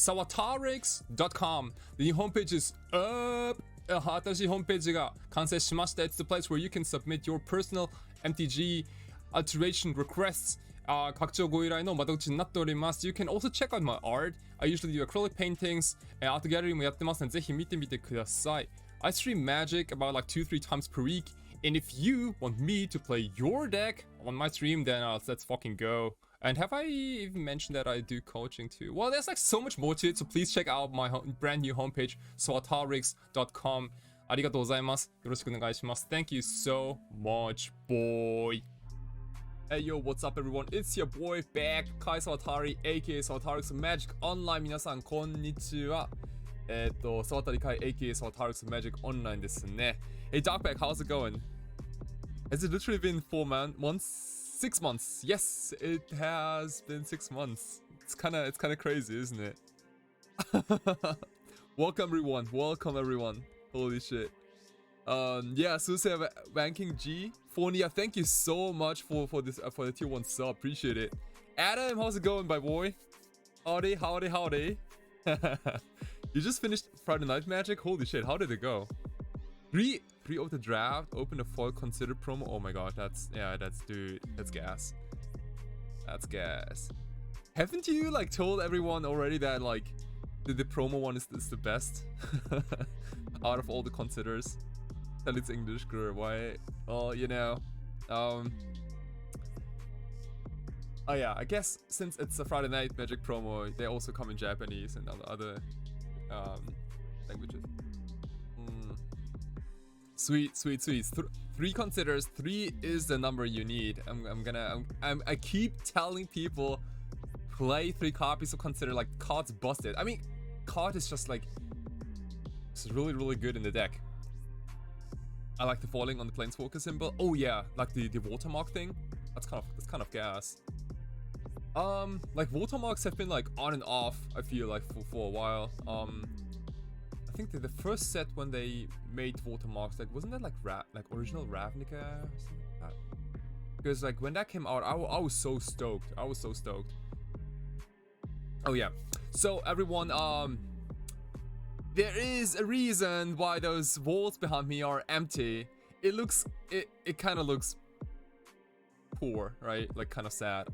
sawatarix.com. The new homepage is up. 新しいホームページが完成しました。It's the place where you can submit your personal MTG alteration requests. 拡張ご依頼の窓口になっております。You can also check out my art. I usually do acrylic paintings. アートギャラリーもやってますので、ぜひ見てみてください。I stream Magic about like 2-3 times per week. And if you want me to play your deck on my stream, then let's fucking go. And have I even mentioned that I do coaching too? Well, there's like so much more to it, so please check out my brand new homepage, sawatarix.com. ありがとうございます。よろしくお願いします。Thank you so much, boy. Hey yo, what's up everyone? It's your boy back, Kai Sawatari, aka Sawatarix Magic Online. 皆さんこんにちは。Sawatari Kai, aka Sawatarix Magic Online ですね。Hey Darkback, how's it going? Has it literally been 4 months? 6 months. Yes, it has been 6 months. It's kind of crazy, isn't it? Welcome everyone. Holy shit. Yeah, Suse ranking G. Fornia, thank you so much for the tier 1 sub. Appreciate it. Adam, how's it going, my boy? Howdy. You just finished Friday Night Magic? Holy shit, how did it go? Three of the draft, open a foil consider promo. Oh my god, that's gas. That's gas. Haven't you like told everyone already that like the promo one is the best out of all the considers? And it's English, girl. Why? Well, you know. Oh yeah, I guess since it's a Friday Night Magic promo, they also come in Japanese and other languages. Sweet. 3 considers. 3 is the number you need. I keep telling people play 3 copies of consider. Like card's busted. I mean, card is just like it's really good in the deck. I like the falling on the planeswalker symbol. Oh yeah, like the watermark thing. That's kind of gas. Like watermarks have been like on and off. I feel like for a while. I think the first set when they made watermarks, like wasn't that like original Ravnica or something like that? Because like when that came out, I was so stoked. Oh yeah. So everyone, there is a reason why those walls behind me are empty. It kind of looks poor, right? Like kind of sad.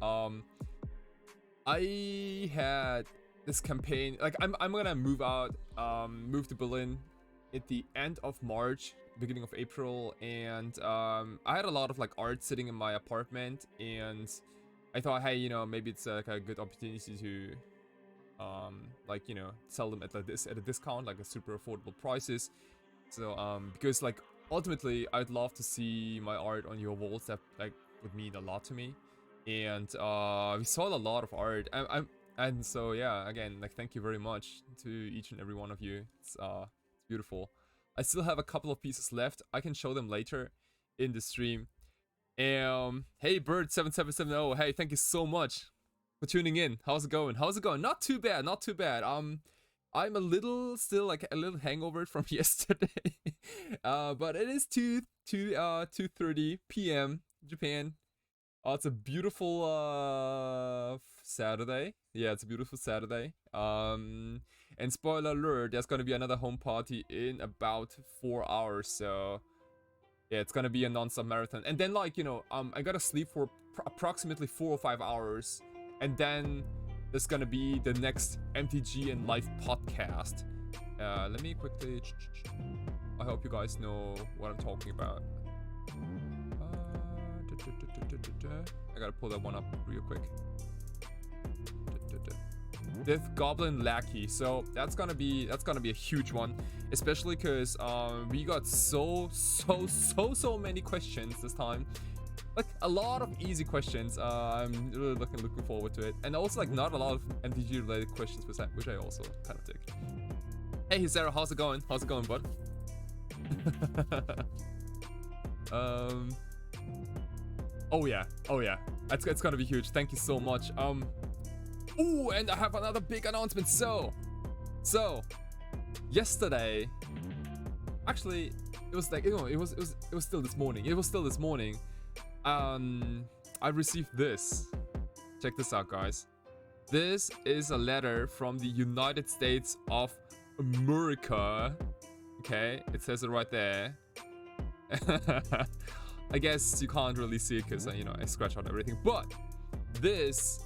I had this campaign, like I'm gonna move to Berlin at the end of March, beginning of April, and I had a lot of like art sitting in my apartment, and I thought, hey, you know, maybe it's like a good opportunity to like, you know, sell them at a discount, like a super affordable prices. So because like ultimately I'd love to see my art on your walls. That like would mean a lot to me, and we saw a lot of art. And so yeah, again, like thank you very much to each and every one of you. It's beautiful. I still have a couple of pieces left. I can show them later in the stream. Hey Bird7770, hey, thank you so much for tuning in. How's it going? Not too bad. I'm a little still like a little hangover from yesterday. But it is 2:30 p.m. Japan. It's a beautiful Saturday. Yeah, it's a beautiful Saturday. And spoiler alert, there's gonna be another home party in about 4 hours. So yeah, it's gonna be a non-stop marathon. And then like, you know, I gotta sleep for approximately 4 or 5 hours. And then there's gonna be the next MTG and Life podcast. Let me quickly. I hope you guys know what I'm talking about. I gotta pull that one up real quick. Death Goblin Lackey. So that's gonna be a huge one, especially because we got so many questions this time. Like a lot of easy questions. I'm really looking forward to it, and also like not a lot of MTG related questions, which I also kind of dig. Hey Sarah, how's it going, bud? Oh yeah, it's gonna be huge. Thank you so much. Ooh, and I have another big announcement. So yesterday, actually, it was like, you know, it was still this morning. I received this. Check this out, guys. This is a letter from the United States of America. Okay, it says it right there. I guess you can't really see it because, you know, I scratch out everything. But this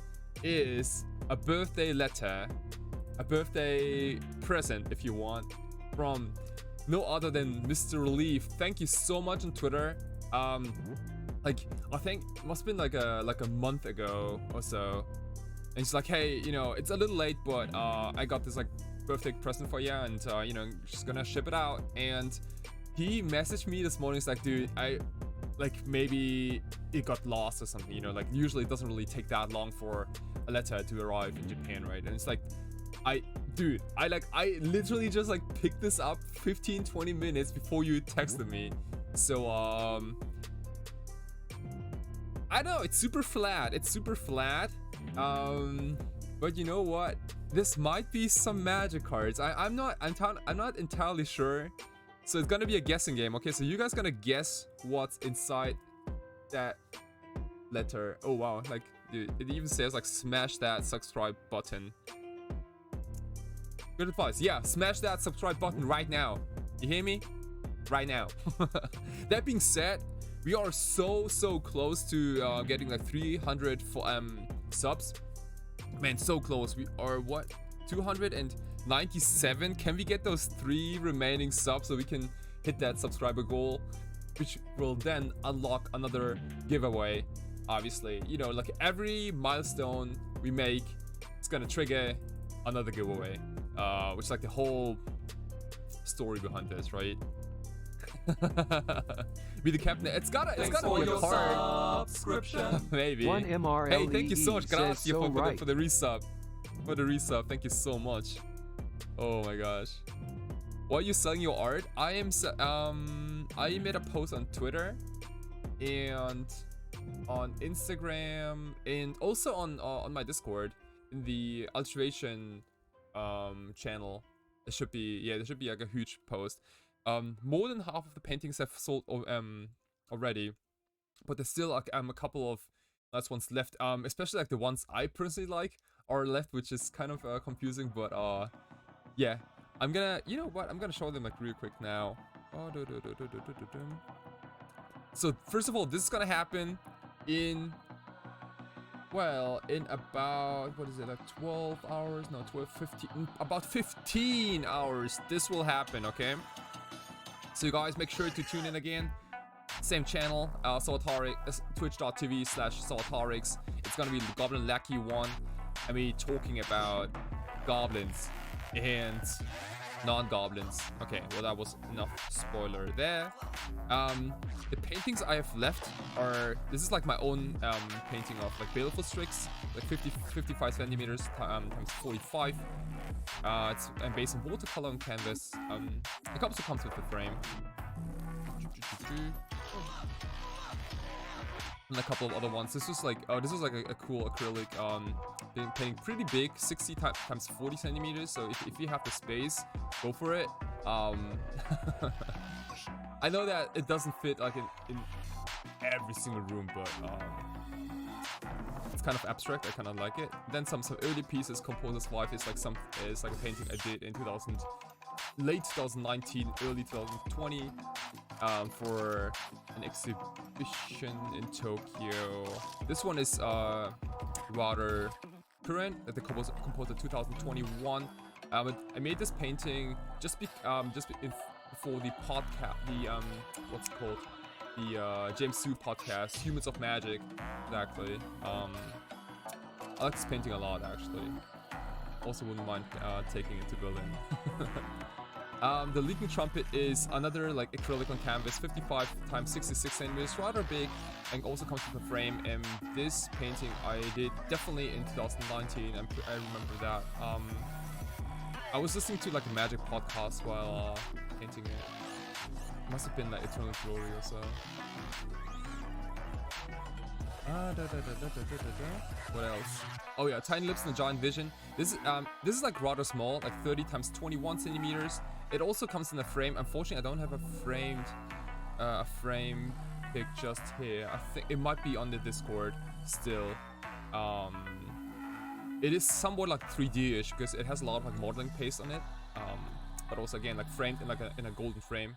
is a birthday letter, a birthday present, if you want, from no other than Mr. Relief. Thank you so much on Twitter. Like, I think it must have been like a month ago or so. And he's like, hey, you know, it's a little late, but I got this like birthday present for you, and you know, just gonna ship it out. And he messaged me this morning. He's like, dude, like maybe it got lost or something, you know, like usually it doesn't really take that long for a letter to arrive in Japan, right? And it's like, I literally just like picked this up 15-20 minutes before you texted me. So I know it's super flat, but you know what, this might be some magic cards. I'm not entirely sure. So it's gonna be a guessing game. Okay, so you guys gonna guess what's inside that letter. Oh wow, like dude, it even says like smash that subscribe button. Good advice. Yeah, smash that subscribe button right now. You hear me? Right now. That being said, we are so close to getting like 300 subs. Man, so close. We are what? 297. Can we get those 3 remaining subs so we can hit that subscriber goal, which will then unlock another giveaway? Obviously, you know, like every milestone we make, it's gonna trigger another giveaway, which is like the whole story behind this, right? Be the captain. It's gotta be a card. Subscription. Maybe. One MRLE. Hey, thank you so much. Gracias so for the resub. For the resub, thank you so much. Oh my gosh. Why are you selling your art? I made a post on Twitter and on Instagram and also on my Discord in the Alteration channel. There should be like a huge post. More than half of the paintings have sold already, but there's still like a couple of nice ones left. Especially like the ones I personally like are left, which is kind of confusing. But yeah, I'm gonna, you know what? I'm gonna show them like real quick now. So first of all, this is gonna happen in about, what is it, like 12 hours? No, 12, 15, about 15 hours. This will happen, okay? So you guys make sure to tune in again. Same channel, twitch.tv/Soltarix. It's gonna be the Goblin Lackey one, and we talking about goblins and non-goblins. Okay, well that was enough spoiler there. The paintings I have left are, this is like my own painting of like Baleful Strix, like 55 centimeters times 45. It's based on watercolor on canvas. It also comes with the frame. And a couple of other ones. This was like, this was like a cool acrylic painting, pretty big, 60 times 40 centimeters. So if you have the space, go for it. I know that it doesn't fit like in every single room, but it's kind of abstract. I kind of like it. Then some early pieces. Composer's Wife is like a painting I did in late 2019, early 2020, for an exhibition in Tokyo. This one is rather current. The composer 2021. I made this painting just for the podcast, what's it called? The James Su podcast, Humans of Magic. Exactly. I like this painting a lot, actually. Also wouldn't mind taking it to Berlin. The Leaking Trumpet is another like acrylic on canvas, 55 times 66 centimeters, rather big, and also comes with a frame. And this painting I did definitely in 2019. I remember that. I was listening to like a Magic podcast while painting it. Must have been like Eternal Glory or so. What else? Oh yeah, Tiny Lips and a Giant Vision. This is like rather small, like 30 times 21 centimeters. It also comes in a frame. Unfortunately, I don't have a frame pic just here. I think it might be on the Discord still. It is somewhat like 3D-ish because it has a lot of like modeling paste on it, but also again like framed in like in a golden frame.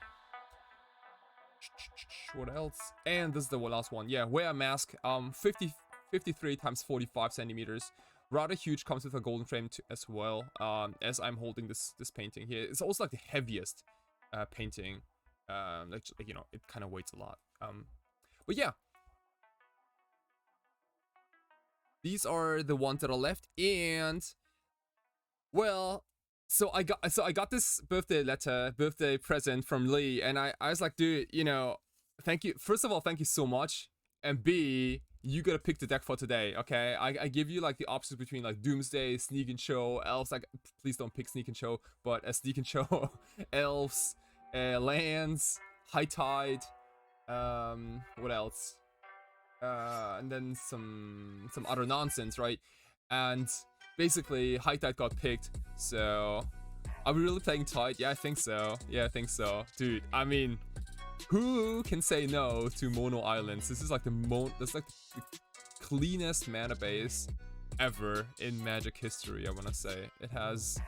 What else? And this is the last one. Yeah, wear a mask. 53 times 45 centimeters. Rather huge. Comes with a golden frame as well. As I'm holding this painting here, it's also like the heaviest painting. Like you know, it kind of weighs a lot. But yeah. These are the ones that are left, and well, so I got this birthday present from Lee, and I was like, dude, you know, thank you. First of all, thank you so much, and B, you gotta pick the deck for today, okay? I give you like the options between like Doomsday, Sneak and Show, Elves. Like, please don't pick Sneak and Show, but Sneak and Show, Elves, lands, High Tide, what else? And then some other nonsense, right? And basically High Tide got picked. So are we really playing Tide? Yeah, I think so. Yeah, I think so. Dude, I mean, who can say no to Mono Islands? This is like that's like the cleanest mana base ever in Magic history, I wanna say. It has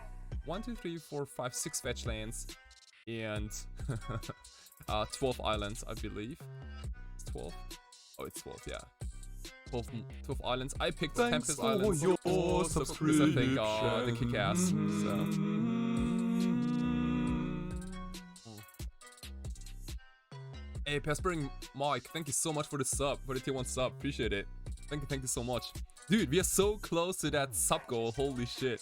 1, 2, 3, 4, 5, 6 fetch lands and 12 islands, I believe. It's 12. Oh, it's 12, yeah. 12 islands. I picked the Tempest Islands your because I think the kick-ass. So. Hey, Pespering Mike, thank you so much for the sub, for the tier 1 sub. Appreciate it. Thank you so much. Dude, we are so close to that sub goal. Holy shit.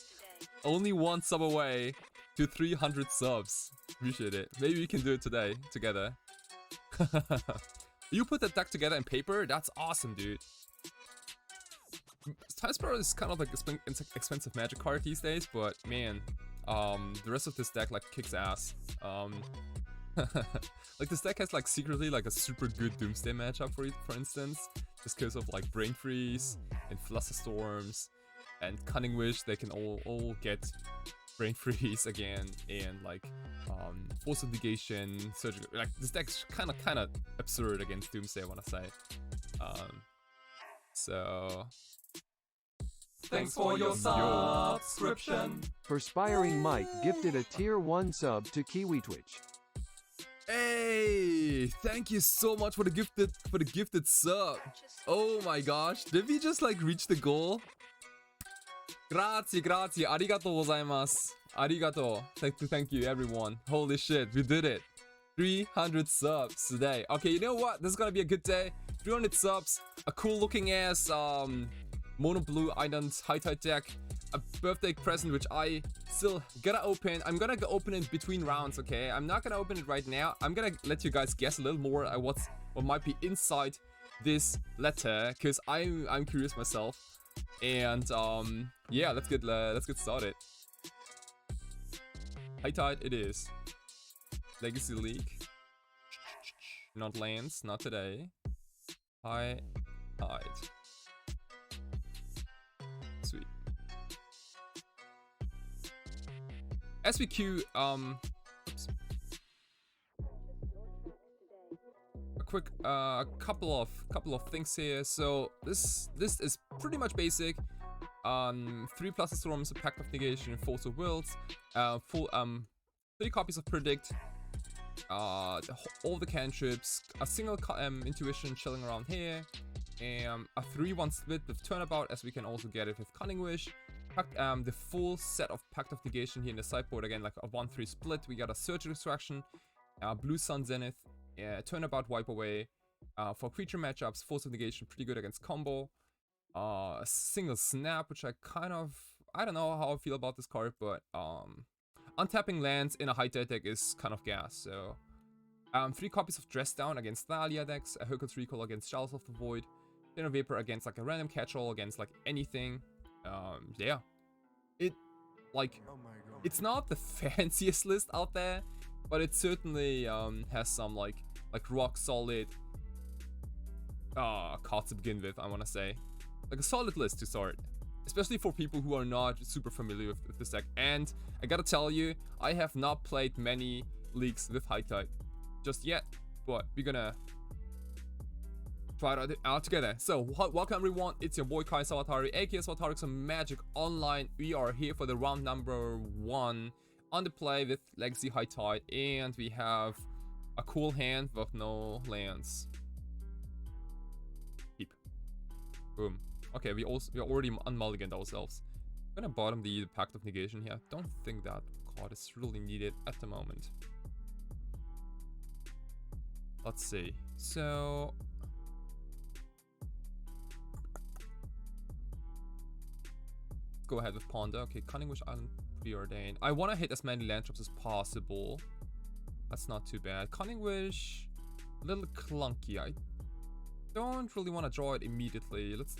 Only one sub away to 300 subs. Appreciate it. Maybe we can do it today, together. You put the deck together in paper? That's awesome, dude. Time Sparrow is kind of like an expensive Magic card these days, but man, the rest of this deck like kicks ass. Like this deck has like secretly like a super good Doomsday matchup for instance, just because of like Brain Freeze and Flusterstorms and Cunning Wish. They can all get Brain Freeze again, and like Force of Negation, Surgical. Like this deck's kind of absurd against Doomsday, I want to say. So thanks for your subscription. Perspiring Mike gifted a tier 1 sub to Kiwi Twitch. Hey, thank you so much for the gifted sub. Oh my gosh, did we just like reach the goal? Grazie, arigato gozaimasu. Arigato. Thank you everyone. Holy shit, we did it. 300 subs today. Okay, you know what? This is gonna be a good day. 300 subs, a cool looking ass mono blue Islands High Tide deck, a birthday present which I still gotta open. I'm gonna go open it between rounds, okay? I'm not gonna open it right now. I'm gonna let you guys guess a little more at what might be inside this letter, because I'm curious myself. And yeah, let's get started. High Tide it is. Legacy League. Not lands, not today. High Tide. Sweet. SVQ, oops. A quick couple of things here. So this is pretty much basic. 3 Flusterstorms, a Pact of Negation, Force of Wills, 3 copies of Predict, all the cantrips, a single Intuition chilling around here, and a 3-1 split with Turnabout, as we can also get it with Cunning Wish. The full set of Pact of Negation here in the sideboard, again like a 1-3 split. We got a Surge Extraction, Blue Sun Zenith, Turnabout Wipe Away, for creature matchups, Force of Negation pretty good against combo. A single Snap, which I don't know how I feel about this card, but untapping lands in a High Tide deck is kind of gas. So 3 copies of Dress Down against Thalia decks, a Hercules Recall against Shells of the Void, Dinner Vapor against like a random catch-all against like anything. Yeah, it's not the fanciest list out there, but it certainly has some like rock solid cards to begin with. I want to say like a solid list to start, especially for people who are not super familiar with this deck. And I gotta tell you, I have not played many leagues with High Tide just yet, but we're gonna try it out together. So, welcome everyone, it's your boy Kai Sawatari, aka Sawatari some Magic Online. We are here for the round number 1 on the play with Legacy High Tide, and we have a cool hand with no lands. Keep. Boom. Okay, we already unmulliganed ourselves. I'm gonna bottom the Pact of Negation here. Don't think that card is really needed at the moment. Let's see. So go ahead with Ponder. Okay, Cunning Wish Island preordained. I want to hit as many land drops as possible. That's not too bad. Cunning Wish, a little clunky. I don't really want to draw it immediately. Let's.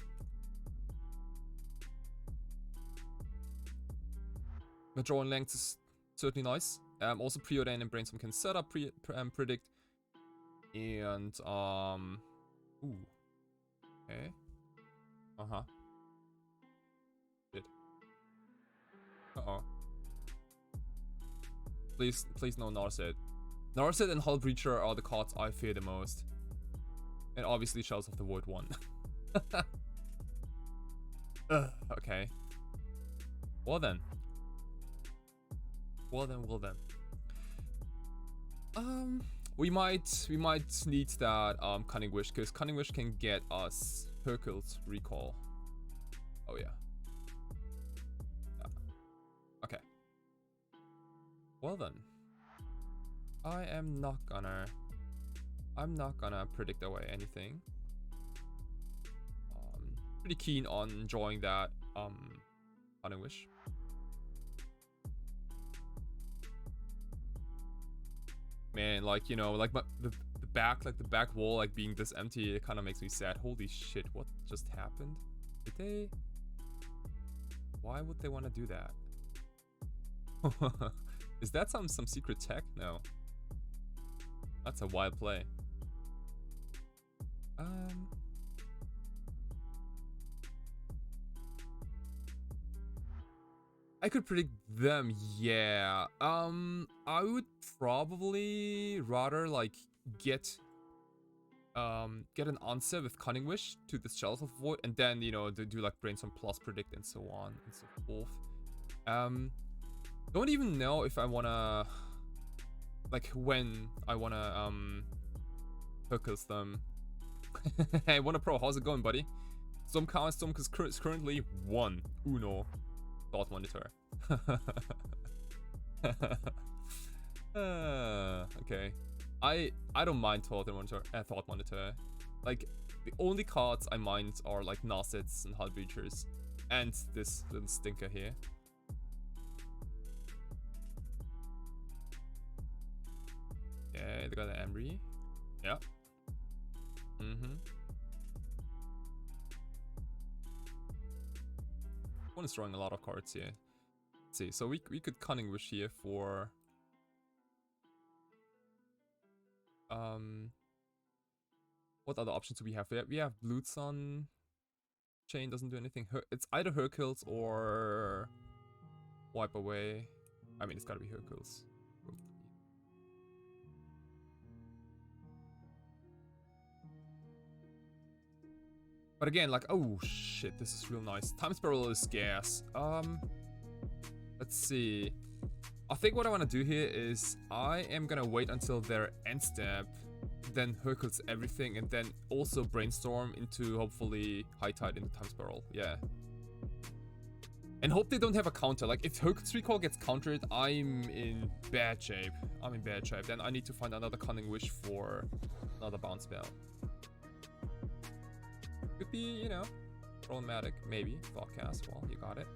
The drawing length is certainly nice. Also preordain and brainstorm can set up, predict, and ooh, okay, Shit. Please no Narset. Narset and Hull Breacher are the cards I fear the most, and obviously Shells of the Void 1. Okay. Well then. We might need that Cunning Wish, because Cunning Wish can get us Hercules Recall. Oh yeah. Okay. Well then. I'm not gonna predict away anything. Pretty keen on drawing that Cunning Wish. Man, like, you know, like the back wall like being this empty, it kind of makes me sad. Holy shit, what just happened? Did they? Why would they want to do that? Is that some secret tech? No. That's a wild play. I could predict them, yeah. I would probably rather like get an answer with Cunning Wish to the Shells of Void, and then, you know, do like Brainstorm plus predict and so on and so forth. Don't even know if I wanna, like, when I wanna Hercules them. Hey, Wonder Pro, how's it going, buddy? Storm is currently 1 Uno. Thought Monitor. Okay. I don't mind Thought Monitor. Like, the only cards I mind are like Narsets and Hull Breachers, and this little stinker here. Yeah, they got an Embry. Yeah. One is drawing a lot of cards here. Let's see, so we could Cunning Wish here for what other options do we have? We have Bloodsun. Chain doesn't do anything. It's either Hercules or Wipe Away. I mean, it's gotta be Hercules. But again, like, oh shit, this is real nice. Time Spiral is scarce. Let's see. I think what I want to do here is I am gonna wait until their end step, then Hercules everything, and then also Brainstorm into hopefully High Tide into Time Spiral. Yeah. And hope they don't have a counter. Like, if Hercules Recall gets countered, I'm in bad shape. Then I need to find another Cunning Wish for another bounce spell. Could be, you know, problematic, maybe. Thoughtcast, well, you got it.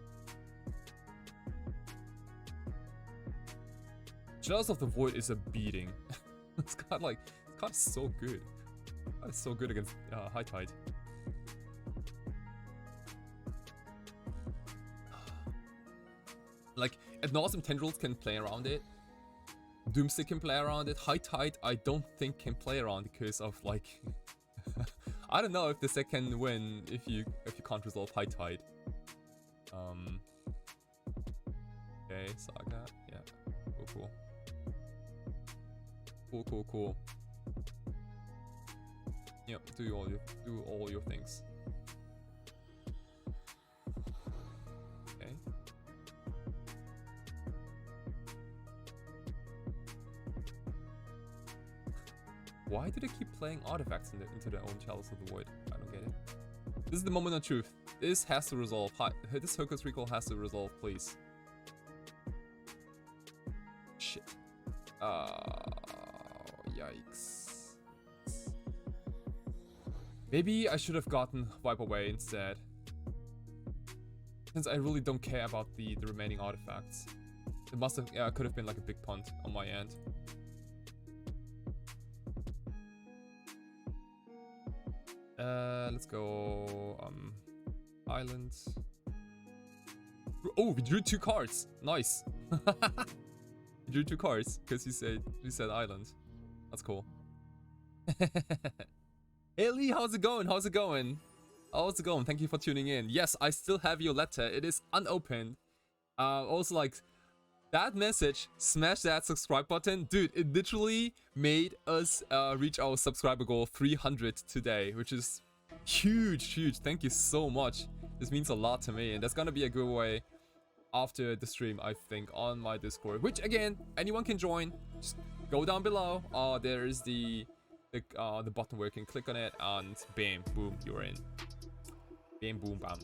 Shells of the Void is a beating. It's got like, it's got so good. It's so good against High Tide. Like, Ad Nauseam Tendrils can play around it. Doomstick can play around it. High Tide, I don't think can play around because of like. I don't know if the set can win if you can't resolve High Tide. Okay, Saga, yeah, cool. Yep, do all your things. Okay. Why do they keep playing artifacts into their own Chalice of the Void? I don't get it. This is the moment of truth. This has to resolve. This Hocus Recall has to resolve, please. Shit. Yikes. Maybe I should have gotten Wipe Away instead. Since I really don't care about the remaining artifacts. It must have, yeah, it could have been like a big punt on my end. Let's go, Island. Oh, we drew 2 cards. Nice. We drew 2 cards because you said Island. That's cool. Hey Lee, how's it going? How's it going? How's it going? Thank you for tuning in. Yes, I still have your letter. It is unopened. Also, like, that message, smash that subscribe button. Dude, it literally made us reach our subscriber goal 300 today, which is huge, huge. Thank you so much. This means a lot to me, and that's gonna be a giveaway after the stream, I think, on my Discord, which again, anyone can join. Just go down below. There is the button where you can click on it, and bam, boom, you're in. Bam, boom, bam.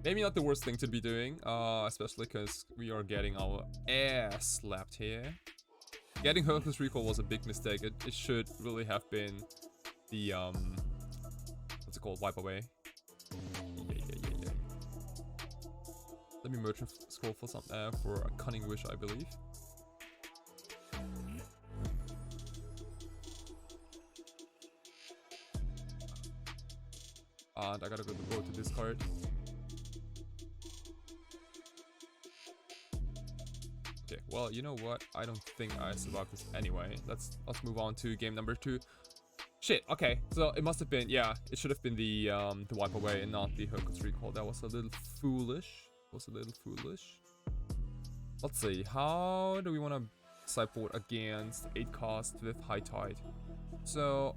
Maybe not the worst thing to be doing, especially because we are getting our ass slapped here. Getting Hopeless Recall was a big mistake. It should really have been the, what's it called? Wipe Away. Yeah. Let me merchant scroll for some, for a Cunning Wish, I believe. And I gotta go to discard. Okay, well, you know what? I don't think I survived this anyway. Let's move on to game number 2. Shit, okay. So it must have been, yeah, it should have been the Wipe Away and not the Hocus Recall. That was a little foolish. Let's see, how do we want to sideboard against 8 cost with High Tide? So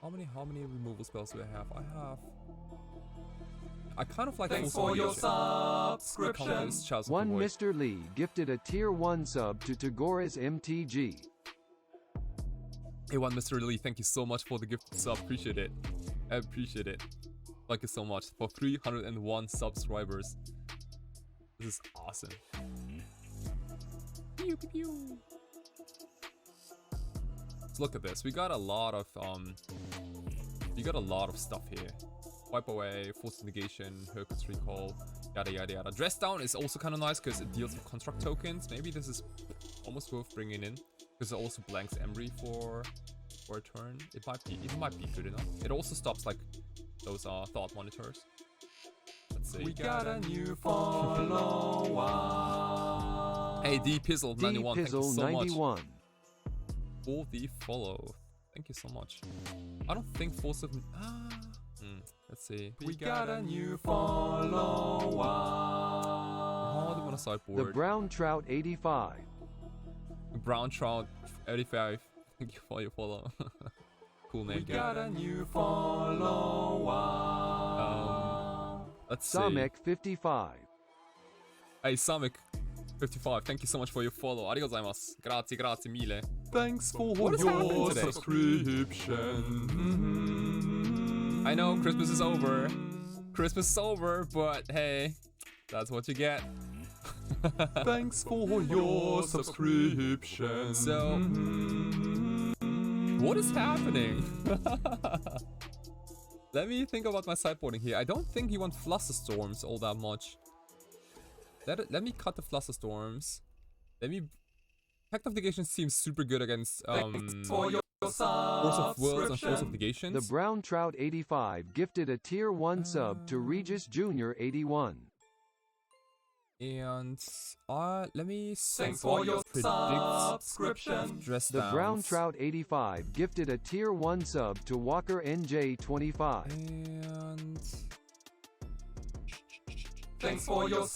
how many removal spells do I have? I kind of like. Thanks for your subscription. One Mr. Lee gifted a tier 1 sub to Tagoras MTG. Hey, one Mr. Lee, thank you so much for the gift sub. Appreciate it. I appreciate it. Thank you so much for 301 subscribers. This is awesome. Pew, pew, pew. Let's look at this. We got a lot of stuff here. Wipe Away, Force Negation, Hocus Recall, yada yada yada. Dress Down is also kind of nice because it deals with construct tokens. Maybe this is almost worth bringing in because it also blanks Emery for a turn. It might be good enough. It also stops like those thought monitors. Let's see. We got a new follower. Hey, D Pizzle 91. Thank you so 91. much for the follow. Thank you so much. I don't think Force of let's see. We got a new follower. How do you want to sideboard? The Brown Trout 85. Brown Trout 85. Thank you for your follow. Cool name. We got a new follower. Let's see. Samek 55. Hey, Samek 55. Thank you so much for your follow. Arigatou gozaimasu. Grazie mille. Thanks for your subscription. I know Christmas is over. But hey, that's what you get. Thanks for your subscription. So, what is happening? Let me think about my sideboarding here. I don't think you want Flusterstorms all that much. Let me cut the Flusterstorms. Pact of Negation seems super good against for your Force of Wills and Force of Negations. The Brown Trout 85 gifted a tier 1 sub to Regis Jr. 81. And let me thanks for your subscription. The Brown Trout 85 gifted a tier 1 sub to Walker NJ 25. And Thanks for your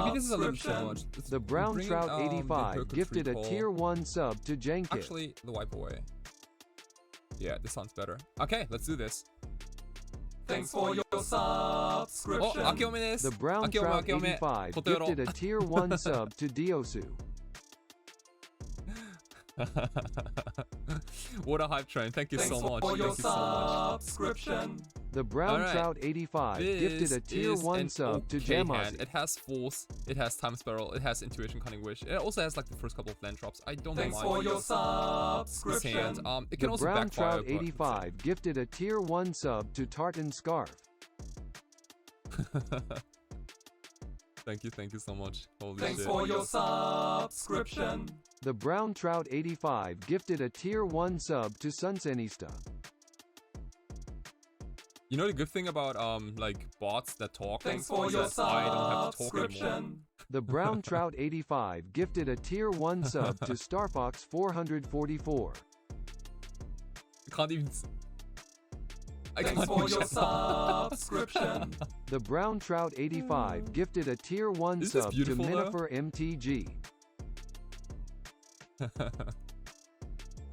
Maybe this is a little too subscription. much. The Brown Bring in, Trout the 85 Perkle gifted a Recall. tier 1 sub to Jenkit. Actually, the wipe away. Yeah, this sounds better. Okay, let's do this. Thanks for your subscription. Oh, Akeome desu. The Brown Akeome, Trout Akeome. 85 Kotoro. gifted a tier 1 sub to Diosu. What a hype train. Thank you Thanks so much. for your Thank you so much. subscription. The Brown Alright. Trout 85 gifted This a tier is 1 an sub to okay hand. Jamazi. It has Force, it has Time Spiral, it has Intuition, Cunning Wish. It also has like the first couple of land drops. I don't Thanks mind for your this subscription. hand. It can The also Brown backfire. Trout but- 85 gifted a tier 1 sub to Tartan Scarf. Thank you so much. Holy Thanks shit. for your subscription. The Brown Trout 85 gifted a tier 1 sub to Sunsenista. You know the good thing about like bots that talk Thanks is for your that I don't have to talk anymore. subscription. The Brown Trout 85 gifted a tier 1 sub to Starfox 444. I can't even. I Thanks can't for even your check. subscription. The Brown Trout 85 gifted a tier 1 Is this sub to beautiful, though? Minifer MTG.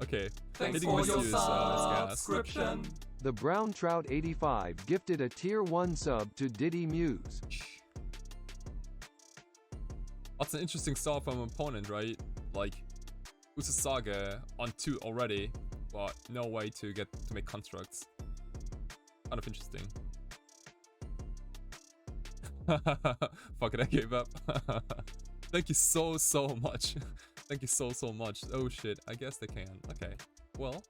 Okay. Thanks Hitting for with your you is gas. subscription. The Brown Trout 85 gifted a tier 1 sub to Diddy Muse. That's an interesting start from an opponent, right? Like, Usasaga on 2 already, but no way to get to make constructs. Kind of interesting. Fuck it, I gave up. Thank you so much. Thank you so much. Oh shit, I guess they can. Okay. Well.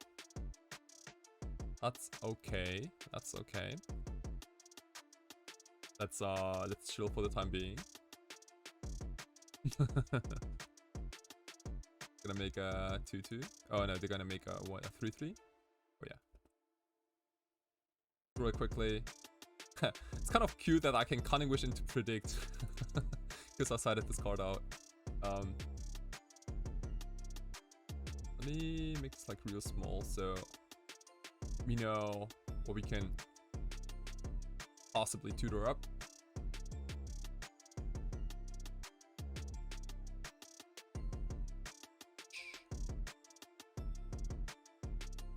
That's okay. That's okay. Let's chill for the time being. Gonna make a 2-2. Oh no, they're gonna make a what? A 3-3? Oh yeah. Really quickly. It's kind of cute that I can Cunning Wish into predict. Because I sided this card out. Let me make this like real small so we know what we can possibly tutor up.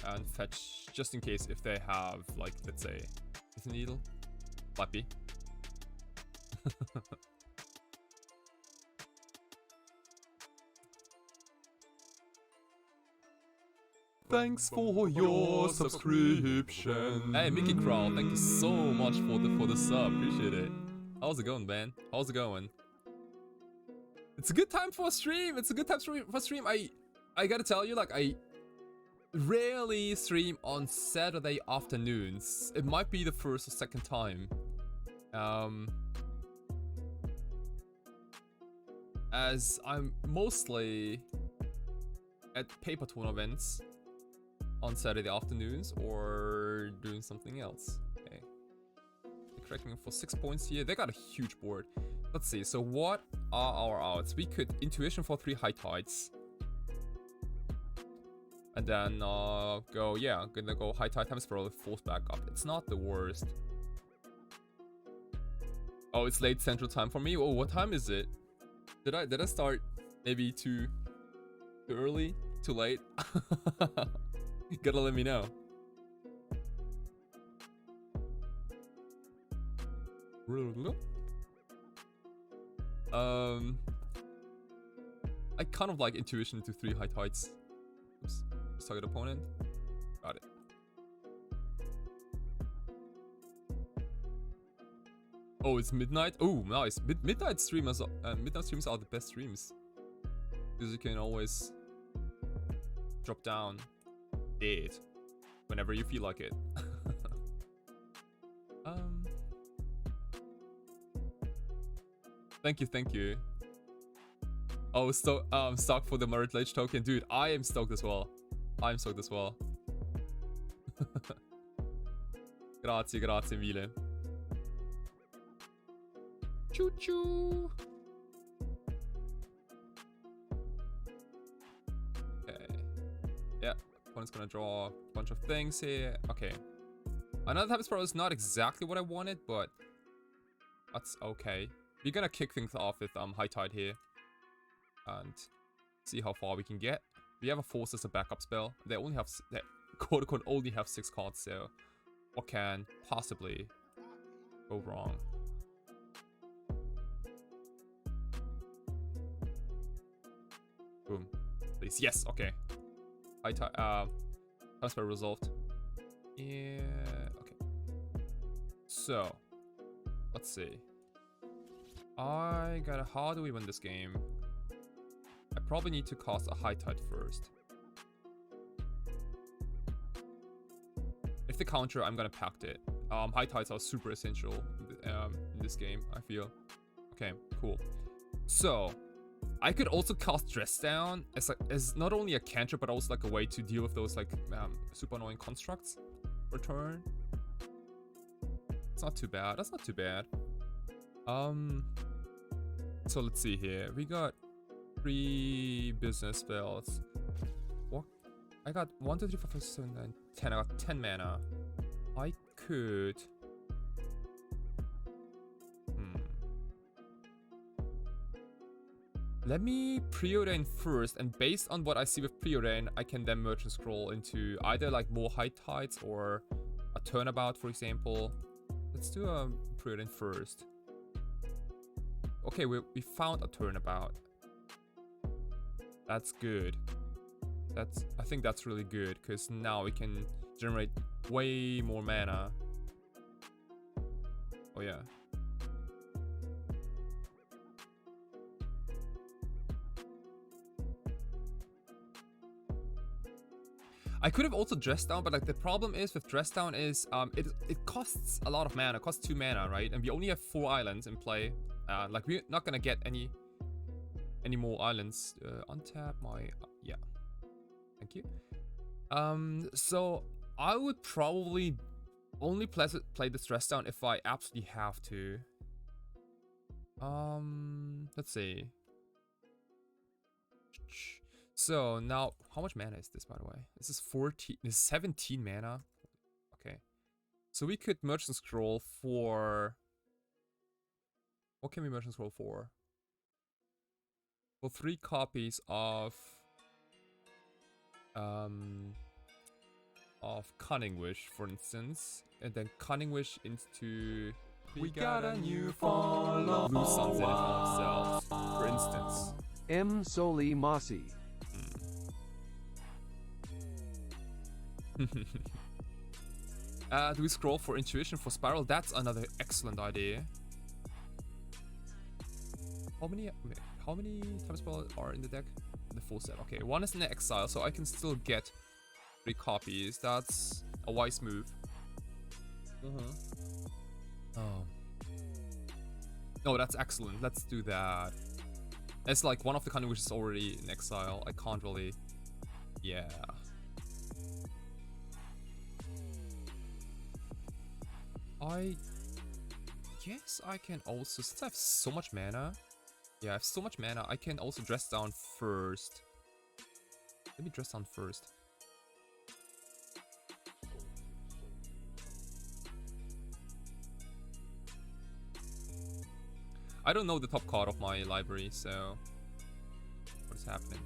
And fetch just in case if they have like, let's say, is a needle? Flappy. Thanks for your subscription. Hey, Mickey Crawl, thank you so much for the sub. Appreciate it. How's it going, man? How's it going? It's a good time for a stream. It's a good time for a stream. I gotta tell you, like, I rarely stream on Saturday afternoons. It might be the first or second time. As I'm mostly at paper tournaments on Saturday afternoons or doing something else. Okay. They're correcting for 6 points here. They got a huge board. Let's see. So what are our outs? We could Intuition for 3 High Tides. And then go, yeah, gonna go High Tide times Spiral with Force back up. It's not the worst. Oh, it's late Central Time for me. Oh, what time is it? Did I start maybe too early? Too late? Gotta let me know. I kind of like Intuition to 3 High Tides. Oops. Just target opponent. Got it. Oh, it's midnight. Oh, nice. Midnight streamers. Midnight streams are the best streams because you can always drop down dead whenever you feel like it. Thank you. Oh, stoked for the Merit Ledge token, dude. I am stoked as well. Grazie mille. Choo choo. Okay. Yeah, opponent's gonna draw a bunch of things here. Okay. Another type of Spiral is not exactly what I wanted, but That's okay. We're gonna kick things off with High Tide here. And see how far we can get. We have a Force as a backup spell. They only have, they quote unquote only have 6 cards, so what can possibly go wrong? Boom. Please. Yes, okay. High Tide, time spell resolved. Yeah, okay. So, let's see. How do we win this game? I probably need to cast a High Tide first. If they counter, I'm gonna pact it. High Tides are super essential in this game, I feel. Okay, cool. So, I could also cast Dress Down as not only a cantrip, but also like a way to deal with those like super annoying constructs per turn. It's not too bad. That's not too bad. So let's see here. We got 3 business spells. What? I got 1, 2, 3, 4, 5, 6, 7, 9, 10. I got 10 mana. I could. Let me preordain first, and based on what I see with preordain, I can then merchant scroll into either like more High Tides or a turnabout, for example. Let's do a preordain first. Okay, we found a turnabout. That's good. I think that's really good, because now we can generate way more mana. Oh yeah. I could have also Dressed Down, but like the problem is with Dressed Down is it costs a lot of mana. It costs 2 mana, right? And we only have 4 islands in play. Like we're not gonna get any more islands. Untap my yeah. Thank you. So I would probably only play this Dressed Down if I absolutely have to. Let's see. So now, how much mana is this, by the way? This is 14. This is 17 mana. Okay. So we could merchant scroll for. What can we merchant scroll for? For 3 copies of Cunning Wish, for instance, and then Cunning Wish into. We got a new follow. Blue Sun's in it for himself, for instance. M. Soli Mossy. Do we scroll for Intuition for Spiral? That's another excellent idea. How many time spells are in the deck? The full set. Okay, 1 is in the exile, so I can still get 3 copies. That's a wise move. Oh. No, that's excellent. Let's do that. It's like one of the Cunning Wishes is already in exile. I can't really. Yeah. Yes, I can also, since I have so much mana. Yeah, I have so much mana, I can also Dress Down first. Let me Dress Down first. I don't know the top card of my library, so what is happening?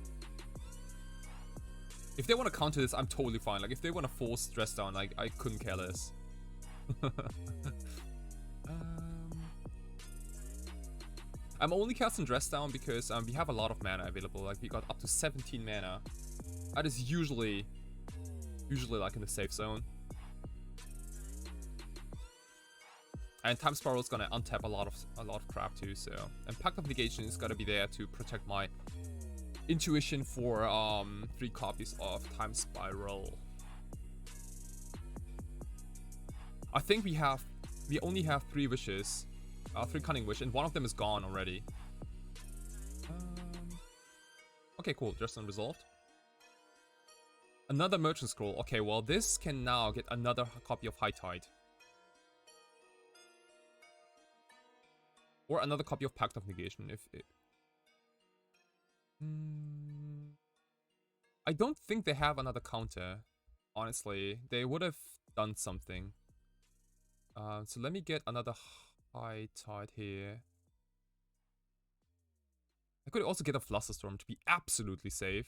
If they want to counter this, I'm totally fine. Like if they want to force Dress Down, like I couldn't care less. I'm only casting Dress Down because we have a lot of mana available. Like we got up to 17 mana. That is usually like in the safe zone. And Time Spiral is gonna untap a lot of crap too. So, and Pact of Negation is gonna be there to protect my Intuition for 3 copies of Time Spiral. I think we only have 3 wishes, 3 Cunning Wish, and one of them is gone already. Okay, cool. Just unresolved. Another Merchant Scroll. Okay, well this can now get another copy of High Tide. Or another copy of Pact of Negation if it... I don't think they have another counter. Honestly, they would have done something. So let me get another High Tide here. I could also get a Flusterstorm to be absolutely safe.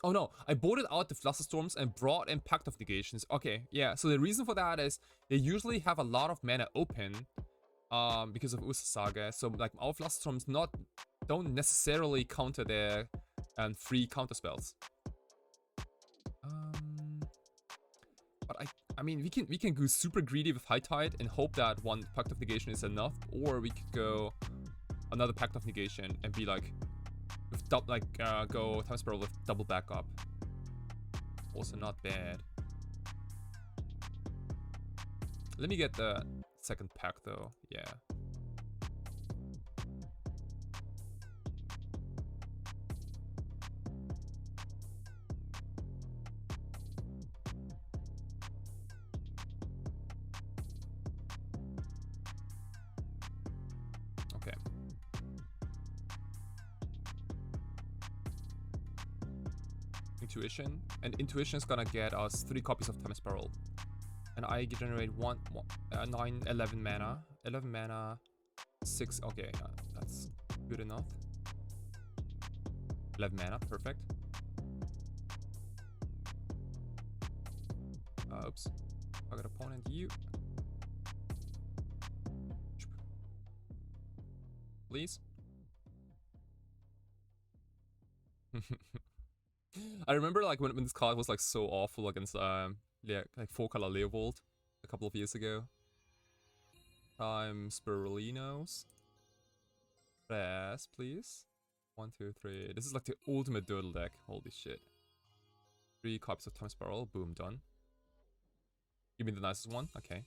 Oh no, I boarded out the Flusterstorms and brought in Pact of Negations. Okay, yeah, so the reason for that is they usually have a lot of mana open because of Ursa Saga. So like our Flusterstorms don't necessarily counter their free counter spells. But I mean we can go super greedy with High Tide and hope that one Pact of Negation is enough, or we could go another Pact of Negation and be like with go Time Spiral with double backup. Also not bad. Let me get the second pack though. Yeah. Okay. Intuition. And Intuition is gonna get us 3 copies of Time Spiral. And I generate 9, 11 mana. 11 mana, 6. Okay, that's good enough. 11 mana, perfect. Oops. Target opponent, you. Please. I remember like when this card was like so awful against yeah, like 4-color Leovold a couple of years ago. Spiralinos. Yes, please. 1, 2, 3. This is like the ultimate Doodle deck. Holy shit. 3 copies of Time Spiral. Boom, done. Give me the nicest one. Okay.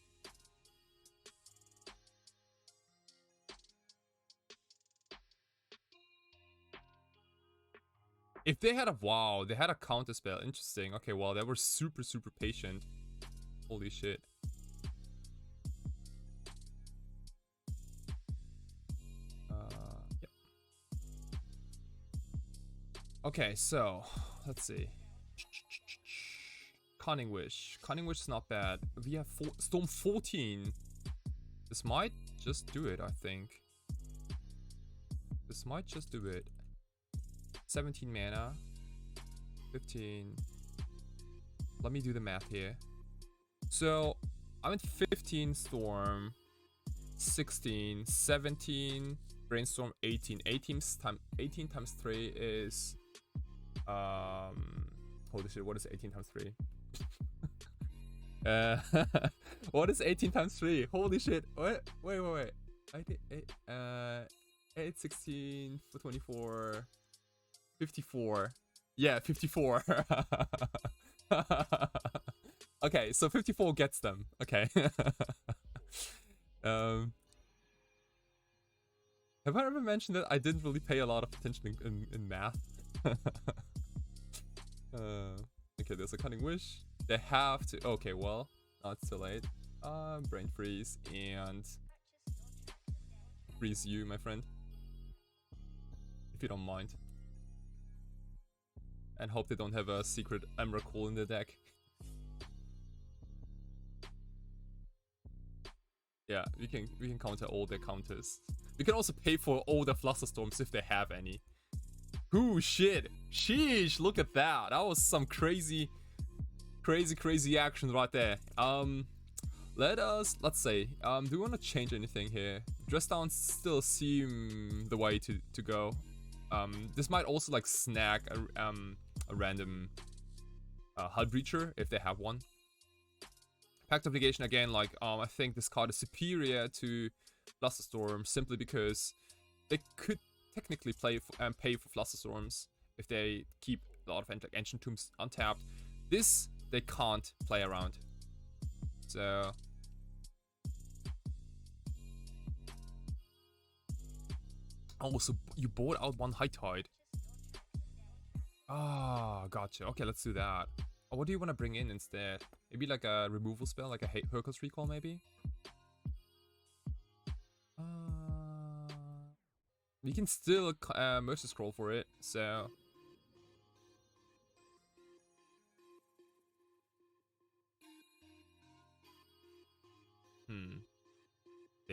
If they had a wow, they had a counter spell. Interesting. Okay, well, they were super patient. Holy shit. Yep. Okay, so let's see. Cunning Wish. Cunning Wish is not bad. We have Storm 14. This might just do it, I think. This might just do it. 17 mana. 15. Let me do the math here. So, I'm at 15 Storm. 16. 17. Brainstorm 18. 18 times 3 is... Holy shit, what is 18 times 3? What is 18 times 3? Holy shit. What? Wait. 8, 16, 24, 54. Yeah, 54. Okay, so 54 gets them. Okay. Have I ever mentioned that I didn't really pay a lot of attention in math? Okay, there's a Cunning Wish. They have to... Okay, well, not so late. Brain Freeze and... Freeze you, my friend. If you don't mind. And hope they don't have a secret Emrakul in the deck. Yeah, we can counter all their counters. We can also pay for all the Flusterstorms if they have any. Ooh, shit. Sheesh, look at that. That was some crazy action right there. Let's say, do we want to change anything here? Dress downs still seem the way to go. This might also like snag a random HUD breacher if they have one. Pact of Negation again, like I think this card is superior to Flusterstorm simply because they could technically pay for Flusterstorms if they keep a lot of Ancient Tombs untapped. This they can't play around. So oh, so you bought out one High Tide. Ah, gotcha. Okay, let's do that. Oh, what do you want to bring in instead? Maybe like a removal spell, like a Hercules Recall, maybe? We can still Mercy Scroll for it, so...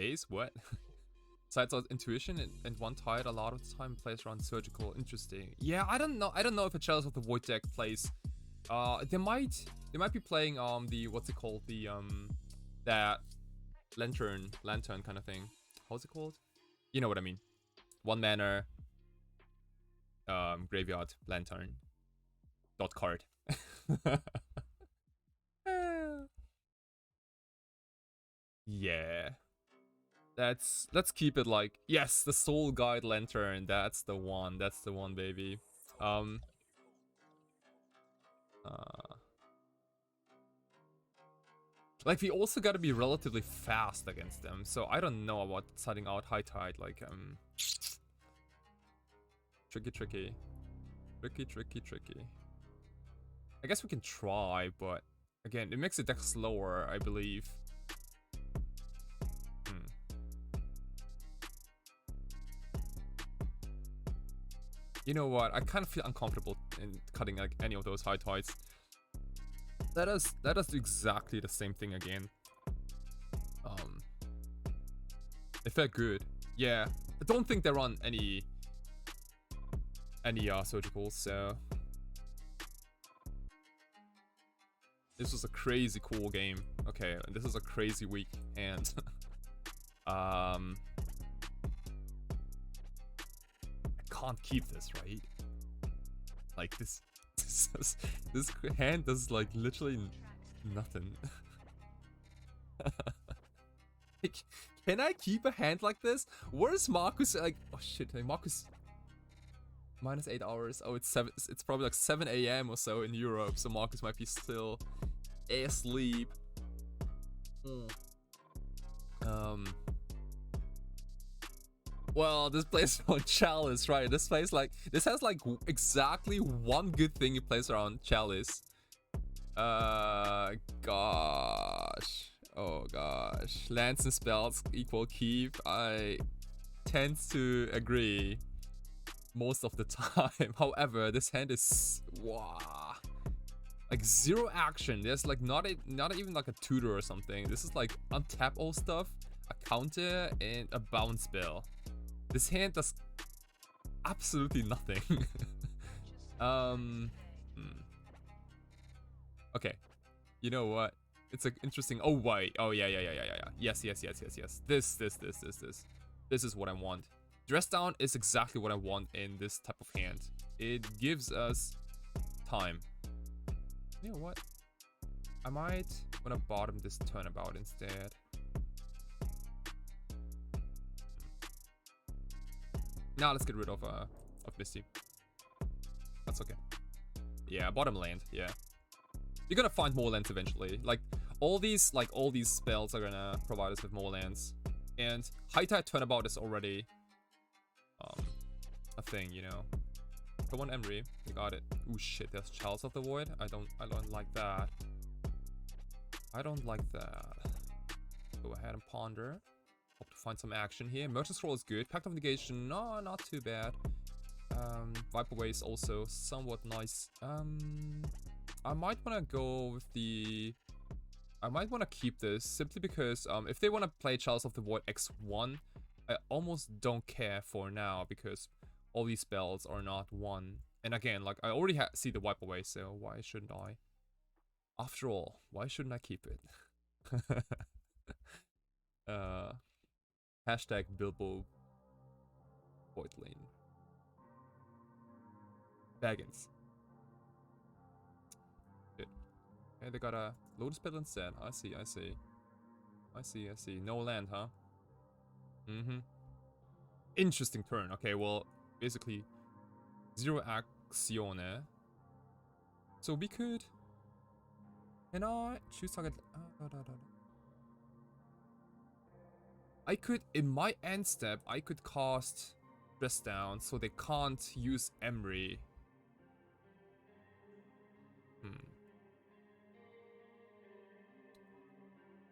case? What? Sides out intuition and one tide a lot of the time plays around surgical. Interesting. Yeah, I don't know. I don't know if a Chalice of the Void deck plays. They might be playing the what's it called, the that lantern kind of thing. How's it called? You know what I mean. 1 mana graveyard lantern dot card. Yeah. Let's keep it like, yes, the Soul Guide Lantern. That's the one. That's the one, baby. Like, we also gotta be relatively fast against them, so I don't know about setting out High Tide. Like, tricky. I guess we can try, but again, it makes the deck slower, I believe. You know what? I kind of feel uncomfortable in cutting like any of those High Tides. Let us do exactly the same thing again. If they're good, yeah. I don't think they're on any surgicals, so this was a crazy cool game. Okay, this is a crazy week, and I can't keep this, right? Like this hand does like literally nothing. Like, can I keep a hand like this? Where's Marcus? Like, oh shit, like Marcus. Minus 8 hours. Oh, it's probably like 7 a.m. or so in Europe, so Marcus might be still asleep. Well, this plays on Chalice, right? This has like exactly one good thing it plays around Chalice. Gosh. Oh gosh. Lands and spells equal keep. I tend to agree most of the time. However, this hand is like 0 action. There's like not even like a tutor or something. This is like untap all stuff, a counter, and a bounce spell. This hand does absolutely nothing. Okay. You know what? It's like interesting. Oh wait. Oh yeah. Yes. This is what I want. Dress down is exactly what I want in this type of hand. It gives us time. You know what? I might wanna bottom this turnabout instead. Now let's get rid of Misty. That's okay. Yeah, bottom land. Yeah, you're gonna find more lands eventually. Like all these spells are gonna provide us with more lands. And High Tide Turnabout is already a thing, you know. Come on, Emery, we got it. Ooh shit, there's Chalice of the Void. I don't like that. I don't like that. Go ahead and ponder. Hope to find some action here. Merchant Scroll is good. Pact of Negation, no, not too bad. Viper Way is also somewhat nice. I might want to go with the... I might want to keep this simply because if they want to play Chalice of the Void X1, I almost don't care for now because all these spells are not 1. And again, like I already see the Wipe Away, so why shouldn't I? After all, why shouldn't I keep it? Hashtag Bilbo Void Lane. Baggins. Good. Okay, they got a Lotus Petal instead. I see. No land, huh? Interesting turn. Okay, well, basically 0 Accione. So we could... Can I choose target? I could, in my end step, I could cast Dress Down so they can't use Emery.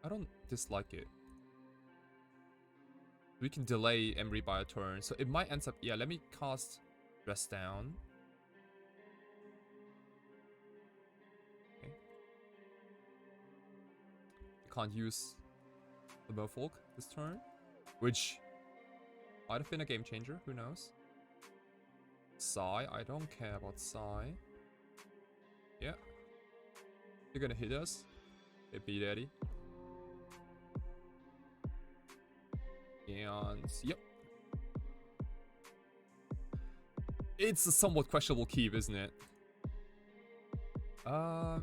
I don't dislike it. We can delay Emery by a turn, so it might end up... Yeah, let me cast Dress Down. Okay. I can't use the Merfolk this turn. which might have been a game changer. Who knows? Psy, I don't care about Psy. Yeah. You're gonna hit us. Hey, daddy. And yep. It's a somewhat questionable keep, isn't it?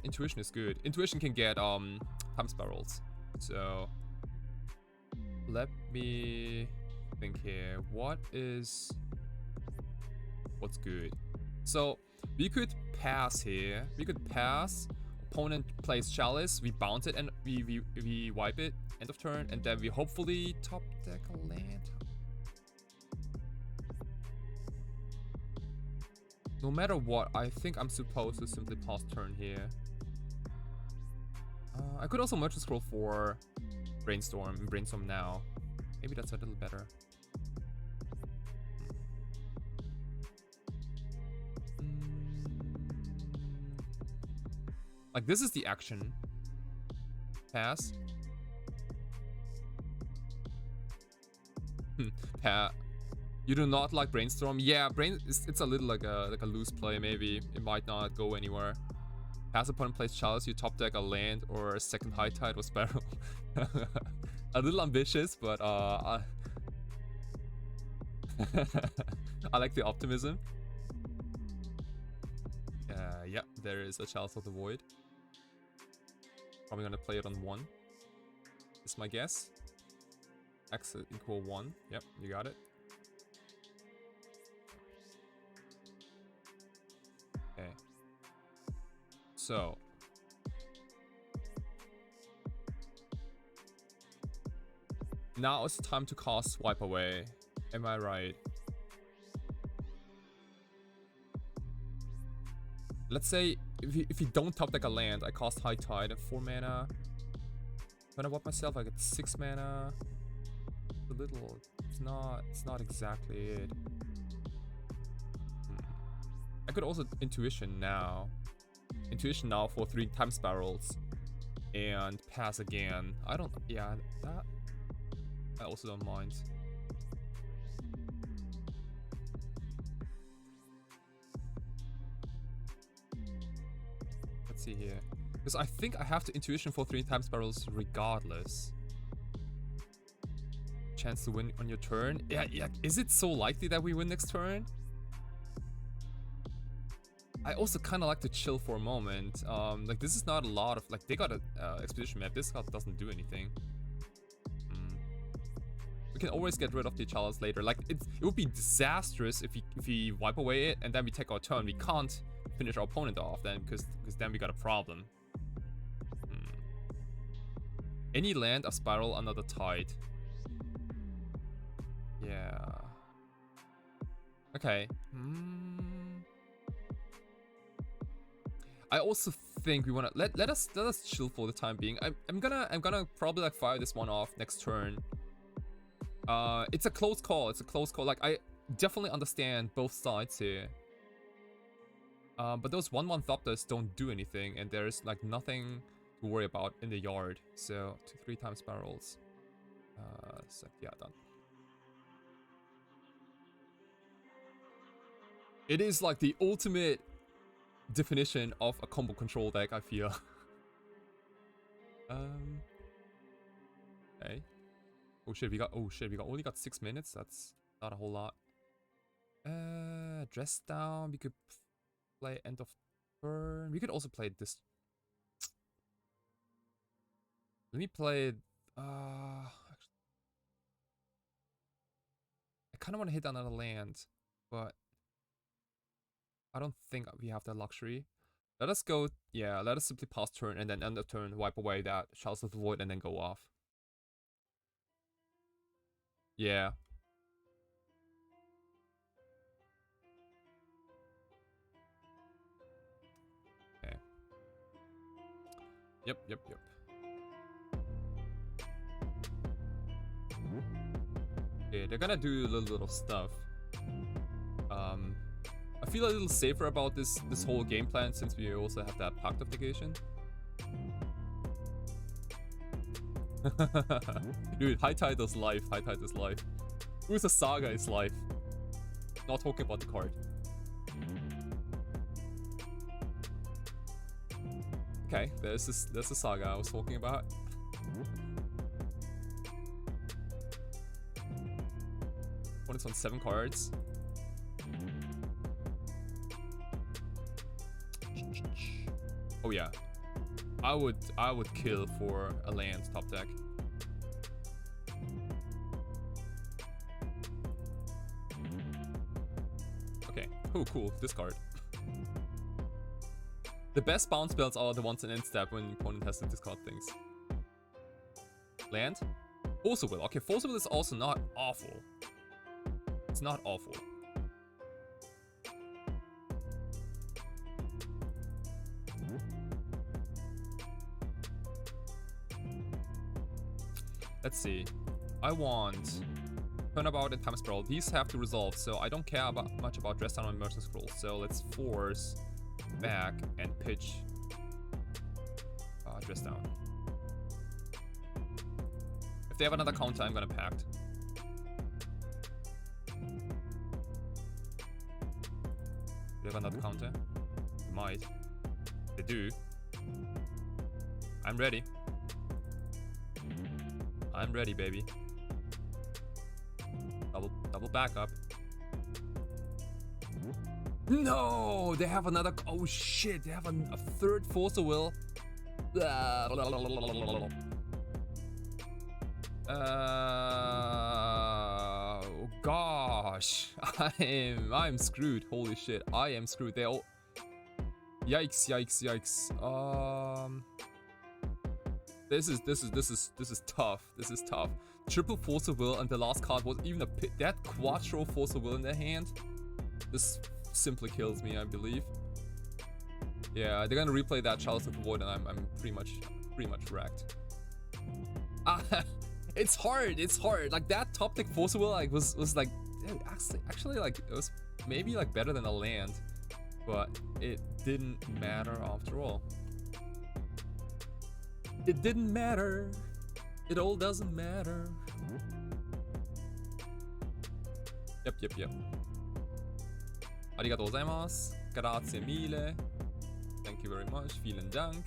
Intuition is good. Intuition can get time spirals. So let me think here. What's good? So we could pass here. We could pass. Opponent plays Chalice. We bounce it and we wipe it. End of turn, and then we hopefully top deck a land. No matter what, I think I'm supposed to simply pass turn here. I could also merge the scroll for Brainstorm and Brainstorm now. Maybe that's a little better. Like, this is the action. Pass. Pat. You do not like Brainstorm? Yeah, it's a little like a loose play, maybe. It might not go anywhere. Pass opponent plays Chalice, you top deck a land or a second High Tide or Sparrow. A little ambitious, but I like the optimism. Yeah, there is a Chalice of the Void. Probably gonna play it on 1. Is my guess. X equal 1. Yep, you got it. Okay. So. Now it's time to cast Wipe Away. Am I right? Let's say if you don't top deck a land, I cast High Tide at 4 mana. When I wipe myself, I get 6 mana. A little. It's not exactly it. I could also Intuition now. Intuition now for 3 time spirals. And pass again. I don't. Yeah, that. I also don't mind. Let's see here. Because I think I have to Intuition for 3 time spirals regardless. Chance to win on your turn. Yeah. Is it so likely that we win next turn? I also kind of like to chill for a moment. Like, this is not a lot of, like, they got a expedition map. This card doesn't do anything. We can always get rid of the Chalice later. Like, it would be disastrous if we wipe away it and then we take our turn. We can't finish our opponent off then, because then we got a problem. Any land, a spiral, another tide. Yeah. Okay. I also think we wanna let us chill for the time being. I'm gonna probably like fire this one off next turn. It's a close call. It's a close call. Like, I definitely understand both sides here. But those 1/1 Thopters don't do anything, and there's like nothing to worry about in the yard. So 2-3 time spirals. So yeah, done. It is like the ultimate definition of a combo control deck, I feel. Okay. Oh shit, we only got 6 minutes. That's not a whole lot. Dress down. We could play end of turn. We could also play this. Let me play. I kind of want to hit another land, but I don't think we have that luxury. Let us go. Yeah, let us simply pass turn and then end of turn, wipe away that Chalice of the Void, and then go off. Yeah. Okay. Yep. Okay, they're gonna do a little bit of stuff. I feel a little safer about this whole game plan since we also have that Pact of Negation. Dude, High Tide is life. High Tide is life. Who's a Saga is life. Not talking about the card. Okay, there's a Saga I was talking about. When it's on 7 cards. Oh yeah. I would kill for a land top deck. Okay. Oh cool. Discard. The best bounce spells are the ones in end step when the opponent has to discard things. Land? Force of Will. Okay, Force of Will is also not awful. It's not awful. Let's see. I want Turnabout and Time Sprawl. These have to resolve, so I don't care much about Dress Down and Immersion Scroll. So let's force back and pitch Dress Down. If they have another counter, I'm gonna Pact. Do they have another counter? They might. They do. I'm ready. I'm ready, baby. Double backup. No, they have another. Oh shit, they have a third Force of Will. Oh gosh, I'm screwed. Holy shit, I am screwed. They all. Yikes! Yikes! Yikes! This is tough. This is tough. Triple Force of Will, and the last card was even that Quattro Force of Will in their hand. This simply kills me, I believe. Yeah, they're gonna replay that Chalice of the Void, and I'm pretty much wrecked. It's hard. It's hard. Like that top deck Force of Will like was like actually like it was maybe like better than a land, but it didn't matter after all. It didn't matter. It all doesn't matter. Yep. Arigatou gozaimasu. Grazie mille. Thank you very much. Vielen Dank.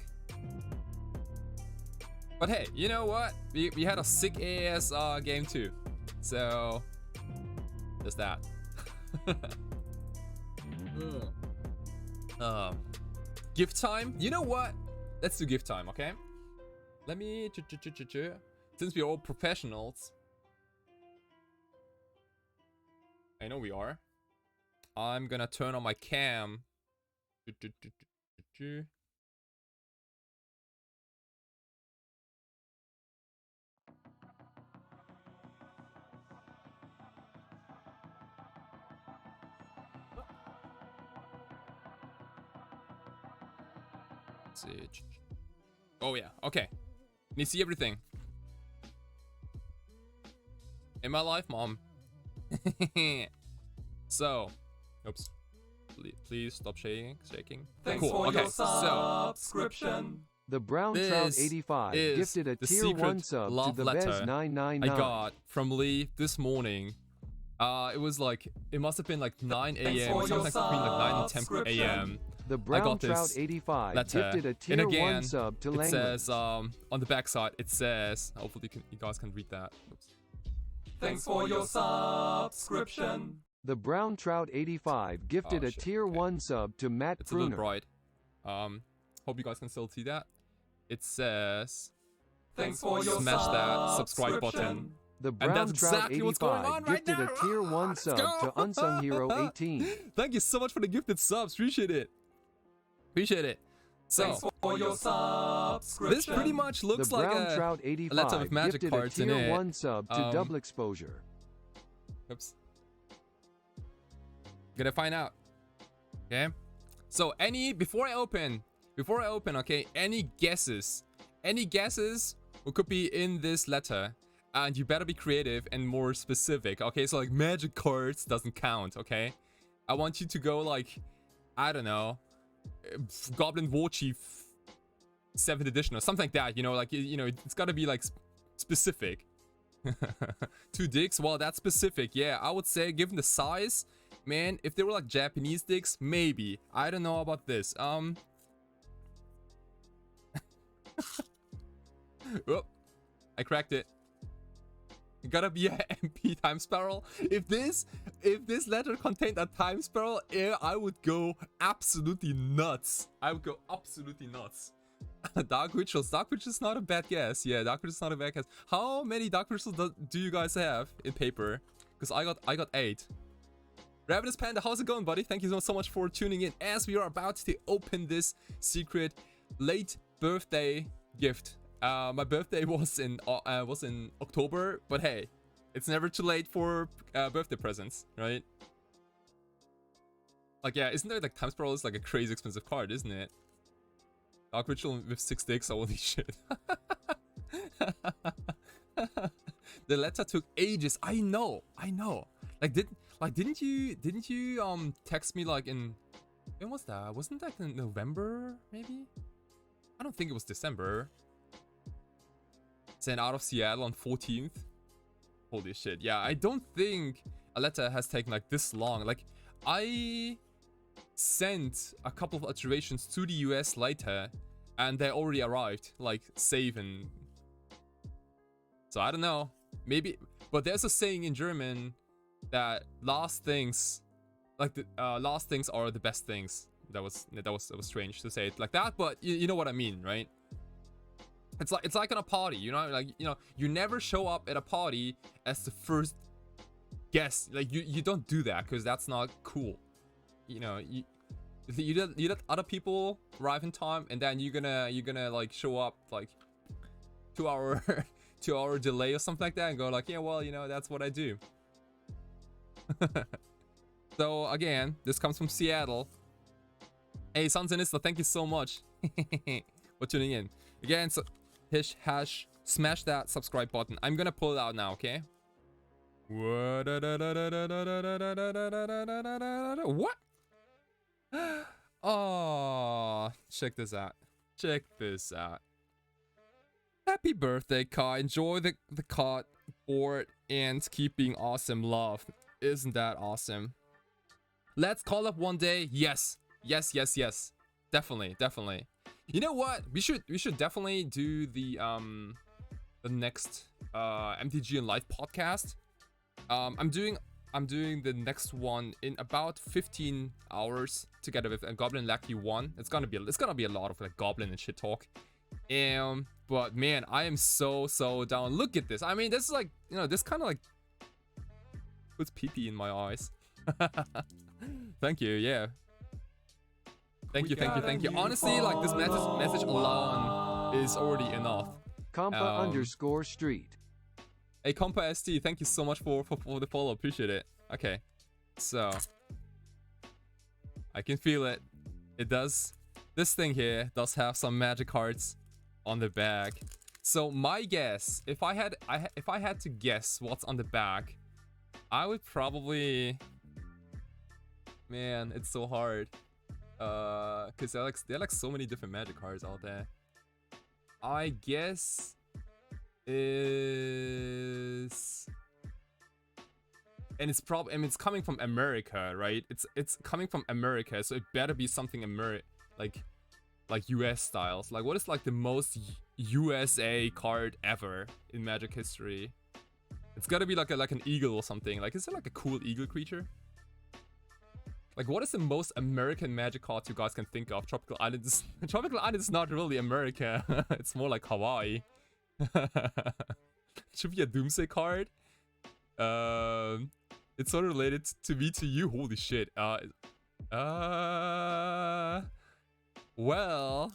But hey, you know what? We had a sick AS game too. So there's that. Gift time? You know what? Let's do gift time, okay? Let me since we're all professionals. I know we are. I'm gonna turn on my cam. Let's see. Oh yeah, okay. Can you see everything? In my life, Mom. So, oops. Please stop shaking. Thanks cool. for Okay, your subscription. The Brown Trout 85 gifted a tier 1 sub to the Bez 999. I got from Lee this morning. It was like, it must have been like 9 a.m. or something between like 9 and 10 a.m. The Brown Trout 85 gifted a tier 1 sub to Langland. It says, on the back side, it says, hopefully you guys can read that. Oops. Thanks for your subscription. The Brown Trout 85 gifted a tier 1 sub to Matt It's a little bright. Hope you guys can still see that. It says, thanks for your smash that subscribe button. The Brown Trout exactly 85 gifted a tier 1 sub to Unsung Hero 18. Thank you so much for the gifted subs. Appreciate it. So, thanks for your subscription. This pretty much looks the like Brown Trout 85 a letter of magic gifted cards a in tier it. 1 sub to Double Exposure. Oops. Gonna find out. Okay. So before I open, okay, any guesses what could be in this letter? And you better be creative and more specific. Okay, so like magic cards doesn't count. Okay, I want you to go like, I don't know, Goblin War Chief 7th edition or something like that. You know, like you know, it's got to be like Specific. 2 dicks? Well, that's specific. Yeah, I would say given the size, man, if they were like Japanese dicks, maybe. I don't know about this. Oh, I cracked it. It gotta be a MP time spiral. If this letter contained a time spiral, yeah, I would go absolutely nuts. I would go absolutely nuts. Dark Rituals. Dark Rituals is not a bad guess. Yeah, Dark Rituals is not a bad guess. How many Dark Rituals do you guys have in paper? Because I got 8. Ravenous Panda, how's it going, buddy? Thank you so much for tuning in as we are about to open this secret late birthday gift. My birthday was in October, but hey, it's never too late for birthday presents, right? Like, yeah, isn't there like Time Spiral is like a crazy expensive card, isn't it? Dark Ritual with 6 dicks, holy shit. The letter took ages. I know. Like, didn't you text me like in, when was that? Wasn't that in November maybe? I don't think it was December. Sent out of Seattle on 14th. Holy shit. Yeah, I don't think a letter has taken like this long. Like, I sent a couple of iterations to the US later and they already arrived, like safe. And so I don't know, maybe, but there's a saying in German that last things, like the last things are the best things. That was strange to say it like that, but you know what I mean, right? It's like on a party, you know, like, you know, you never show up at a party as the first guest. Like, you don't do that because that's not cool. You know, you let other people arrive in time, and then you're gonna like show up like 2 hour delay or something like that, and go like, yeah, well, you know, that's what I do. So again, this comes from Seattle. Hey, Sansanista, thank you so much for tuning in. Again, so hash smash that subscribe button. I'm gonna pull it out now, okay? What? Oh, check this out. Check this out. Happy birthday, Kai. Enjoy the cardboard and keep being awesome. Love. Isn't that awesome? Let's call up one day. Yes. Definitely. You know what? We should definitely do the next MTG and Live podcast. I'm doing the next one in about 15 hours together with Goblin Lucky 1. It's gonna be a lot of like Goblin and shit talk. But man, I am so down. Look at this. I mean, this is like, you know, this kind of like puts pee-pee in my eyes. Thank you. Yeah. Thank you. Honestly, like, this message alone is already enough. Compa_street. Hey, Compa ST, thank you so much for the follow. Appreciate it. Okay, so I can feel it. It does. This thing here does have some magic cards on the back. So my guess, if I had to guess what's on the back, I would probably. Man, it's so hard. Cause there are like so many different magic cards out there. I guess is, and it's probably, I mean, it's coming from America, right? It's coming from America, so it better be something like US styles. Like, what is like the most USA card ever in Magic history? It's gotta be like an eagle or something. Like, is it like a cool eagle creature? Like, what is the most American Magic card you guys can think of? Tropical Islands. Tropical Islands is not really America. It's more like Hawaii. Should be a Doomsday card. It's sort of related to me to you. Holy shit. Well,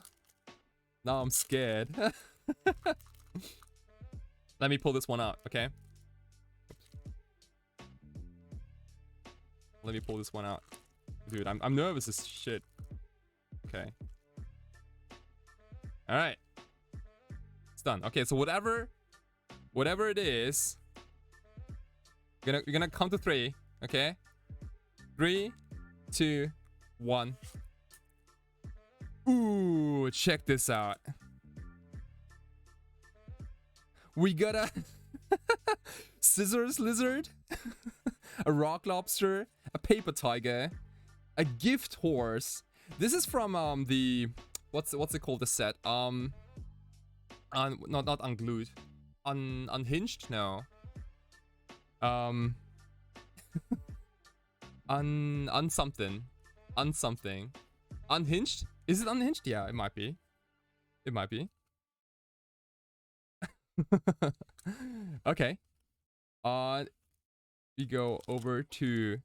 now I'm scared. Let me pull this one out, okay? Let me pull this one out. Dude, I'm nervous as shit. Okay. Alright. It's done. Okay, so whatever it is, you're gonna count to 3, okay? 3, 2, 1. Ooh, check this out. We got a scissors lizard, a rock lobster, a paper tiger, a gift horse. This is from the what's it called, the set? Not unglued. Unhinged? No. Unsomething. Unhinged? Is it unhinged? Yeah, it might be. It might be. Okay. We go over to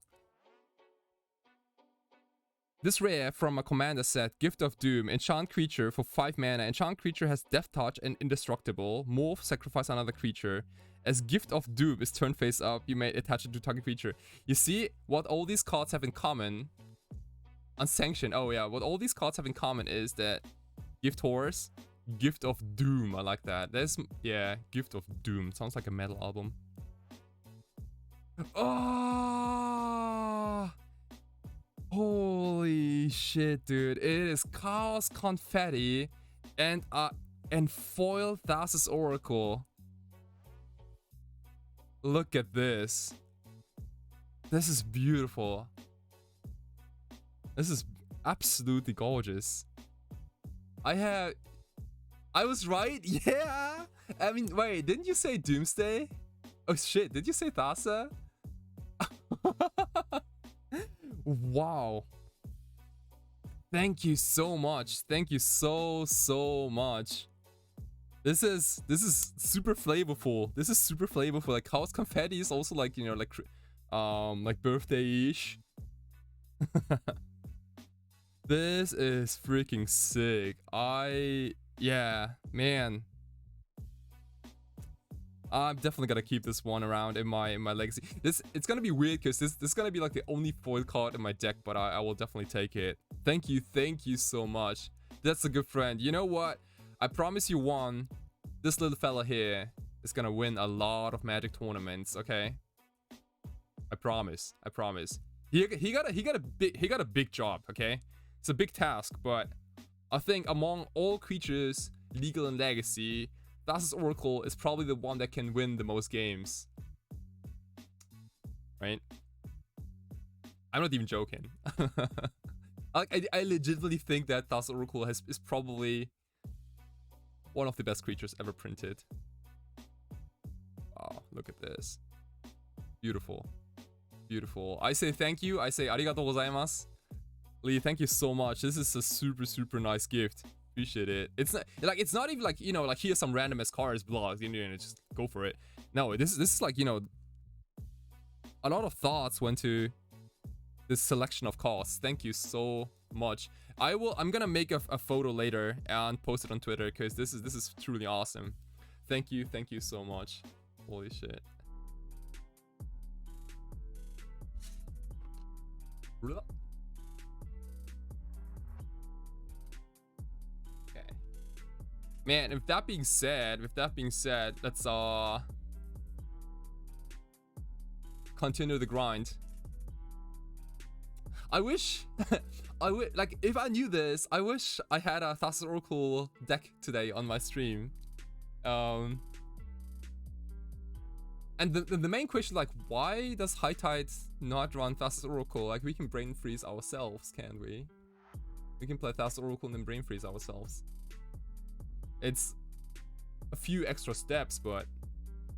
this rare from a commander set, Gift of Doom. Enchant creature for 5 mana. Enchant creature has Death Touch and Indestructible. Morph, sacrifice another creature. As Gift of Doom is turned face up, you may attach it to target creature. You see what all these cards have in common? Unsanctioned. Oh yeah, what all these cards have in common is that Gift Horse, Gift of Doom. I like that. There's, yeah, Gift of Doom. Sounds like a metal album. Oh, holy shit, dude! It is Chaos Confetti and foil Thassa's Oracle. Look at this. This is beautiful. This is absolutely gorgeous. I was right? Yeah! I mean, wait, didn't you say Doomsday? Oh shit, did you say Thassa? Wow. Thank you so much. Thank you so much. This is super flavorful. This is super flavorful. Like Chaos Confetti is also like, you know, like birthday-ish. This is freaking sick. Yeah, man. I'm definitely gonna keep this one around in my legacy. It's gonna be weird because this is gonna be like the only foil card in my deck, but I will definitely take it. Thank you so much. That's a good friend. You know what? I promise you one. This little fella here is gonna win a lot of Magic tournaments. Okay. I promise. He got a big job. Okay. It's a big task, but I think among all creatures, legal and legacy, Thassa's Oracle is probably the one that can win the most games. Right? I'm not even joking. I legitimately think that Thassa's Oracle is probably one of the best creatures ever printed. Wow, look at this. Beautiful. Beautiful. I say thank you. I say arigatou gozaimasu. Lee, thank you so much. This is a super nice gift. Appreciate it. It's not even like, you know, like here's some random as cards, blah, you know, just go for it. No, this is like, you know, a lot of thoughts went to this selection of cards. Thank you so much. I'm gonna make a photo later and post it on Twitter because this is truly awesome. Thank you so much. Holy shit. Man, with that being said, let's continue the grind. I wish like if I knew this, I wish I had a Thassa's Oracle deck today on my stream. And the main question, like, why does High Tide not run Thassa's Oracle? Like, we can brain freeze ourselves, can't we? We can play Thassa's Oracle and then brain freeze ourselves. It's a few extra steps, but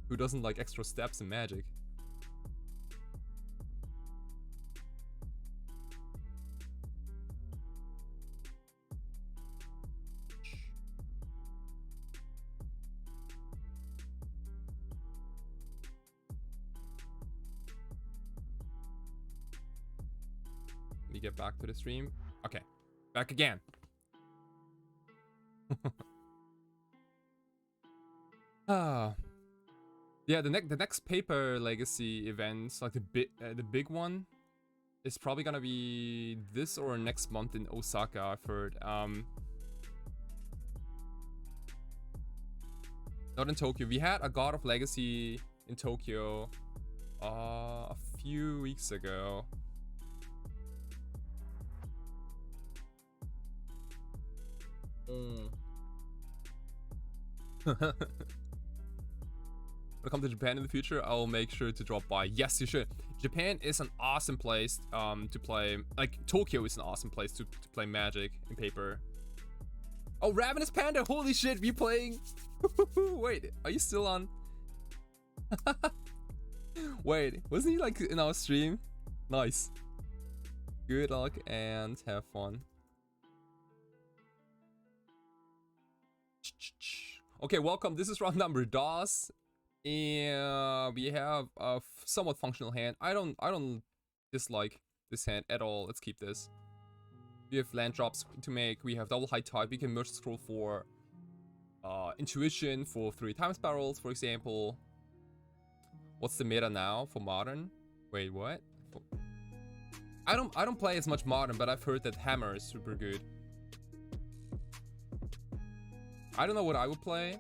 who doesn't like extra steps in Magic? Let me get back to the stream. Okay, back again. Yeah, the next paper legacy event, like the big one, is probably gonna be this or next month in Osaka, I've heard. Not in Tokyo. We had a God of Legacy in Tokyo a few weeks ago. I come to Japan in the future, I'll make sure to drop by. Yes, you should. Japan is an awesome place to play. Like, Tokyo is an awesome place to play Magic in paper. Oh, Ravenous Panda! Holy shit, we playing? Wait, are you still on? Wait, wasn't he like in our stream? Nice. Good luck and have fun. Okay, welcome. This is round number DOS. And we have a somewhat functional hand. I don't dislike this hand at all. Let's keep this. We have land drops to make. We have double high tide. We can merge scroll for intuition for 3 times barrels, for example. What's the meta now for modern? Wait, what? I don't play as much modern, but I've heard that hammer is super good. I don't know what I would play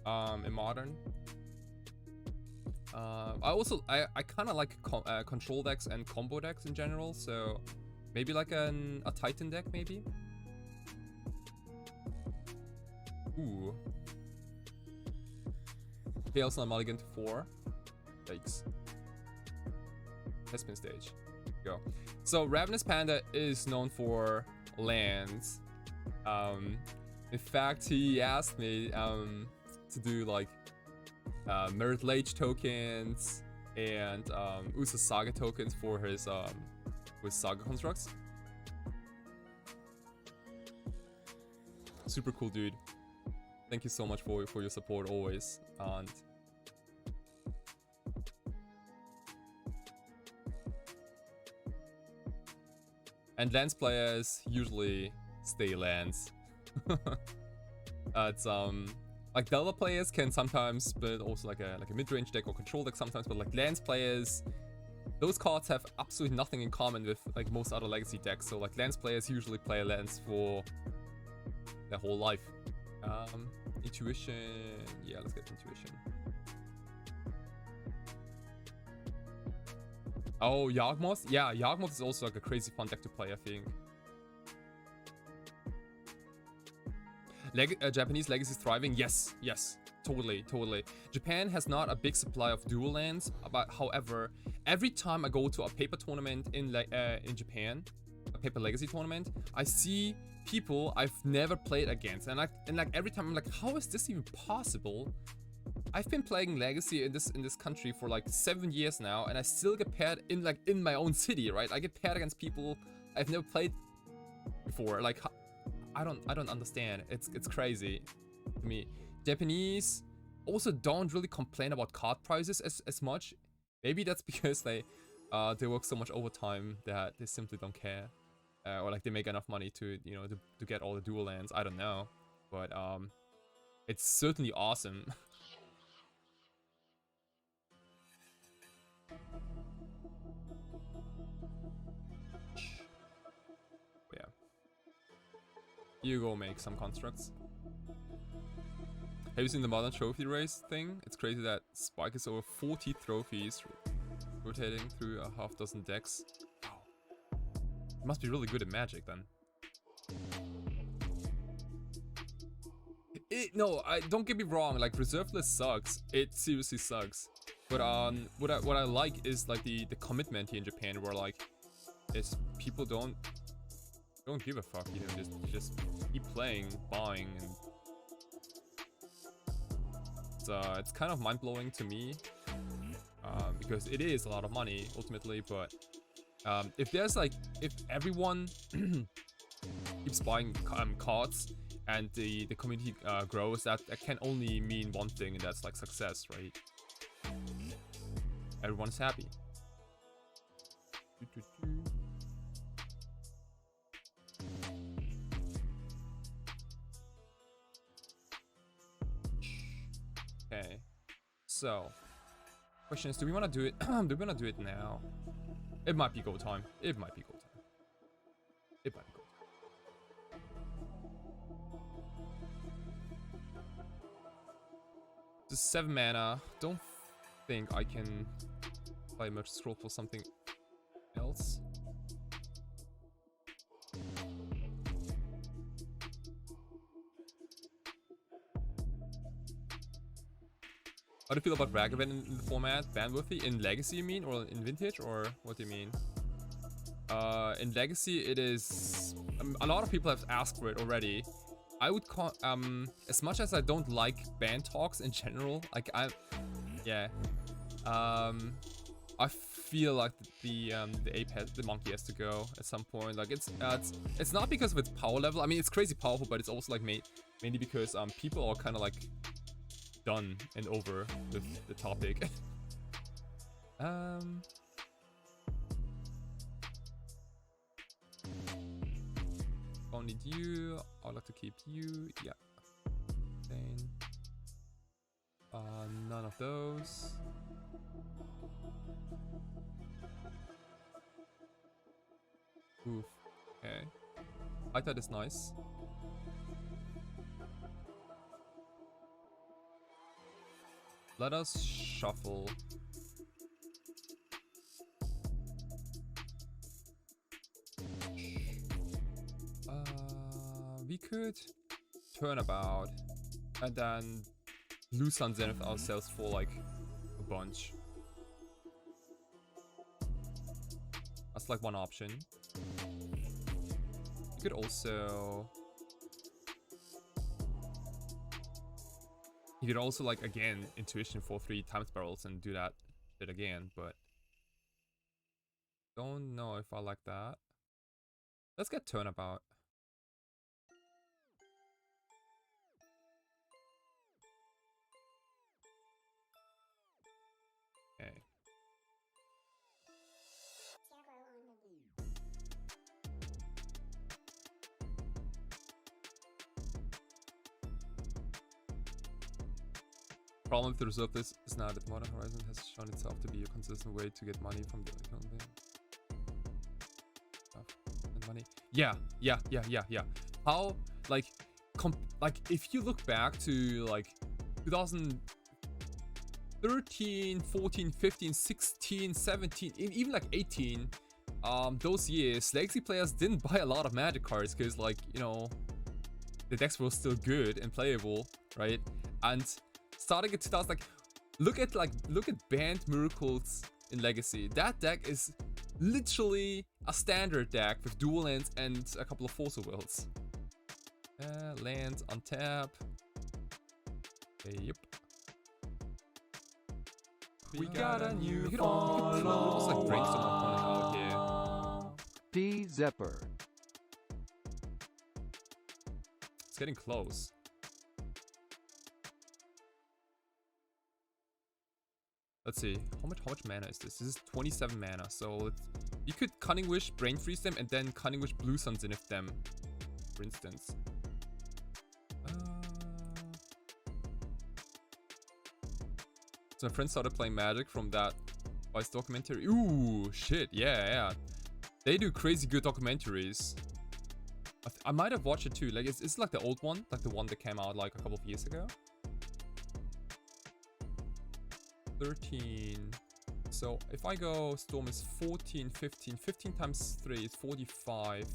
in modern. I kind of like control decks and combo decks in general, so maybe like a Titan deck, maybe. Ooh. Chaos on mulligan to 4. Yikes. Testpin stage. Go. So Ravenous Panda is known for lands. In fact, he asked me to do like Merit Lage tokens and Usa Saga tokens for his with Saga constructs. Super cool dude. Thank you so much for your support always. And lands players usually stay lands. It's like Delta players can sometimes build also like a mid-range deck or control deck sometimes, but like lands players, those cards have absolutely nothing in common with like most other legacy decks. So like lands players usually play lands for their whole life. Intuition, yeah, let's get intuition. Oh, Yawgmoth? Yeah, Yawgmoth is also like a crazy fun deck to play, I think. Japanese Legacy is thriving? Yes, yes, totally. Japan has not a big supply of dual lands, but however, every time I go to a paper tournament in Japan, a paper Legacy tournament, I see people I've never played against, and like every time I'm like, how is this even possible? I've been playing Legacy in this country for like 7 years now, and I still get paired in my own city, right? I get paired against people I've never played before. Like, I don't understand. It's crazy to me. Japanese also don't really complain about card prices as much. Maybe that's because they work so much overtime that they simply don't care, or like they make enough money to to get all the dual lands. I don't know, but it's certainly awesome. Yeah. You go make some constructs. Have you seen the modern trophy race thing? It's crazy that Spike is over 40 trophies rotating through a half dozen decks. Wow. He must be really good at Magic then. No, don't get me wrong, like reserve list sucks. It seriously sucks. But what I like is like the commitment here in Japan, where like people don't give a fuck, just keep playing, buying, and it's kind of mind-blowing to me, because it is a lot of money ultimately. But if everyone keeps buying cards and the community grows, that can only mean one thing, and that's like success, right? Everyone's happy. Okay, so question is, do we want to do it? Do we want to do it now? It might be go time. It might be go time. It might be go time. This is 7 mana. Don't think I can play much scroll for something else. How do you feel about Ragavan in the format? Ban-worthy? In Legacy, you mean? Or in Vintage? Or what do you mean? In Legacy, it is... a lot of people have asked for it already. I would call... as much as I don't like ban talks in general, like, yeah. I feel like the monkey has to go at some point. Like, it's not because of its power level. I mean, it's crazy powerful, but it's also, like, mainly because, people are kind of, like... done and over with the topic. Don't need you. I'd like to keep you. Yeah. Then none of those. Oof. Okay. I thought it's nice. Let us shuffle. We could turn about and then lose on Zenith ourselves for like a bunch. That's like one option. You could also... You could also, like, again, intuition for 3 time spirals and do that shit again, but... Don't know if I like that. Let's get turnabout. Okay. Problem with the reserve list is now that Modern Horizon has shown itself to be a consistent way to get money from the money. Yeah. How, like, if you look back to like 2013, 14, 15, 16, 17, even like 18, those years, Legacy players didn't buy a lot of Magic cards because, like, you know, the decks were still good and playable, right? And starting at 2000, like, look at Banned Miracles in Legacy. That deck is literally a standard deck with dual lands and a couple of Force of Wills. Lands on tap. Yep. We got a new We could almost like brainstorm our opponent out here. P. Zepper. It's getting close. Let's see, how much mana is this? This is 27 mana, so you could Cunning Wish, Brain Freeze them, and then Cunning Wish Blue Sun Zenith them, for instance. So my friend started playing Magic from that Vice documentary. Ooh, shit, yeah. They do crazy good documentaries. I might have watched it too. Like, it's like the old one, like the one that came out like a couple of years ago. 13. So if I go Storm is 14, 15. 15 times 3 is 45.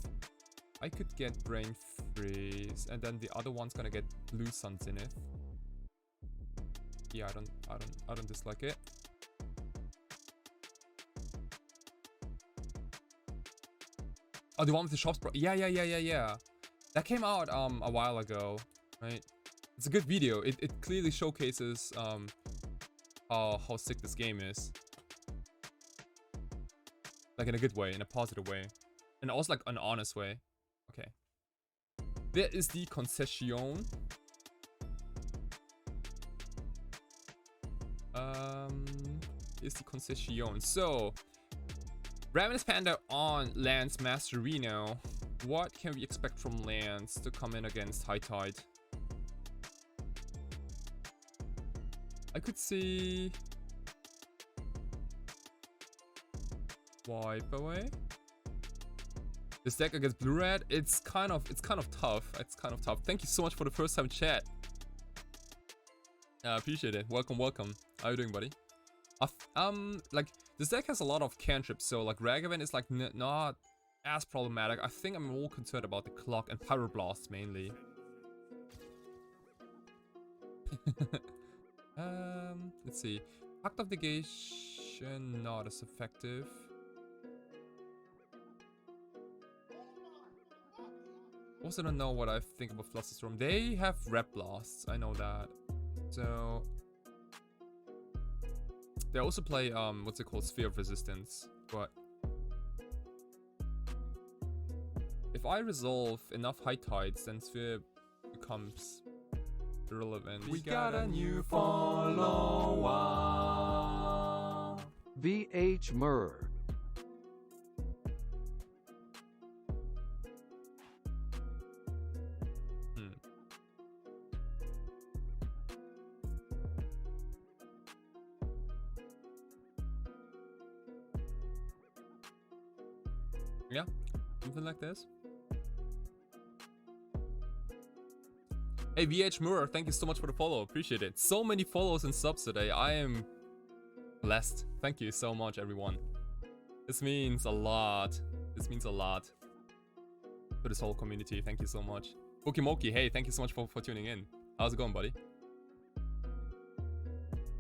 I could get Brain Freeze, and then the other one's gonna get Blue Sun Zenith. Yeah, I don't dislike it. Oh, the one with the shops, bro. Yeah. That came out a while ago, right? It's a good video. It clearly showcases how sick this game is. Like, in a good way, in a positive way. And also like an honest way. Okay. There is the concession. Here's the concession. So, Ravenous Panda on Lance Master Reno. What can we expect from Lance to come in against High Tide? I could see Wipe Away. This deck against Blue Red, it's kind of tough. Thank you so much for the first time chat. Appreciate it. Welcome. How you doing, buddy? Like, this deck has a lot of cantrips, so like Ragavan is like not as problematic. I think I'm more concerned about the clock and Pyroblast mainly. Let's see. Pact of Negation, not as effective. Also don't know what I think about Flusterstorm. They have Rep Blasts, I know that. So they also play what's it called, Sphere of Resistance. But if I resolve enough High Tides, then Sphere becomes irrelevant. We got a new follower. VH Murr. Yeah, something like this. Hey VH Moore, thank you so much for the follow. Appreciate it. So many follows and subs today. I am blessed. Thank you so much, everyone. This means a lot. This means a lot to this whole community. Thank you so much. Pokimoki, hey, thank you so much for tuning in. How's it going, buddy?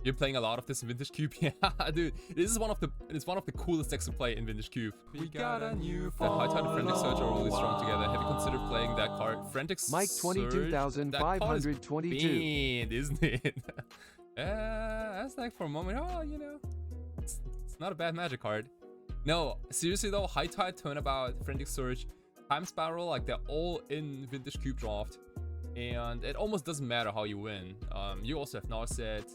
You're playing a lot of this in Vintage Cube? Yeah, dude. This is one of the coolest decks to play in Vintage Cube. We got a new High Tide and Frantic Surge are really strong together. Have you considered playing that card? Frantic Mike Surge? 22,522. Banned, isn't it? That's like for a moment, oh, you know. It's not a bad magic card. No, seriously though, High Tide, Turnabout, Frantic Surge, Time Spiral, like they're all in Vintage Cube draft. And it almost doesn't matter how you win. You also have Narset.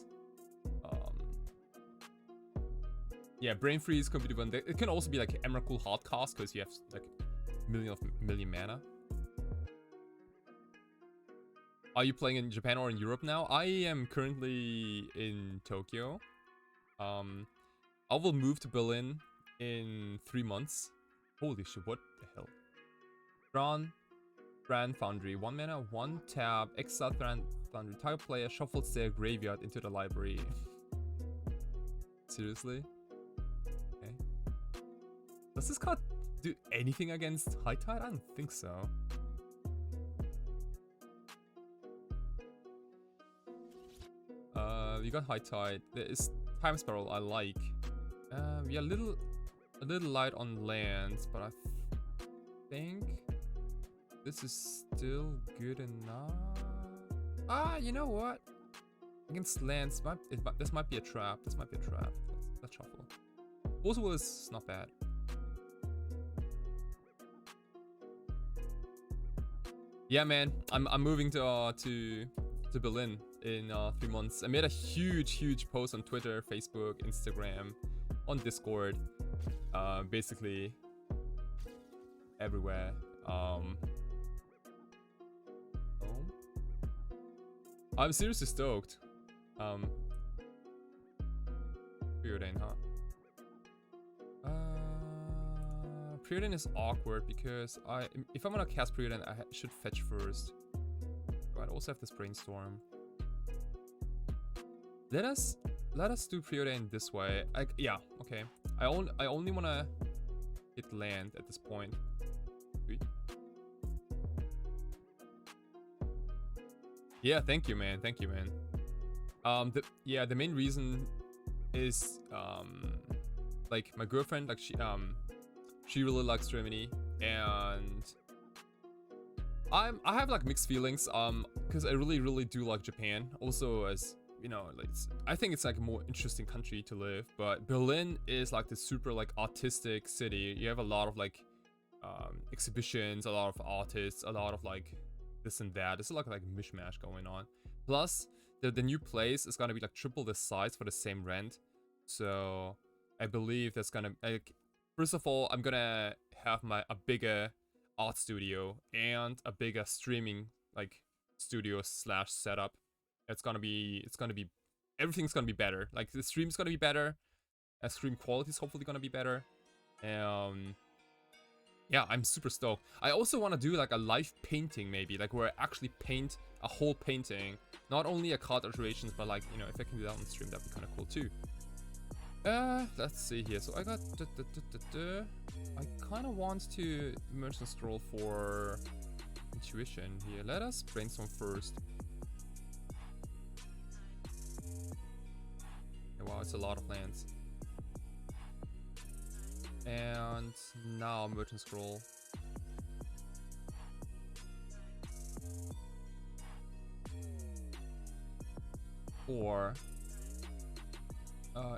Yeah, Brain Freeze could be the one. It can also be like Emrakul Hardcast because you have like million mana. Are you playing in Japan or in Europe now? I am currently in Tokyo. I will move to Berlin in 3 months. Holy shit, what the hell? Grand Foundry, 1 mana, 1 tap, exile Grand Foundry. Target player shuffles their graveyard into the library. Seriously? Okay. Does this card do anything against High Tide? I don't think so. You got High Tide. There is Time Spiral I like. We are a little light on lands, but I think this is still good enough. Ah, you know what? Against lands, this might be a trap. This might be a trap. Let's shuffle. Possible is not bad. Yeah, man. I'm moving to Berlin in 3 months. I made a huge post on Twitter, Facebook, Instagram, on Discord, basically everywhere. I'm seriously stoked. Preordain, huh? Preordain is awkward because if I'm gonna cast Preordain, I should fetch first. But I also have this Brainstorm. Let us do Preordain this way. Yeah, okay. I only wanna hit land at this point. Sweet. Yeah, thank you, man. Thank you, man. The main reason is like my girlfriend, like she really likes Germany, and I have like mixed feelings because I really do like Japan. Also, as you know, like I think it's like a more interesting country to live. But Berlin is like the super like artistic city. You have a lot of like exhibitions, a lot of artists, a lot of like this and that. There's a lot of like mishmash going on. Plus, the new place is gonna be like triple the size for the same rent. So I believe that's gonna like, first of all, I'm gonna have a bigger art studio and a bigger streaming like studio / setup. It's gonna be everything's gonna be better. Like the stream's gonna be better, stream quality is hopefully gonna be better. Yeah, I'm super stoked. I also want to do like a live painting maybe, like where I actually paint a whole painting, not only a card alterations, but like, you know, if I can do that on stream, that'd be kind of cool too. Let's see here. So I got I kind of want to Merchant Scroll for intuition here. Let us brainstorm first. Okay, wow, it's a lot of lands. And now Merchant Scroll. Or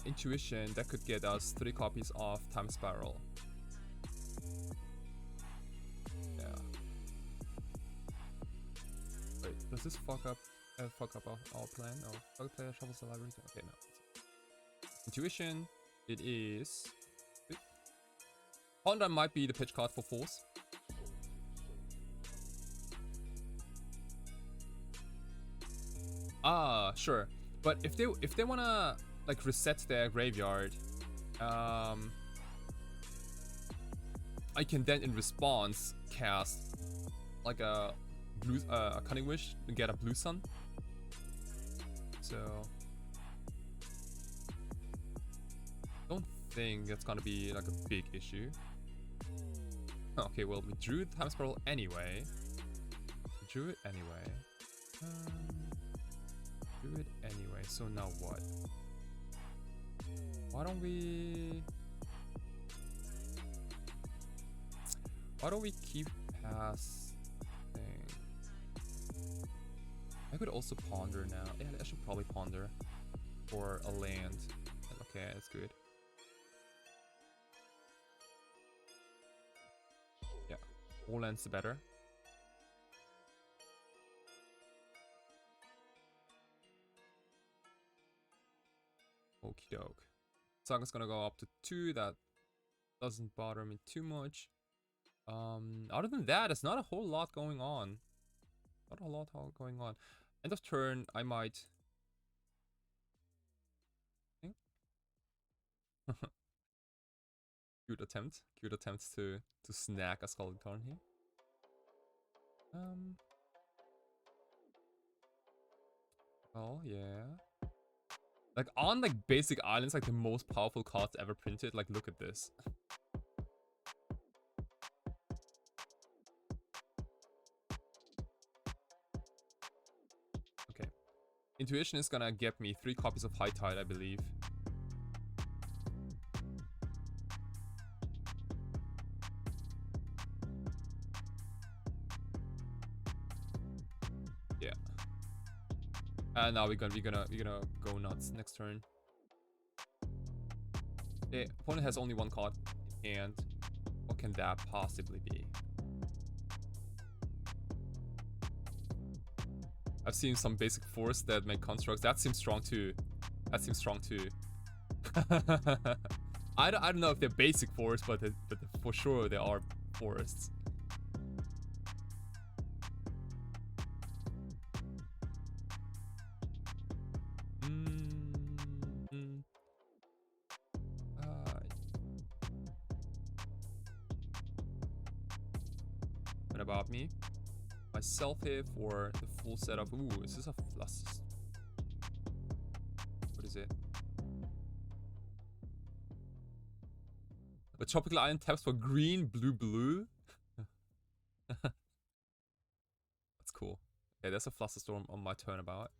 Intuition, that could get us 3 copies of Time Spiral. Yeah. Wait, does this fuck up our plan? Oh, fuck player shuffles the library. Okay, no. Intuition, it is. Honda might be the pitch card for Force. Ah, sure. But if they wanna like reset their graveyard, I can then in response cast like a blue a Cunning Wish and get a blue sun. So don't think that's gonna be like a big issue. Okay, well we drew the Time Spiral anyway. Drew it anyway. Do it anyway, so now what? Why don't we keep passing? I could also ponder now. Yeah, I should probably ponder for a land. Okay, that's good. Yeah, all lands better. Okie doke. Saga's gonna go up to 2. That doesn't bother me too much. Other than that, it's not a whole lot going on. Not a lot going on. End of turn, I might think. Cute attempt to snag a Scalding Tarn here. Oh yeah. Like on like basic islands, like the most powerful cards ever printed. Like look at this. Okay. Intuition is gonna get me 3 copies of High Tide, I believe. Yeah. And now we're gonna go nuts next turn. The opponent has only 1 card in hand. What can that possibly be? I've seen some basic force that make constructs. That seems strong too. I don't know if they're basic force, but for sure they are forests. What about me? Myself here for the full setup. Ooh, is this a plus? What is it? The Tropical Island taps for green, blue. That's cool. Okay, there's a Flusterstorm on my turnabout.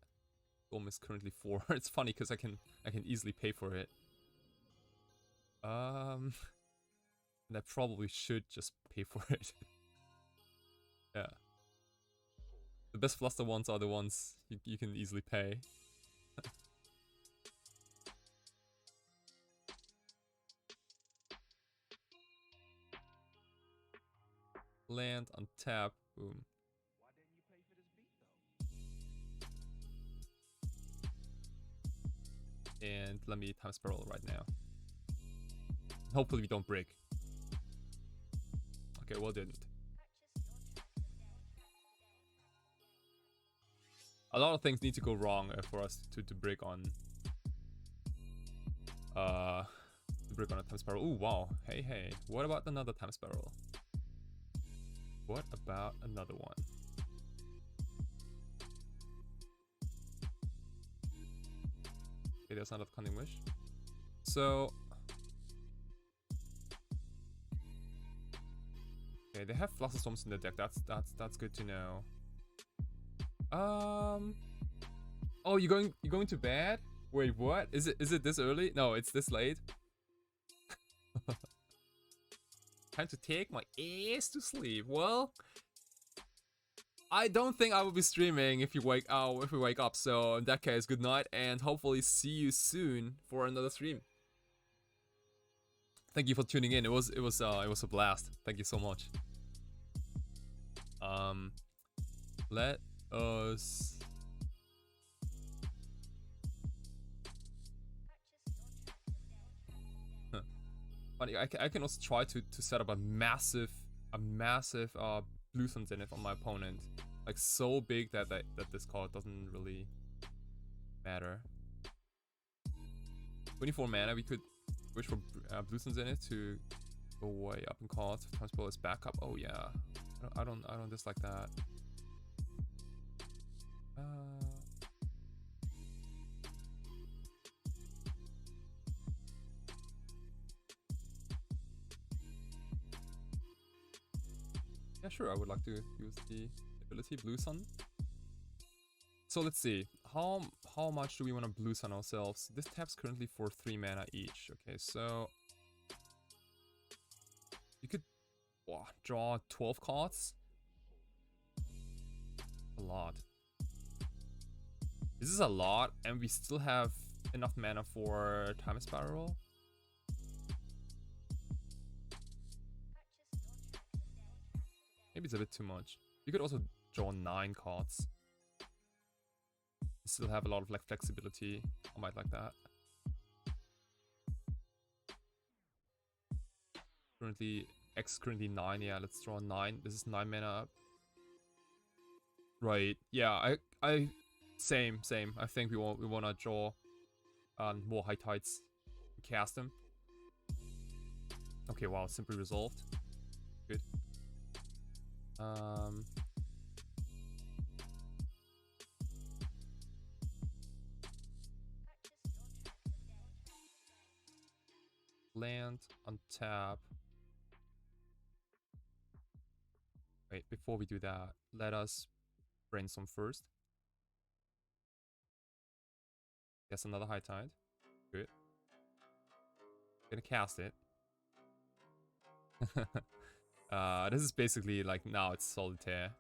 Storm is currently 4. It's funny because I can easily pay for it. And I probably should just pay for it. Yeah. The best Fluster ones are the ones you can easily pay. Land, untap, boom. Why didn't you pay for this beat though? And let me Time Spiral right now. Hopefully we don't break. Okay, well didn't. A lot of things need to go wrong for us to break on a Time Spiral. Ooh, wow. Hey, what about another Time Spiral? What about another one? Okay, there's another Cunning Wish. So okay, they have Flusterstorms in their deck. That's good to know. Oh, you're going to bed? Wait, what? Is it this early? No, it's this late. Time to take my ass to sleep. Well, I don't think I will be streaming if we wake up. So in that case, good night and hopefully see you soon for another stream. Thank you for tuning in. It was a blast. Thank you so much. Let us. Funny, I can also try to set up a massive blue sun zenith on my opponent, like so big that this card doesn't really matter. 24 mana. We could wish for blue sun zenith to go way up in cost. Times spell is backup. Oh yeah, I don't dislike that. Yeah, sure, I would like to use the ability Blue Sun. So let's see, how much do we want to Blue Sun ourselves? This taps currently for 3 mana each. Okay, so you could draw 12 cards. A lot. This is a lot, and we still have enough mana for Time Spiral. Maybe it's a bit too much. You could also draw 9 cards. Still have a lot of like flexibility. I might like that. Currently, X currently 9. Yeah, let's draw 9. This is 9 mana up. Right. Yeah. Same. I think we wanna draw more high tides. Cast them. Okay. Wow. Simply resolved. Good. Land, untap. Wait, before we do that, let us brainstorm first. Guess another high tide. Good. Gonna cast it. This is basically like now it's solitaire.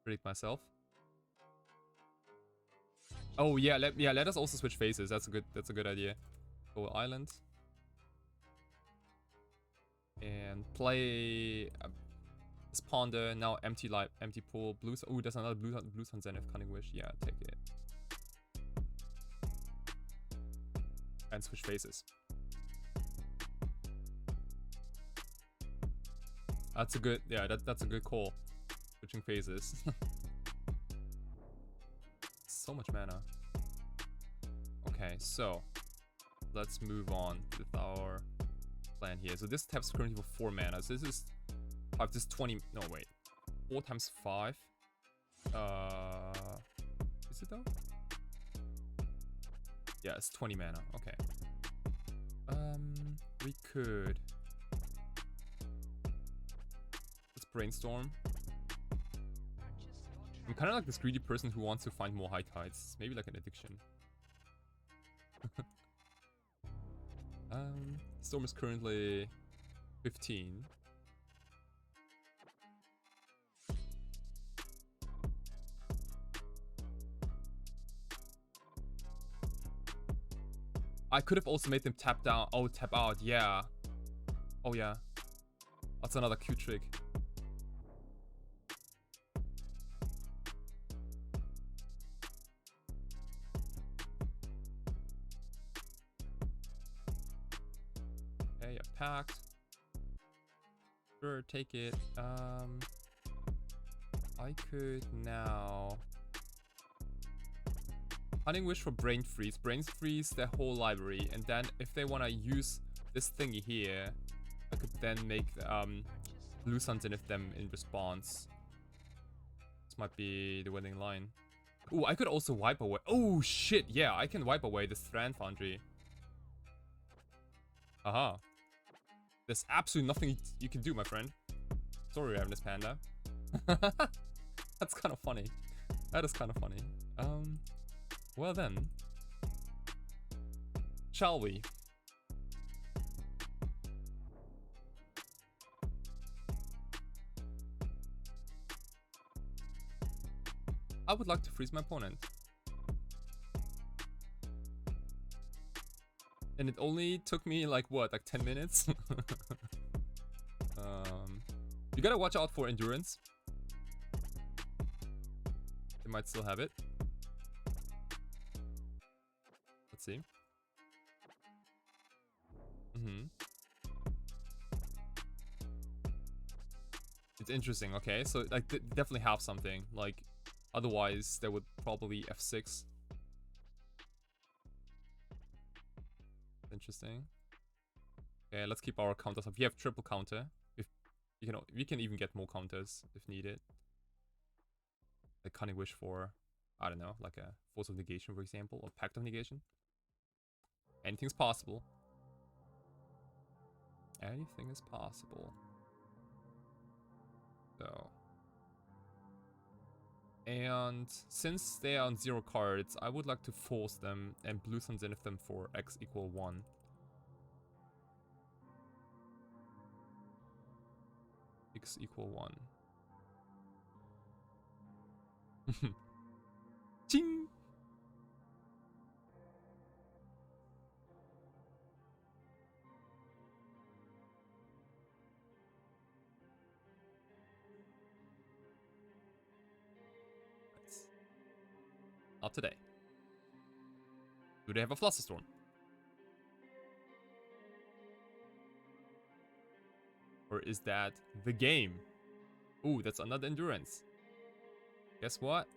Predict myself. Oh yeah, let us also switch faces. That's a good idea. Go island. And play this ponder, now empty pool, blue. Oh, there's another blue sun zenith, cunning wish. Yeah, take it. And switch faces. That's a good, yeah, that's a good call. Switching phases. So much mana. Okay, so let's move on with our plan here. So this taps currently for 4 mana. So this is 5, this is 20, no wait. 4 times 5. Is it though? Yeah, it's 20 mana, okay. We could brainstorm. I'm kind of like this greedy person who wants to find more high tides. Maybe like an addiction. Storm is currently 15. I could have also made them tap down. Oh, tap out. Yeah. Oh, yeah. That's another cute trick. Okay, yeah, packed. Sure, take it. I could now Hunting Wish for Brain Freeze. Brain Freeze their whole library, and then if they want to use this thingy here, I could then make Blue Sun Zenith them in response. This might be the winning line. Ooh, I could also wipe away. Oh shit, yeah, I can wipe away this Thran Foundry. Aha. There's absolutely nothing you can do, my friend. Sorry, Ravenous Panda. That's kind of funny. That is kind of funny. Well then, shall we? I would like to freeze my opponent. And it only took me like what, like 10 minutes? You gotta watch out for endurance. They might still have it. Let's see. It's interesting, okay? So like they definitely have something. Like otherwise they would probably F6. Interesting. Okay, let's keep our counters up. We have triple counter. If you know, we can even get more counters if needed. Like Cunning Wish for, I don't know, like a Force of Negation, for example, or Pact of Negation. Anything's possible. Anything is possible. So. And since they are on 0 cards, I would like to force them and blue sun zenith them for x equal 1. X equal 1. Ching! Not today. Do they have a Flusterstorm? Or is that the game? Ooh, that's another endurance. Guess what?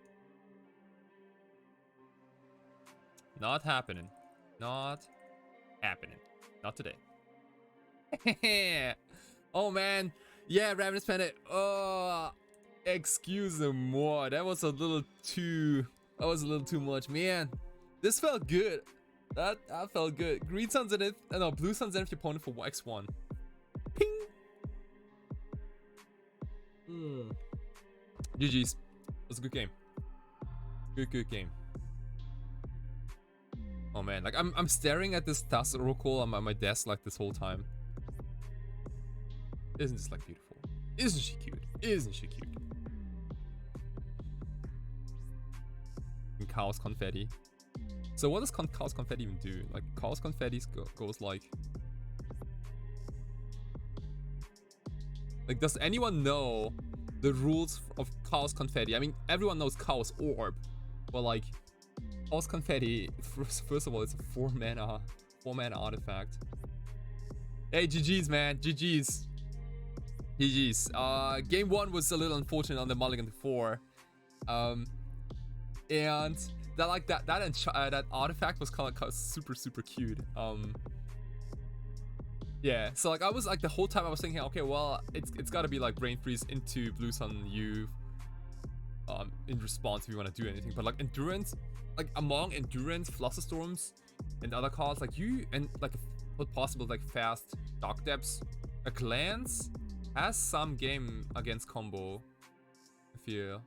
Not happening. Not happening. Not today. Oh man. Yeah, Ravenous Planet. Oh, excuse-moi. That was a little too much, man. This felt good. That felt good. Green Sun Zenith, no, Blue Sun Zenith your opponent for X1. Ping. GG's. It was a good game. Good game. Oh man, like I'm staring at this Task Oracle on my desk like this whole time. Isn't this like beautiful? Isn't she cute? Isn't she cute? And Chaos Confetti. So what does Chaos Confetti even do? Like Chaos Confetti goes like does anyone know the rules of Chaos Confetti? I mean, everyone knows Chaos Orb, but like Chaos Confetti, first of all, it's a 4 mana artifact. Hey, GG's, man. GG's. Game 1 was a little unfortunate on the Mulligan 4. And that artifact was kind of super cute. Yeah, so like I was like the whole time I was thinking, okay, well, it's got to be like Brain Freeze into Blue Sun U in response if you want to do anything. But like endurance, like among endurance, Flusterstorms, and other cards, like you and like what possible like fast Dark Depths, a glance has some game against combo. I feel.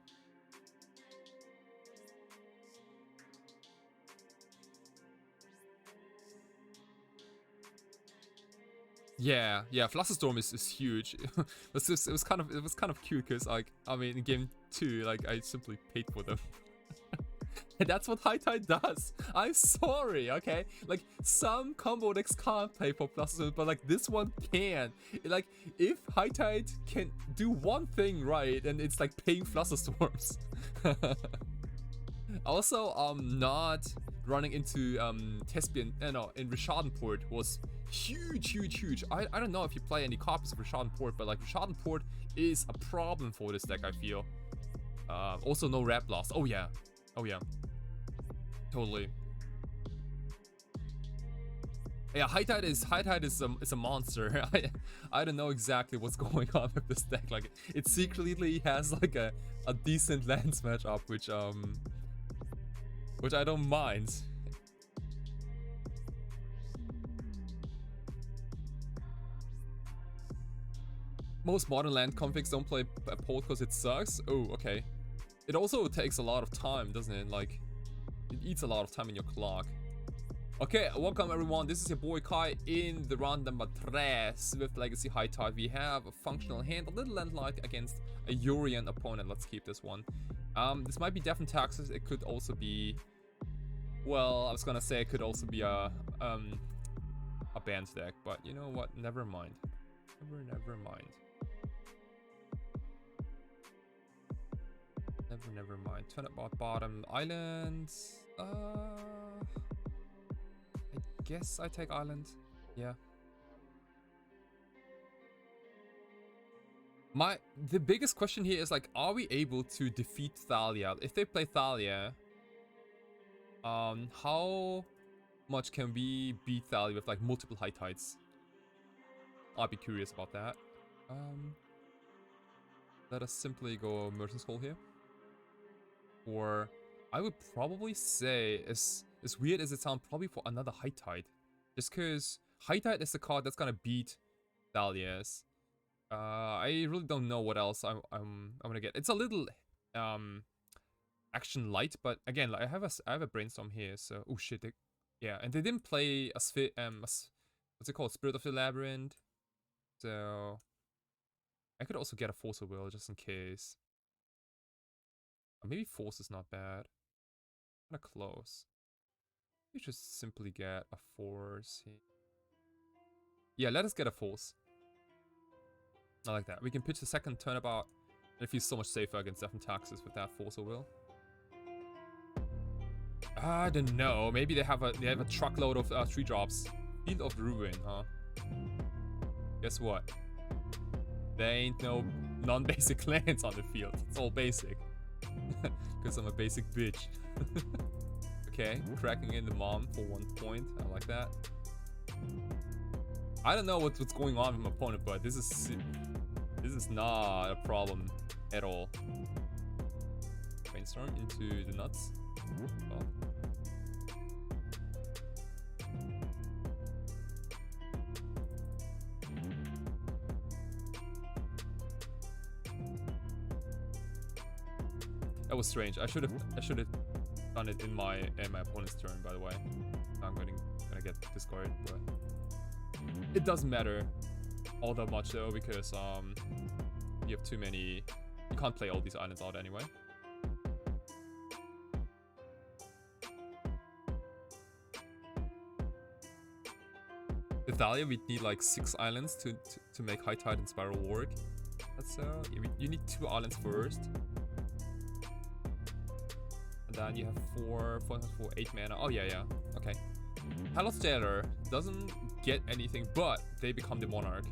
Yeah, Flusterstorm is huge. it was kind of cute because like I mean in game 2 like I simply paid for them. And that's what High Tide does. I'm sorry, okay? Like some combo decks can't pay for Flusterstorm, but like this one can. Like if High Tide can do one thing right, and it's like paying Flusterstorms. Also, not running into Tespian, no, in Rishadenport was huge. I don't know if you play any copies of Rishadenport, but like Rishadenport is a problem for this deck, I feel. Also no Rat Blast. Oh yeah. Totally. Yeah, High Tide is a monster. I don't know exactly what's going on with this deck. Like it secretly has like a decent lands matchup, which I don't mind. Most modern land configs don't play Port because it sucks. Oh, okay. It also takes a lot of time, doesn't it? Like, it eats a lot of time in your clock. Okay, welcome everyone. This is your boy Kai in the round number 3 with Legacy High Tide. We have a functional hand, a little landlocked against a Urian opponent. Let's keep this one. This might be Death and Taxes. It could also be, well, I was gonna say it could also be a banned deck, but you know what? Never mind. Never mind. Never mind. Turn about bottom island. I guess I take island. Yeah. The biggest question here is like, are we able to defeat Thalia? If they play Thalia, how much can we beat Thalia with like multiple high tides? I'd be curious about that. Let us simply go Merchant's Call here. Or I would probably say, as weird as it sounds, probably for another High Tide. Just because High Tide is the card that's gonna beat Thalia's. I really don't know what else I'm gonna get. It's a little action light, but again, like, I have a brainstorm here. So oh shit, yeah, and they didn't play a sphere. What's it called? Spirit of the Labyrinth. So I could also get a Force of Will just in case. Or maybe Force is not bad. Kinda close. We just simply get a Force here. Yeah, let us get a Force. I like that. We can pitch the second turnabout, and it feels so much safer against Death and Taxes with that Force of Will. I don't know. Maybe they have a truckload of 3-drops. Field of Ruin, huh? Guess what? There ain't no non-basic lands on the field. It's all basic. Because I'm a basic bitch. Okay, cracking in the mom for 1 point. I like that. I don't know what's going on with my opponent, but this is not a problem at all. Brainstorm into the nuts. Well. That was strange. I should have done it in my opponent's turn, by the way. I'm gonna get discarded, but it doesn't matter all that much though, because you have too many. You can't play all these islands out anyway. With Thalia, we'd need like 6 islands to make High Tide and Spiral work. That's you need 2 islands first. And then you have 4, 8 mana. Oh yeah. Okay. Hello Stellar doesn't get anything, but they become the Monarch.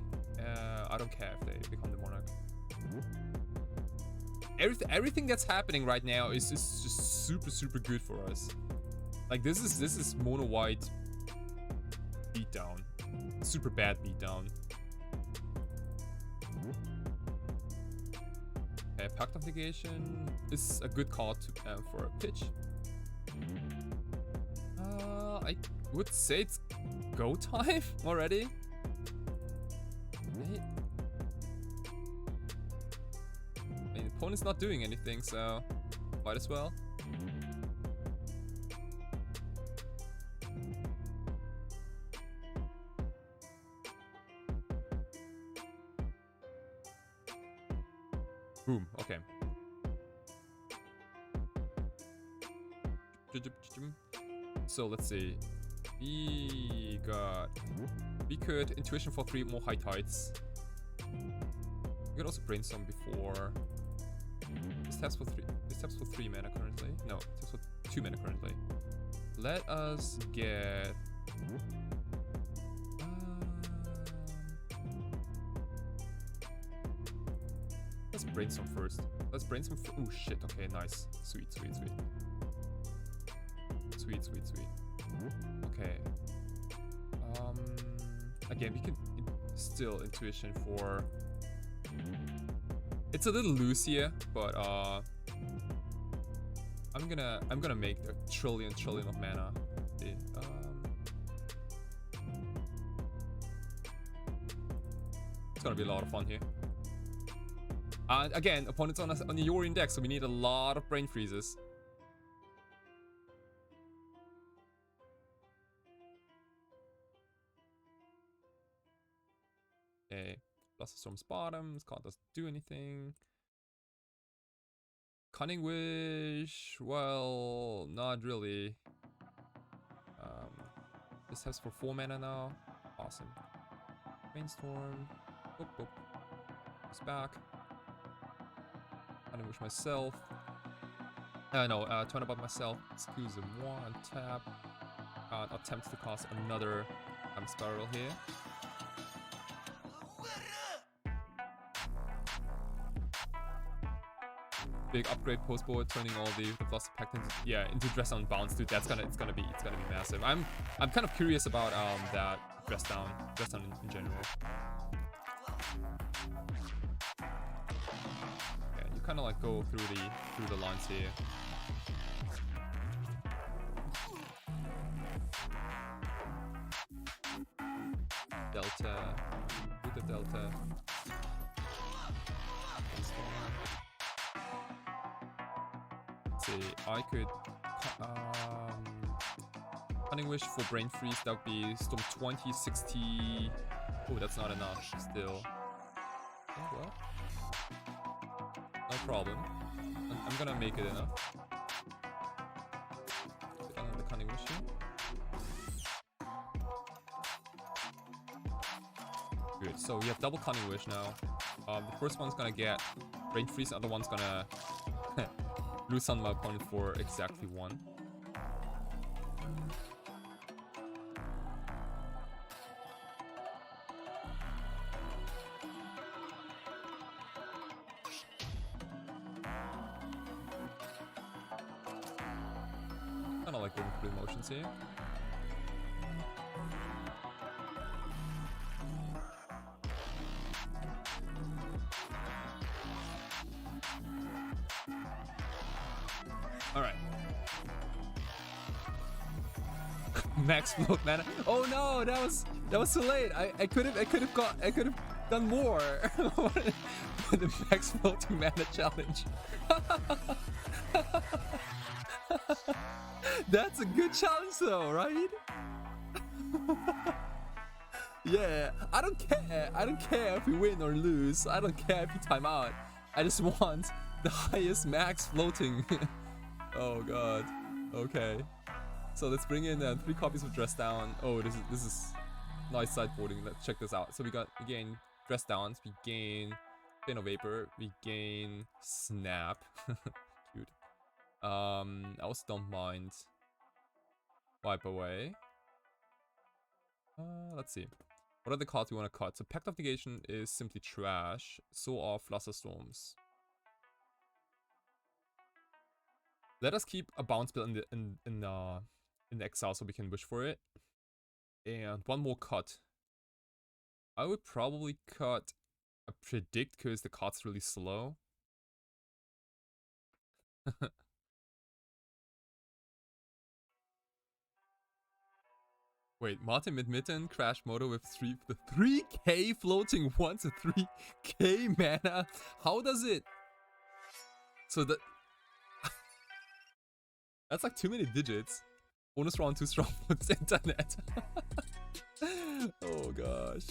I don't care if they become the Monarch. Everything that's happening right now is just super good for us. Like this is mono white beatdown, super bad beatdown. Pact of Negation is a good card to, for a pitch. I would say it's go time already. I mean, the opponent's not doing anything, so might as well. Boom, okay. So let's see. We could Intuition for 3 more High Tides. We could also Brainstorm before. This taps for 3 mana currently. No, it taps for 2 mana currently. Let us get let's Brainstorm first. Let's Brainstorm for, oh shit, okay, nice. Sweet. Okay. Again, we can still Intuition for. It's a little loose here, but I'm gonna make a trillion of mana. It's gonna be a lot of fun here. And again, opponents on the Urian deck, so we need a lot of brain freezes. Okay. Blast Storm's bottoms. Card doesn't do anything. Cunning Wish. Well, not really. This has for 4 mana now. Awesome. Brainstorm. Boop, boop. Goes back. Cunning Wish myself. No, turn about myself. Excuse him. 1 tap. Attempt to cast another spiral here. Big upgrade post board, turning all the Velocity Pact into dress down bounce, dude. It's gonna be massive. I'm kind of curious about that dress down in general. Yeah, you kind of like go through the lines here. Delta, with the delta. Let's see, I could Cunning Wish for Brain Freeze. That would be Storm 20, 60. Oh, that's not enough still. Oh, well, no problem. I'm gonna make it enough. Put on the Cunning Wish here. Good, so we have double Cunning Wish now. The first one's gonna get Brain Freeze, the other one's gonna lose on my opponent for exactly 1. Kinda like going through the motions here. All right. Max float mana. Oh no, that was too late. I could have done more. The max floating mana challenge. That's a good challenge though, right? Yeah, I don't care if we win or lose. I don't care if you time out. I just want the highest max floating. Oh god. Okay. So let's bring in 3 copies of Dress Down. Oh, this is nice sideboarding. Let's check this out. So we gain Dress Downs, we gain Plane of Vapor, we gain Snap. Cute. I also don't mind Wipe Away. Let's see. What are the cards we want to cut? So Pact of Negation is simply trash. So are Fluster Storms. Let us keep a bounce bill in the exile so we can wish for it. And one more cut. I would probably cut a Predict because the card's really slow. Wait, Martin Mid-Mitten, Crash Moto with the 3k floating once a 3k mana. How does it? So that's like too many digits. Bonus round too strong for the internet. Oh gosh.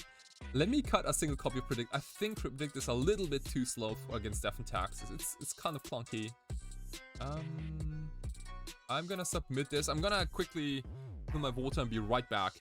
Let me cut a single copy of Predict. I think Predict is a little bit too slow against Death and Taxes. It's kind of clunky. I'm gonna submit this. I'm gonna quickly fill my water and be right back.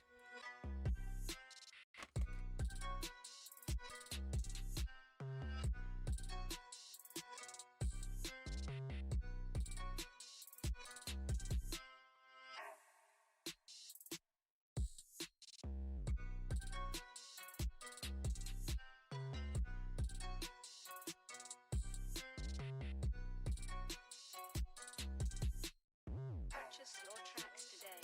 Purchase your tracks today.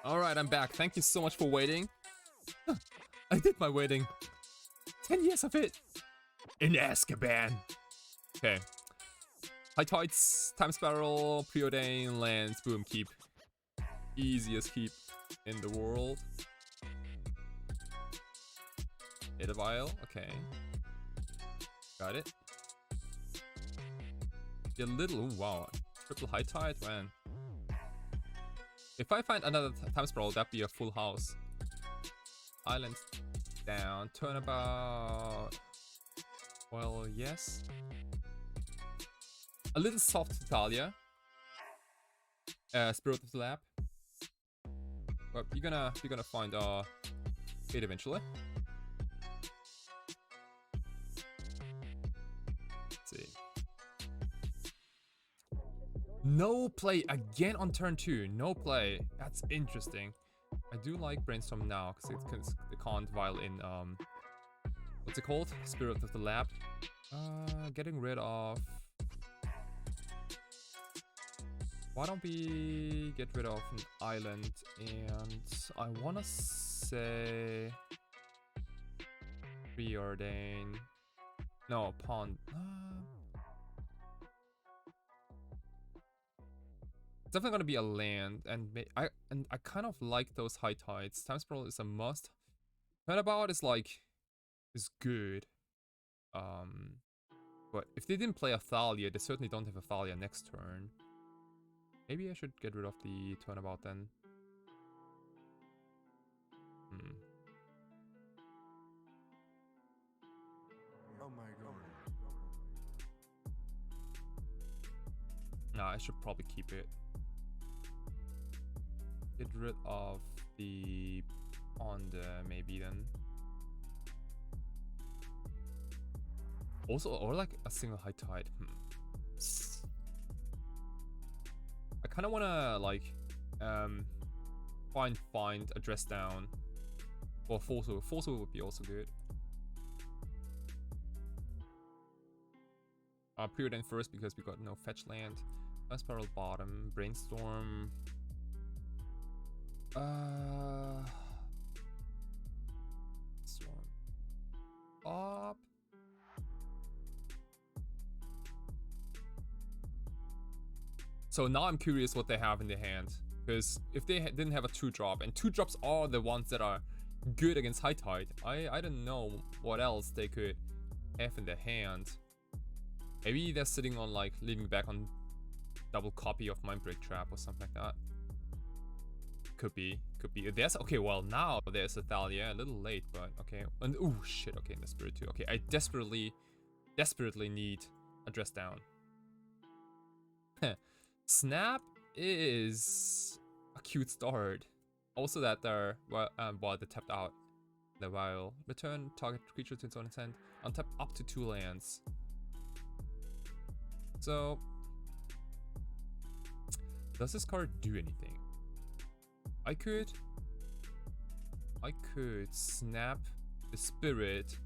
Alright, I'm back. Thank you so much for waiting. I did my waiting. 10 years of it. In Azkaban. Okay. High Tides, Time Spiral, Preordain, Lands, boom, keep. Easiest keep in the world. Hit a vial, okay. Got it. A little, ooh, wow. Triple High Tide, man. If I find another Time Spiral, that'd be a full house. Islands down, turnabout. Well, yes. A little soft Italia. Spirit of the Lab. But you're gonna find it eventually. Let's see. No play again on turn 2. No play. That's interesting. I do like Brainstorm now because it can't vial in what's it called? Spirit of the Lab. Getting rid of. Why don't we get rid of an island? And I wanna say Preordain. No, Pond. It's definitely gonna be a land, and I kind of like those High Tides. Time Spiral is a must. Turnabout is good. But if they didn't play a Thalia, they certainly don't have a Thalia next turn. Maybe I should get rid of the Turnabout then. Oh my god. Nah, I should probably keep it. Get rid of the Pond maybe then. Also, or like a single High Tide. I kind of want to like find a dress down. Or Force would be also good. Preordain first because we got no fetch land. Time Spiral bottom. Brainstorm. Storm up. So now I'm curious what they have in their hand, because if they didn't have a 2-drop, and 2-drops are the ones that are good against High Tide, I don't know what else they could have in their hand. Maybe they're sitting on like leaving back on double copy of Mindbreak Trap or something like that. Could be. There's okay. Well, now there's a Thalia. A little late, but okay. And oh shit. Okay, in the Spirit too. Okay, I desperately need a dress down. Snap is a cute start. Also, that they're while they tapped out the vial. Return target creature to its own hand. Untap up to 2 lands. So, does this card do anything? I could snap the Spirit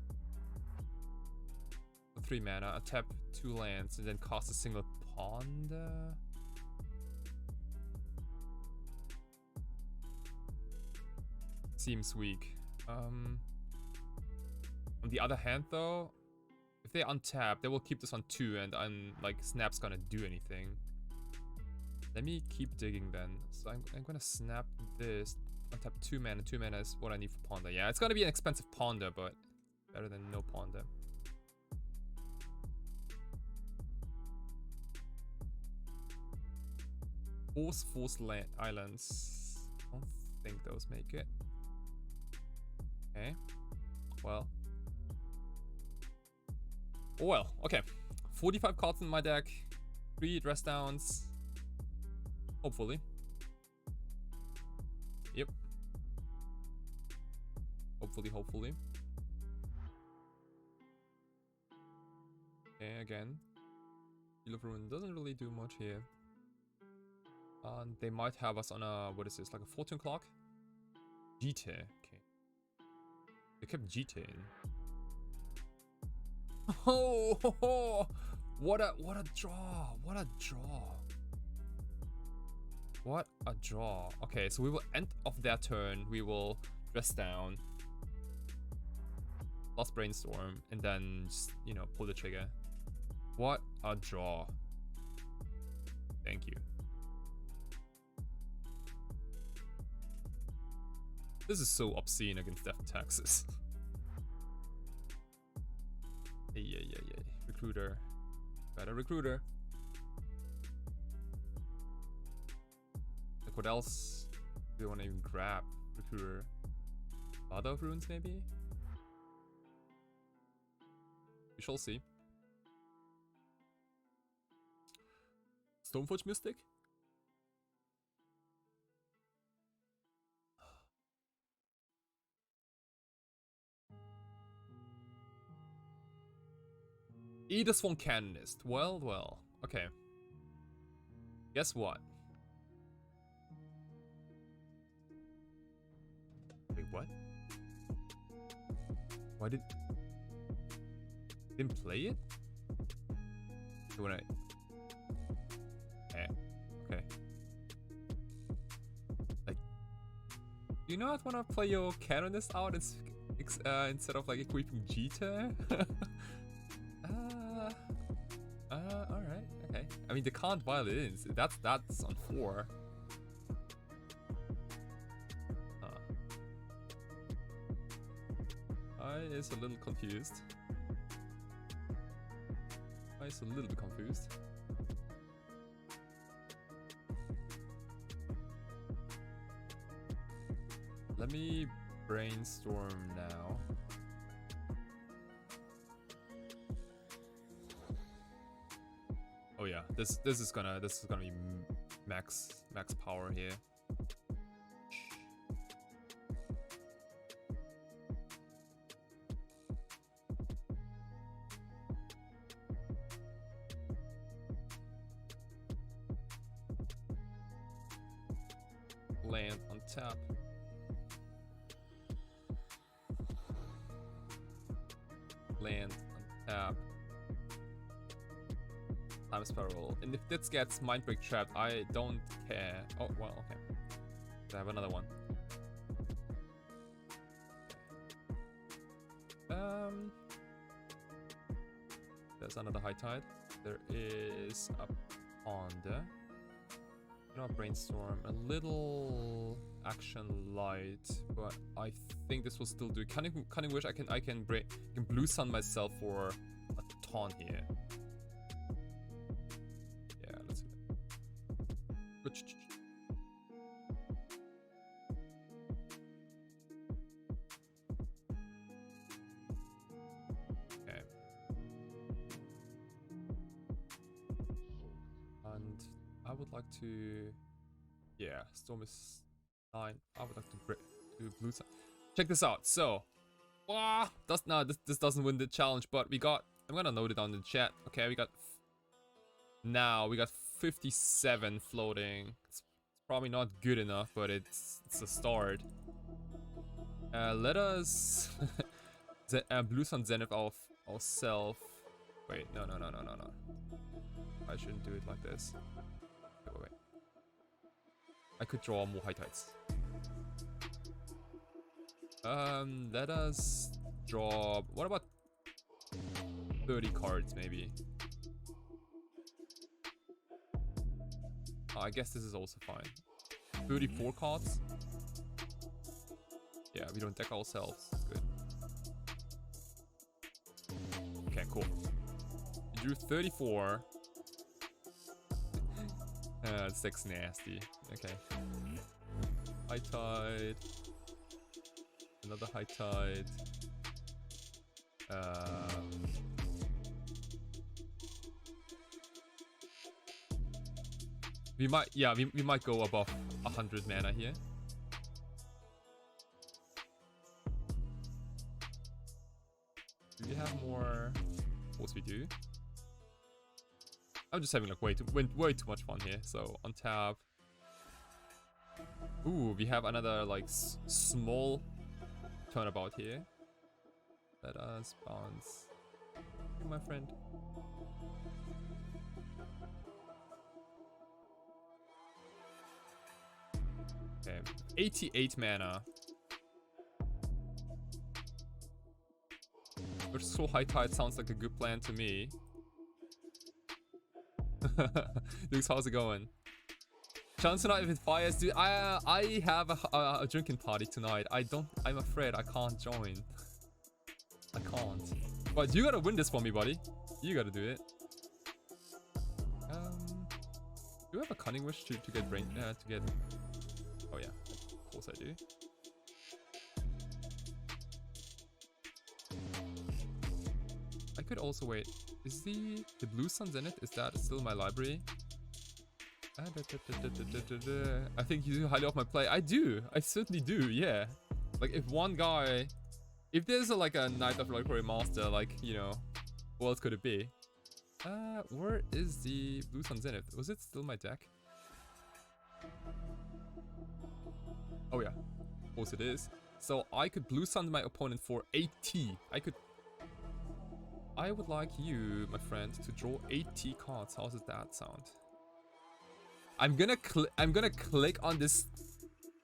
for 3 mana, untap 2 lands, and then cast a single Pond. Seems weak. On the other hand, though, if they untap, they will keep this on 2, and I'm like Snap's gonna do anything. Let me keep digging then. So I'm gonna snap this. Untap 2 mana. 2 mana is what I need for Ponder. Yeah, it's gonna be an expensive Ponder, but better than no Ponder. Force land islands. I don't think those make it. Okay. Well. Oh well. Okay. 45 cards in my deck. 3 dress downs. Hopefully. Yep. Hopefully. Okay, again. Seal of Ruin doesn't really do much here. They might have us on a, what is this, like a fortune clock? GT, okay. They kept GT in. Oh, what a draw. What a draw. Okay, so we will end of their turn. We will dress down, plus brainstorm, and then just, you know, pull the trigger. What a draw. Thank you. This is so obscene against death taxes. Yeah. Recruiter. Better recruiter. Like what else do we want to even grab? Recruiter. Mother of Runes maybe? We shall see. Stoneforge Mystic? Edith von Canonist. Well. Okay. Guess what? Wait, what? Why didn't play it? So when I... Okay. Like... Do you not want to play your Canonist out instead of like equipping Jita? Alright, okay. I mean, they can't violins. That's on 4. I is a little confused. Let me brainstorm now. Oh yeah, this is gonna be max power here. Land on tap. Land on tap. Time Spiral. And if this gets Mindbreak trapped, I don't care. Oh, well, okay. I have another one. There's another High Tide. There is a Pond. You know, Brainstorm. A little Action Light, but I think this will still do. Cunning Wish. I can Blue Sun myself for a taunt here. Yeah, let's do that. Okay. And I would like to, yeah, Storm is 9. I would like to do Blue Sun. Check this out. So, this doesn't win the challenge, but we got. I'm gonna note it down in the chat. Okay, we got 57 floating. It's probably not good enough, but it's a start. Let us Blue Sun Zenith ourselves. Wait, no. I shouldn't do it like this. Wait. I could draw more High Tides. Let us draw. What about 30 cards maybe? I guess this is also fine. 34 cards. Yeah, we don't deck ourselves. Good. Okay, cool. You drew 34. This deck's nasty. Okay. High Tide. Another High Tide. We might go above 100 mana here. Do we have more? Of course we do. I'm just having like way too much fun here. So on tap. Ooh, we have another like small turnabout here. Let us bounce. My friend. Okay, 88 mana. Virtual High Tide sounds like a good plan to me. Dukes, how's it going? Chance tonight if it fires, dude. I have a drinking party tonight. I'm afraid I can't join. I can't. But you gotta win this for me, buddy. You gotta do it. Do you have a cunning wish to get brain to get? Oh yeah, of course I do. I could also wait. Is the blue suns in it? Is that still in my library? I think you do highly off my play. I do. I certainly do. Yeah. Like if one guy, if there's like a Knight of Reliquary Master, like you know, what else could it be? Where is the blue sun zenith? Was it still in my deck? Oh yeah, of course it is. So I could blue sun my opponent for 80. I would like you, my friend, to draw 80 cards. How does that sound? I'm gonna click on this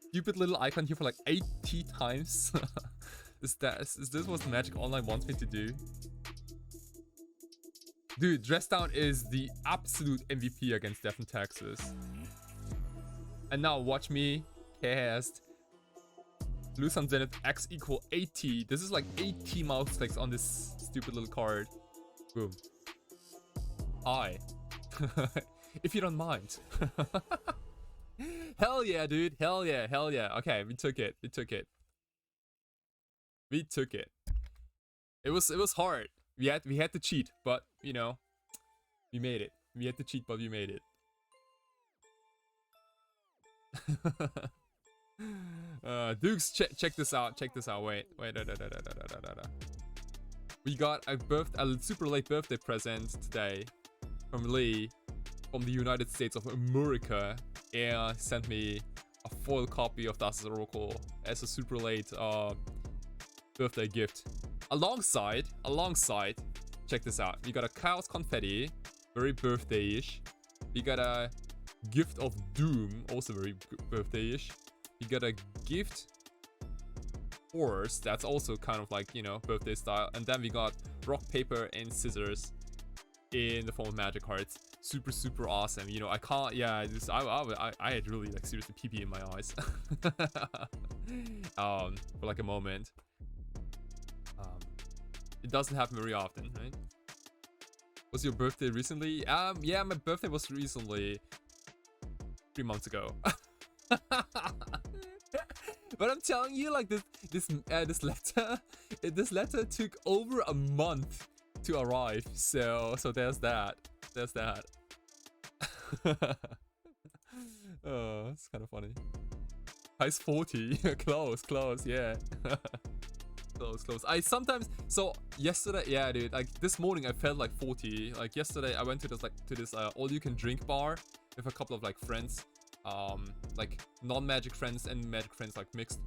stupid little icon here for like 80 times. Is this what Magic Online wants me to do? Dude, Dress Down is the absolute MVP against Death in Texas. And now watch me cast Blue Sun Zenith X equal 80. This is like 80 mouse clicks on this stupid little card. Boom. Hi. If you don't mind. Hell yeah, dude. Hell yeah. Hell yeah. Okay, we took it. We took it. We took it. It was hard. We had to cheat, but you know, we made it. We had to cheat, but we made it. Dukes, check this out. Check this out. Wait. We got a super late birthday present today from Lee, from the United States of America, and sent me a foil copy of Das Oracle as a super late birthday gift. Alongside, check this out. We got a Chaos Confetti, very birthday-ish. We got a Gift of Doom, also very birthday-ish. We got a Gift Horse, that's also kind of like, you know, birthday style. And then we got Rock, Paper, and Scissors in the form of magic cards. Super, super awesome. You know, I can't, yeah, I had really like seriously pee-pee in my eyes. For like a moment. It doesn't happen very often, right? Was your birthday recently? Yeah, my birthday was recently 3 months ago. But I'm telling you, like this letter took over a month to arrive. So there's that. There's that. Oh, it's kind of funny. High's 40. close, yeah. Close. I sometimes, so yesterday, yeah, dude, like this morning I felt like 40. Like yesterday I went to this all you can drink bar with a couple of like friends, like non-magic friends and magic friends, like mixed.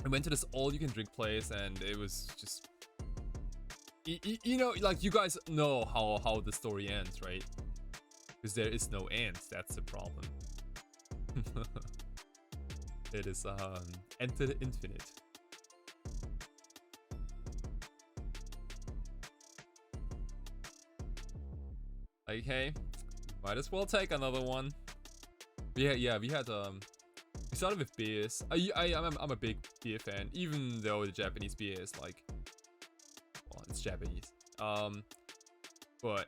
I went to this all you can drink place and it was just, you know, like you guys know how the story ends, right? Because there is no end. That's the problem. It is Enter the Infinite. Okay, might as well take another one. We had we started with beers. I'm a big beer fan, even though the Japanese beer is like, well, it's Japanese. But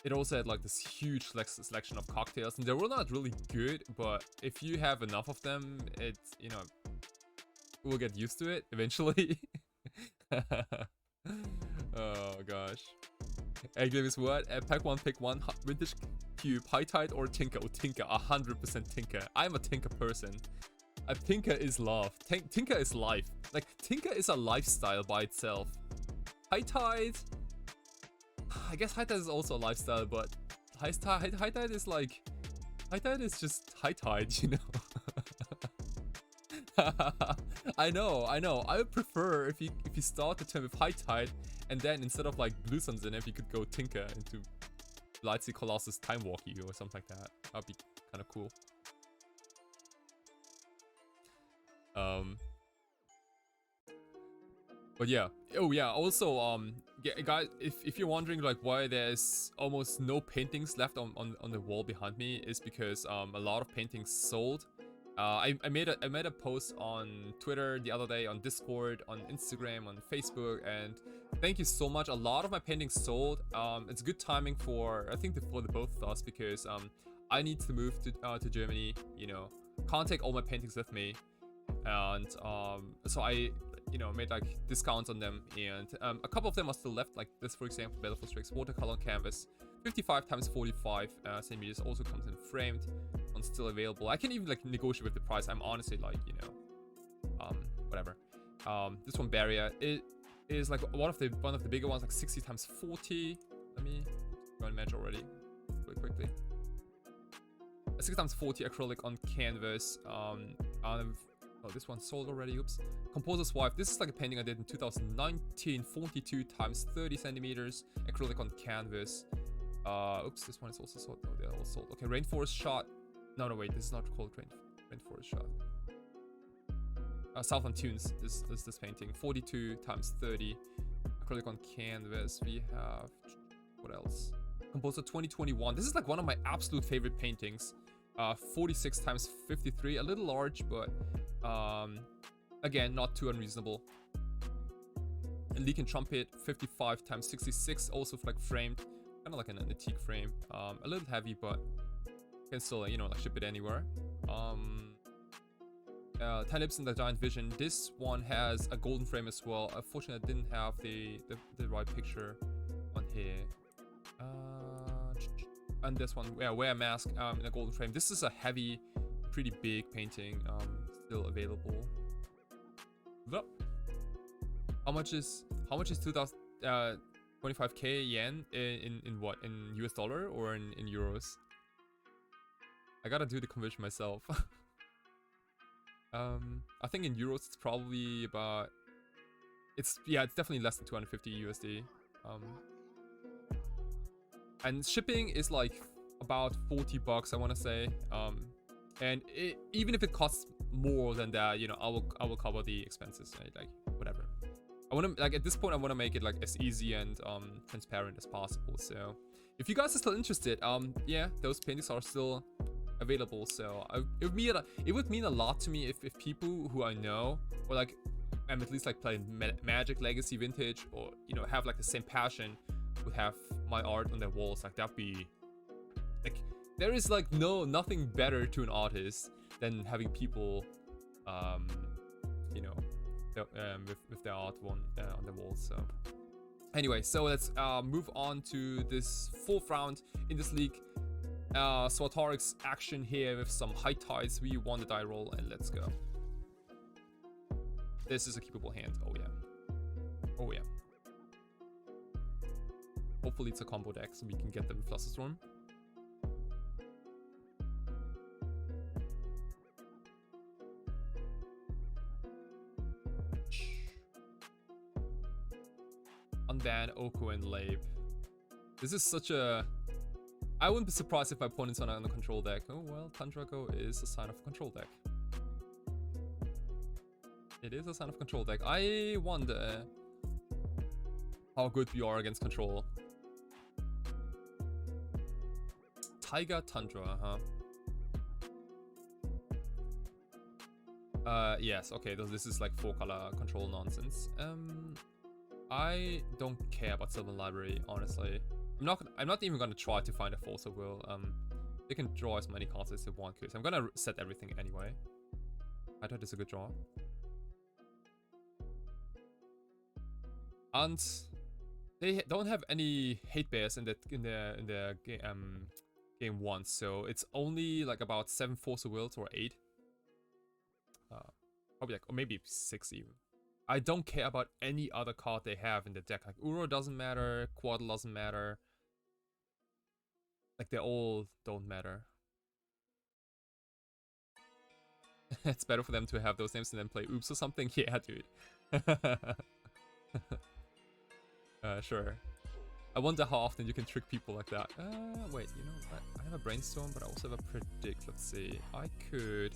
it also had like this huge selection of cocktails, and they were not really good, but if you have enough of them, it's, you know, we'll get used to it eventually. Oh gosh. Egglib is what? Pack one, pick one. Vintage Cube, High Tide or Tinker? Oh, Tinker, 100% Tinker. I'm a Tinker person. A Tinker is love. Tinker is life. Like, Tinker is a lifestyle by itself. High Tide, I guess High Tide is also a lifestyle, but High Tide is like, High Tide is just High Tide, you know. I know. I would prefer if you start the turn with High Tide, and then instead of like Blue Suns in it, you could go Tinker into Lightsea Colossus Time Walkie or something like that. That'd be kind of cool. Um, but yeah. Oh yeah. Also, yeah, guys, if you're wondering like why there's almost no paintings left on the wall behind me, is because a lot of paintings sold. I made a post on Twitter the other day, on Discord, on Instagram, on Facebook, and thank you so much. A lot of my paintings sold. It's good timing for, I think, for the both of us, because I need to move to Germany. You know, can't take all my paintings with me, and so I, you know, made like discounts on them, and a couple of them are still left, like this, for example, Battle for Strix watercolor canvas, 55x45 centimeters, also comes in framed. One's still available. I can even like negotiate with the price. I'm honestly like, you know, whatever. This one barrier, it is like one of the bigger ones, like 60x40. Let me run match already really quickly. A 60x40 acrylic on canvas. Oh, this one sold already. Oops. Composer's Wife. This is like a painting I did in 2019. 42x30 centimeters acrylic on canvas. Oops, this one is also sold. Oh, they're all sold. Okay, Rainforest Shot. No, wait, this is not called Rainforest Shot. Southland Tunes is this painting. 42x30 acrylic on canvas. We have, what else? Composer 2021. This is like one of my absolute favorite paintings. 46x53, a little large, but again, not too unreasonable. A Leak and Trumpet, 55x66, also like framed, kind of like an antique frame. A little heavy, but can still, you know, like ship it anywhere. 10 Lips in the Giant Vision. This one has a golden frame as well. Unfortunately, I didn't have the right picture on here. And this one, yeah, Wear a Mask in a golden frame. This is a heavy, pretty big painting. Still available. How much is 25k yen in what, in US dollar or in euros? I gotta do the conversion myself. I think in euros it's probably about, it's definitely less than 250 USD. And shipping is like about 40 bucks, I want to say. And even if it costs more than that, you know, I will cover the expenses, right? Like whatever. I want to, like, at this point I want to make it like as easy and transparent as possible. So if you guys are still interested, yeah, those paintings are still available. So it would mean a lot to me if people who I know, or like I'm at least like playing Magic Legacy Vintage, or you know, have like the same passion, would have my art on their walls. Like that'd be like, there is like nothing better to an artist than having people you know, with their art on the walls. So anyway, so let's move on to this fourth round in this league. Svartarik's action here with some high ties. We won the die roll, and let's go. This is a keepable hand. Oh yeah. Oh yeah. Hopefully it's a combo deck so we can get them Flusterstorm. Unban, Oko, and Lave. This is such a... I wouldn't be surprised if my opponent's on a control deck. Oh well, Tandrago is a sign of a control deck. It is a sign of control deck. I wonder how good we are against control. Taiga Tundra, huh? Yes, okay, this is like 4-color control nonsense. I don't care about Sylvan Library, honestly. I'm not even gonna try to find a Force of Will. They can draw as many cards as they want, because I'm gonna set everything anyway. I thought it's a good draw. And they don't have any hate bears in their game 1, so it's only like about 7 Force of Wills or 8. Probably like, or maybe 6 even. I don't care about any other card they have in the deck. Like Uro doesn't matter, Quaddle doesn't matter. Like they all don't matter. It's better for them to have those names and then play Oops or something. Yeah, dude. Sure. I wonder how often you can trick people like that. Wait, you know what? I have a Brainstorm, but I also have a Predict. Let's see. I could...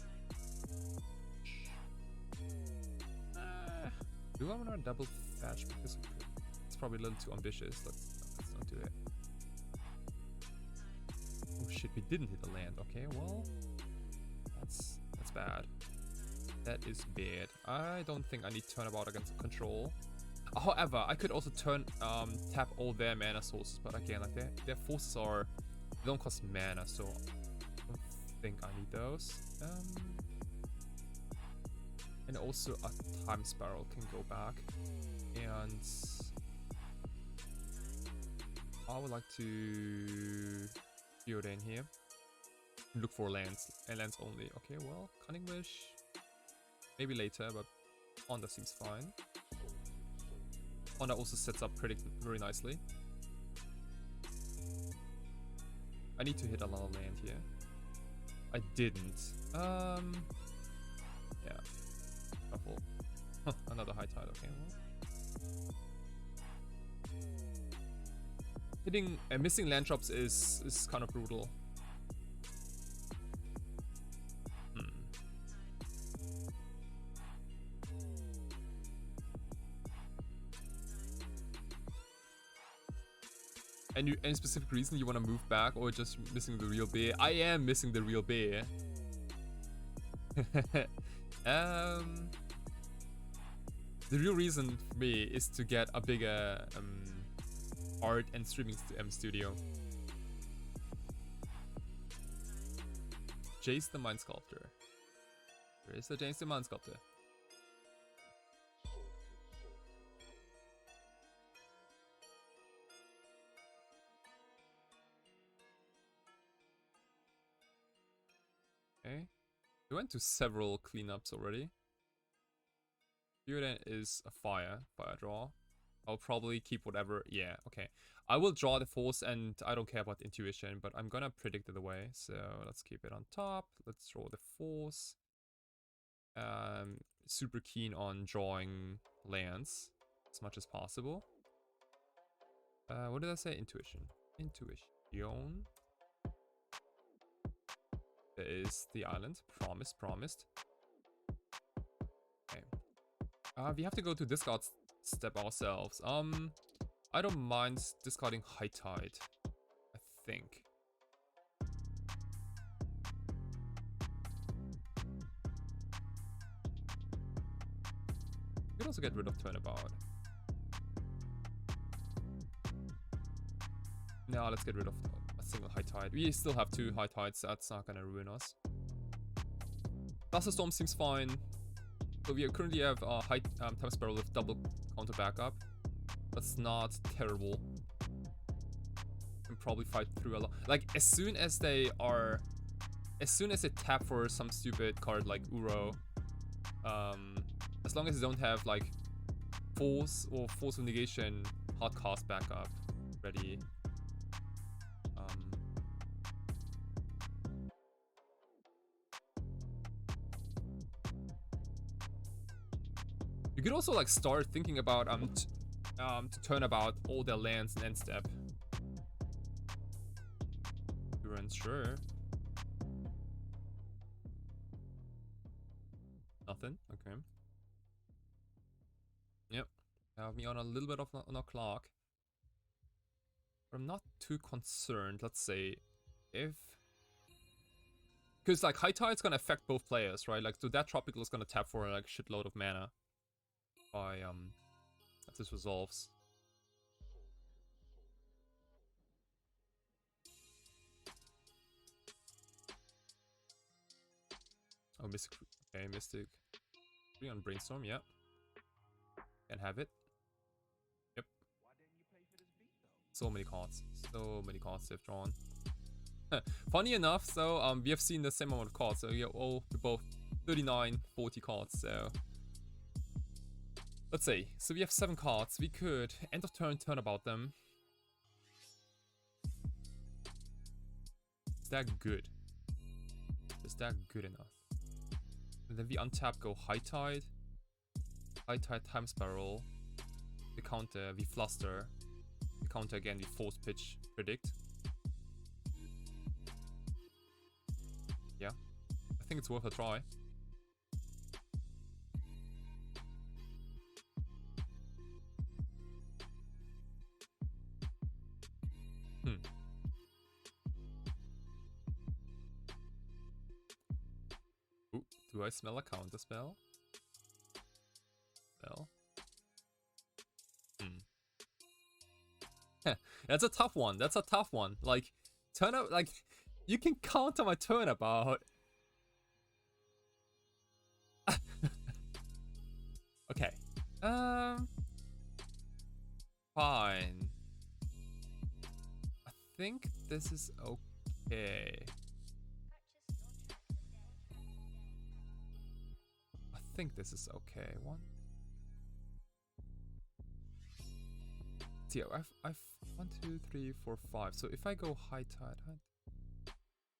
Do I want to double fetch? Because it's probably a little too ambitious. Let's not do it. Oh shit, we didn't hit the land. Okay, well, that's bad. That is bad. I don't think I need turnabout against control. However, I could also tap all their mana sources, but again, like their forces they don't cost mana, so I don't think I need those. And also a time spiral can go back, and I would like to build in here. Look for lands and lands only. Okay, well, Cunning Wish maybe later, but Honda seems fine. Honda also sets up Predict very nicely. I need to hit another land here. I didn't. Yeah. Shuffle. Huh, another high tide. Okay. Well. Missing land drops is kind of brutal. Any specific reason you want to move back, or just missing the real bear? I am missing the real bear. The real reason for me is to get a bigger art and streaming studio. Jace the Mind Sculptor. Where is the Jace the Mind Sculptor? Okay. We went to several cleanups already. Here then is a fire draw. I'll probably keep whatever. Yeah, okay. I will draw the force, and I don't care about the intuition, but I'm gonna predict it away. So let's keep it on top. Let's draw the force. Super keen on drawing lands as much as possible. What did I say? Intuition. Intuition. There is the island. Promised. Okay. We have to go to discard step ourselves. I don't mind discarding High Tide, I think. We could also get rid of Turnabout. Now let's get rid of a single High Tide. We still have 2 High Tides, so that's not gonna ruin us. Cluster Storm seems fine. So we currently have a high Time Spiral with double counter backup. That's not terrible. Can probably fight through a lot. Like as soon as they tap for some stupid card like Uro, as long as they don't have like Force or Force of Negation hard cast backup ready. You could also like start thinking about to turn about all their lands and end step. Sure. Nothing. Okay. Yep. Have me on a little bit of on a clock. But I'm not too concerned. Let's say if, because like High Tide's gonna affect both players, right? Like so that tropical is gonna tap for like shitload of mana. By if this resolves. Oh, Mystic. Okay, Mystic. 3 on Brainstorm, yeah. Can have it. Yep. So many cards. So many cards they've drawn. Funny enough, so we have seen the same amount of cards. So yeah, both 39, 40 cards, so let's see. So we have 7 cards. We could end of turn about them. Is that good? Is that good enough? And then we untap, go High Tide. High Tide Time Spiral. We counter, we Fluster. We counter again, we Force Pitch Predict. Yeah. I think it's worth a try. Do I smell a counter spell? Spell? That's a tough one. That's a tough one. Like, turn-up, like, you can counter my turnabout. Okay. Fine. I think this is okay. I think this is okay. One. Yeah, I've 1, 2, 3, 4, 5. So if I go high tide,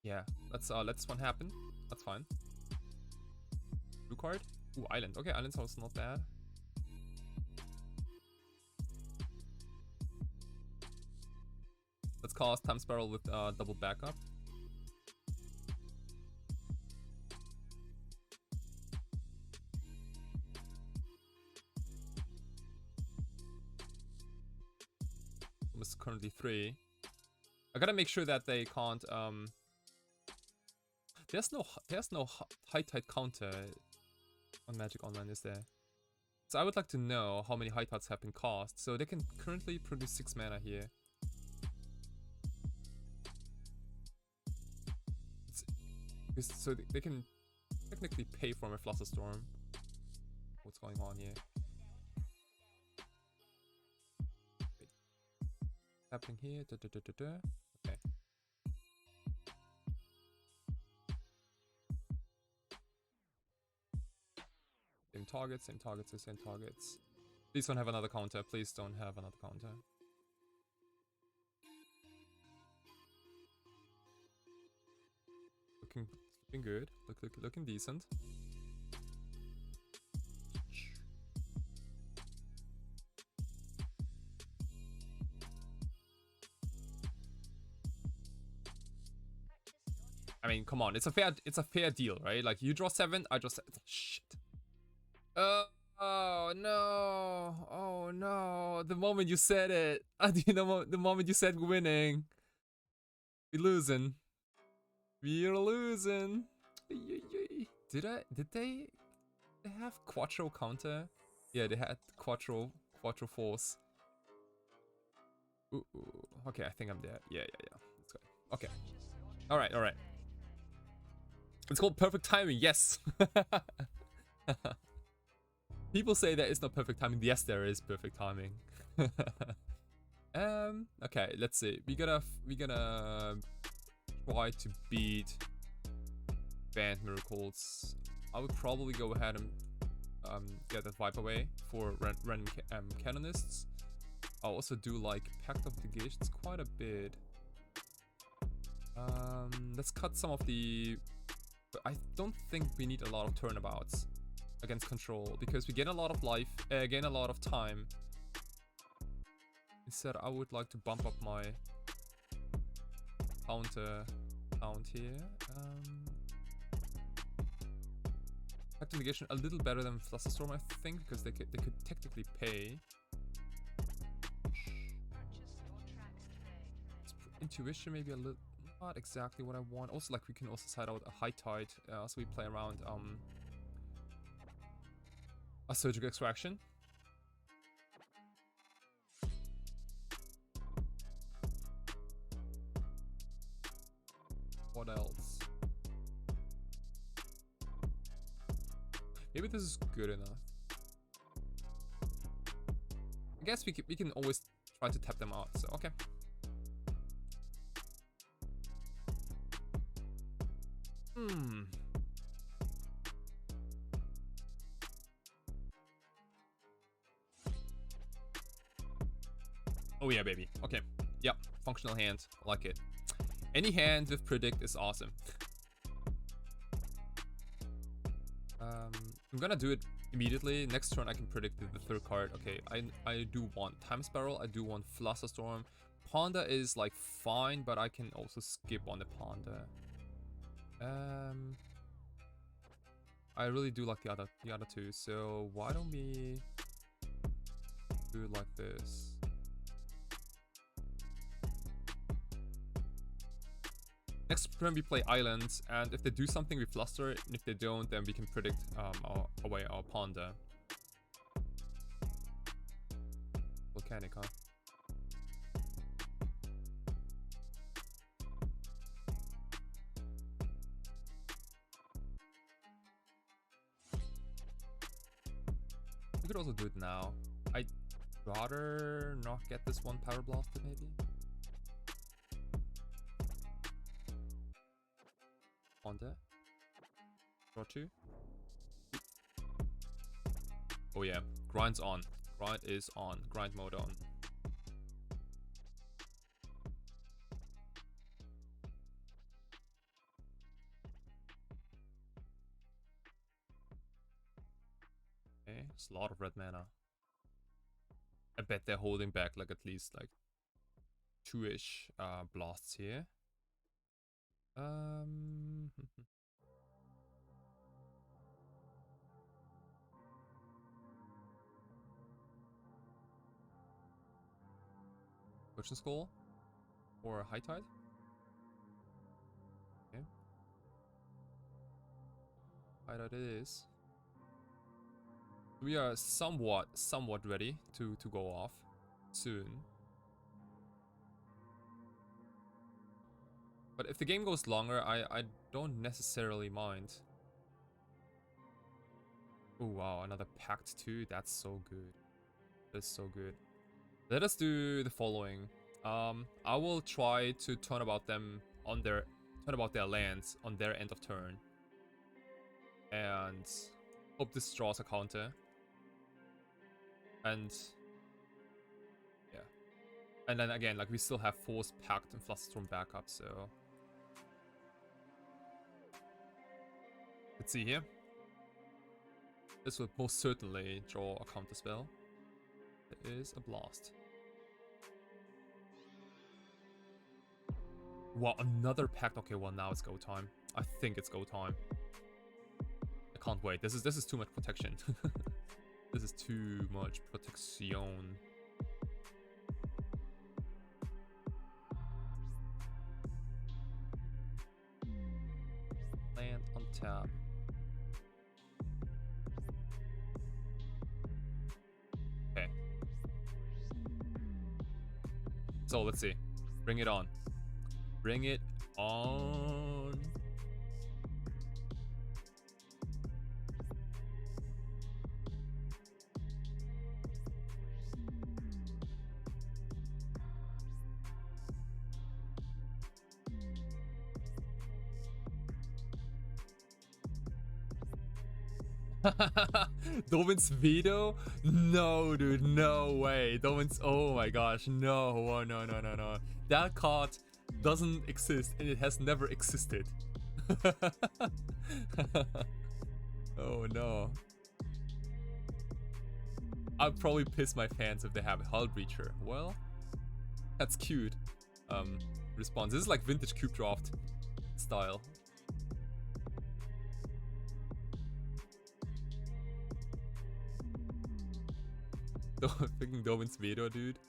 yeah, let's let this one happen. That's fine. Blue card. Ooh, island. Okay, island's also not bad. Let's cast Time Spiral with double backup. Is currently 3. I gotta make sure that they can't there's no high tide counter on Magic Online, is there? So I would like to know how many high tides have been cast. So they can currently produce 6 mana here. So they can technically pay for my Flusterstorm. What's going on here? Happening here. Okay. Same targets, same targets, same targets. Please don't have another counter. Please don't have another counter. Looking good. Looking decent. I mean, come on, it's a fair deal, right? Like, you draw 7, I draw 7. Shit. Oh no. Oh no. The moment you said it. The moment you said winning. We're losing. We're losing. Did they have Quattro counter? Yeah, they had Quattro force. Ooh, okay, I think I'm there. Yeah. That's good. Okay. Alright. It's called perfect timing, yes. People say there is no perfect timing. Yes, there is perfect timing. Okay, let's see. We gotta try to beat Band Miracles. I would probably go ahead and get that Viper away for random canonists. I'll also do like Pact of Negations quite a bit. Let's cut some of the... I don't think we need a lot of turnabouts against control because we gain a lot of life, gain a lot of time. Instead, I would like to bump up my counter count here. Pact of Negation a little better than Flusterstorm, I think, because they could technically pay. Intuition maybe a little, not exactly what I want. Also, like, we can also side out a high tide, so we play around a surgical extraction. What else? Maybe this is good enough. I guess we can always try to tap them out. So okay. Oh yeah, baby. Okay. Yep. Functional hand. I like it. Any hand with predict is awesome. I'm gonna do it immediately. Next turn I can predict the third card. Okay, I do want Time Spiral. I do want Flusterstorm. Ponder is like fine, but I can also skip on the Ponder. I really do like the other two. So why don't we do it like this? Next turn we play islands, and if they do something, we fluster, and if they don't, then we can predict our ponder. Volcanic, huh? We could also do it now. I'd rather not get this one power blasted, maybe. Ponder. Draw 2. Oh yeah, grind's on. Grind is on. Grind mode on. Okay, it's a lot of red mana. I bet they're holding back like at least like 2-ish blasts here. Ocean Skull or High Tide. Okay. High Tide it is. We are somewhat ready to go off soon. But if the game goes longer, I don't necessarily mind. Oh wow, another Pact 2. That's so good. That's so good. Let us do the following. I will try to turn about their lands on their end of turn. And hope this draws a counter. And yeah. And then again, like we still have Force, Pact, and Flusterstorm backup, so let's see here. This would most certainly draw a counter spell. There is a blast. Wow, another Pact. Okay, well now it's go time. I think it's go time. I can't wait. This is too much protection. This is too much protection. Land on tap. Okay. So let's see. Bring it on. Bring it on. Dovin's veto? No, dude, no way. Dovin's, oh my gosh, no, oh, no. That card doesn't exist, and it has never existed. Oh no. I'd probably piss my fans if they have a Hull Breacher. Well, that's cute. Response. This is like vintage cube draft style. Freaking Dovin's veto, dude.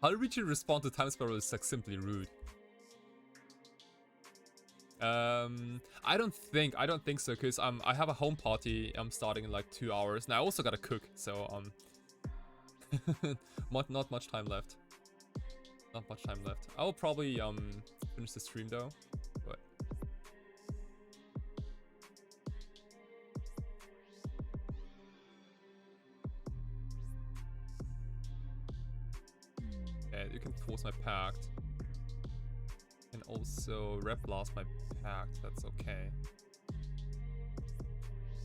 Hull Breacher respond to Time Spiral is like simply rude. I don't think so, because I have a home party I'm starting in like 2 hours, and I also gotta cook, so not much time left. Not much time left. I will probably finish the stream though, but yeah, you can force my pact. And also Rep Blast my pact, that's okay.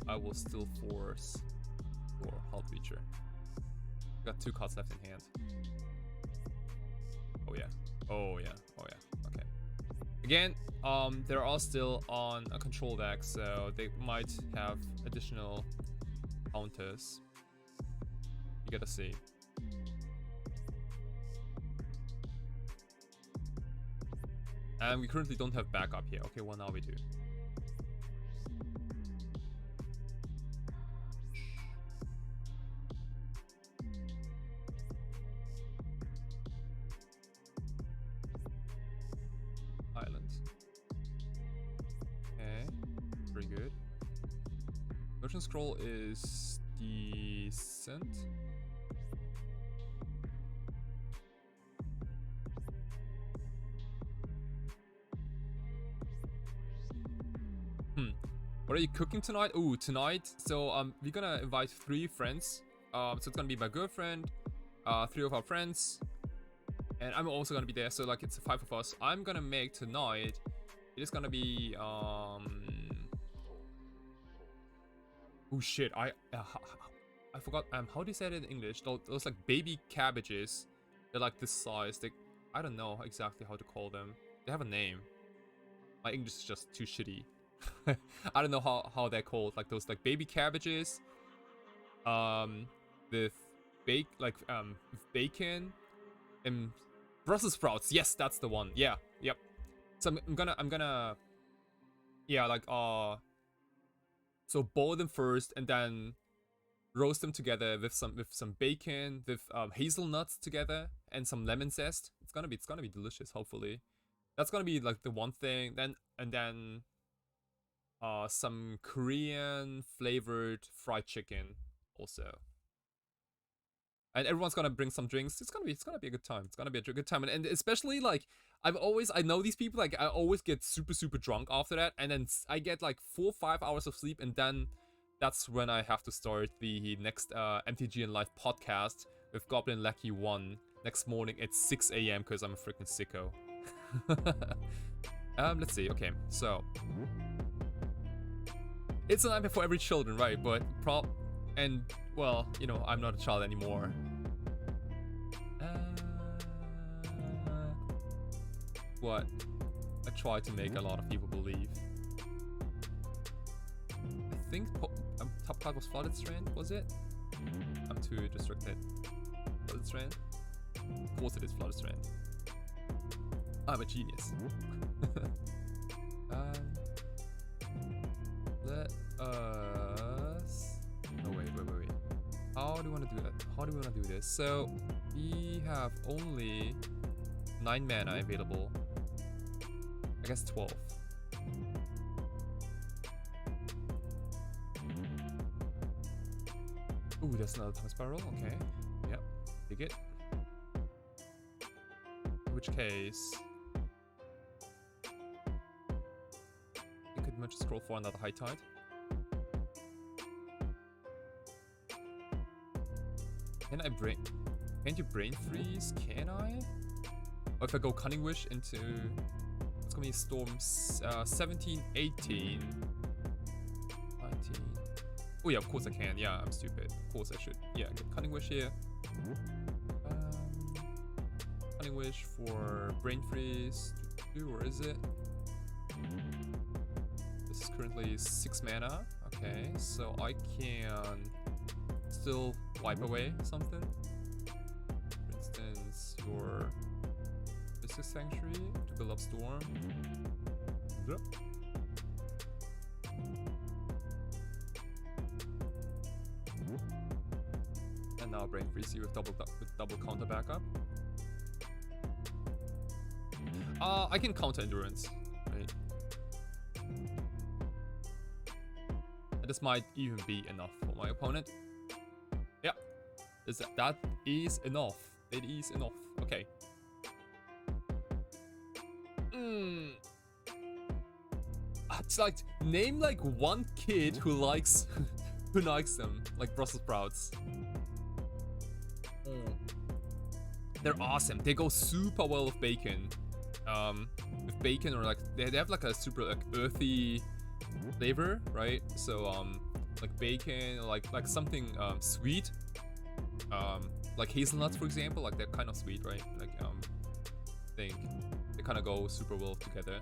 I will still force for Hull Breacher. Got 2 cards left in hand. Oh yeah. Oh yeah. Oh yeah. Okay. Again, they're all still on a control deck, so they might have additional counters. You gotta see. And we currently don't have backup here. Okay, well now we do. Island. Ascension Scroll is decent. What are you cooking tonight? Ooh, tonight. So we're gonna invite 3 friends. So it's gonna be my girlfriend, 3 of our friends, and I'm also gonna be there. So like it's 5 of us. I'm gonna make tonight. It is gonna be oh shit, I forgot how do you say it in English? Those like baby cabbages. They're like this size. I don't know exactly how to call them. They have a name. My English is just too shitty. I don't know how they're called. Like those like baby cabbages. With with bacon and Brussels sprouts. Yes, that's the one. Yeah, yep. So I'm gonna yeah, like so boil them first and then roast them together with some bacon, with hazelnuts together and some lemon zest. It's gonna be delicious, hopefully. That's gonna be like the one thing. Then some Korean flavored fried chicken also. And everyone's gonna bring some drinks. It's gonna be a good time. It's gonna be a good time, and especially like I know these people, like I always get super drunk after that, and then I get like 4 or 5 hours of sleep, and then that's when I have to start the next MTG and Life podcast with Goblin Lackey 1 next morning at 6 a.m. because I'm a freaking sicko. Let's see. Okay, so it's a nightmare for every children, right? But and well, you know, I'm not a child anymore. What I try to make a lot of people believe. I think top card was Flooded Strand, was it? I'm too distracted. Flooded Strand? Of course it is Flooded Strand. I'm a genius. Let us... Oh, wait. How do we want to do that? How do we want to do this? So, we have only 9 mana available. I guess 12. Ooh, there's another time spiral. Okay. Yep. Dig it. In which case... I could much scroll for another High Tide. Can I brain... Can't you brain freeze? Can I? Or if I go Cunning Wish into... It's gonna be Storms 17, 18... 19... Oh yeah, of course I can. Yeah, I'm stupid. Of course I should. Yeah, get Cunning Wish here. Cunning Wish for Brain Freeze. Or is it? This is currently 6 mana. Okay, so I can still wipe away something. For instance, your Mystic Sanctuary to build up Storm. Yep. And now Brain Freeze you with double counter backup. I can counter Endurance, right? This might even be enough for my opponent. Yeah, that is enough. It is enough. Okay. It's like name like one kid who likes who likes them, like Brussels sprouts. They're awesome. They go super well with bacon. With bacon, or like they have like a super like earthy flavor, right? So like bacon, or like something sweet, like hazelnuts, for example. Like they're kind of sweet, right? Like I think they kind of go super well together.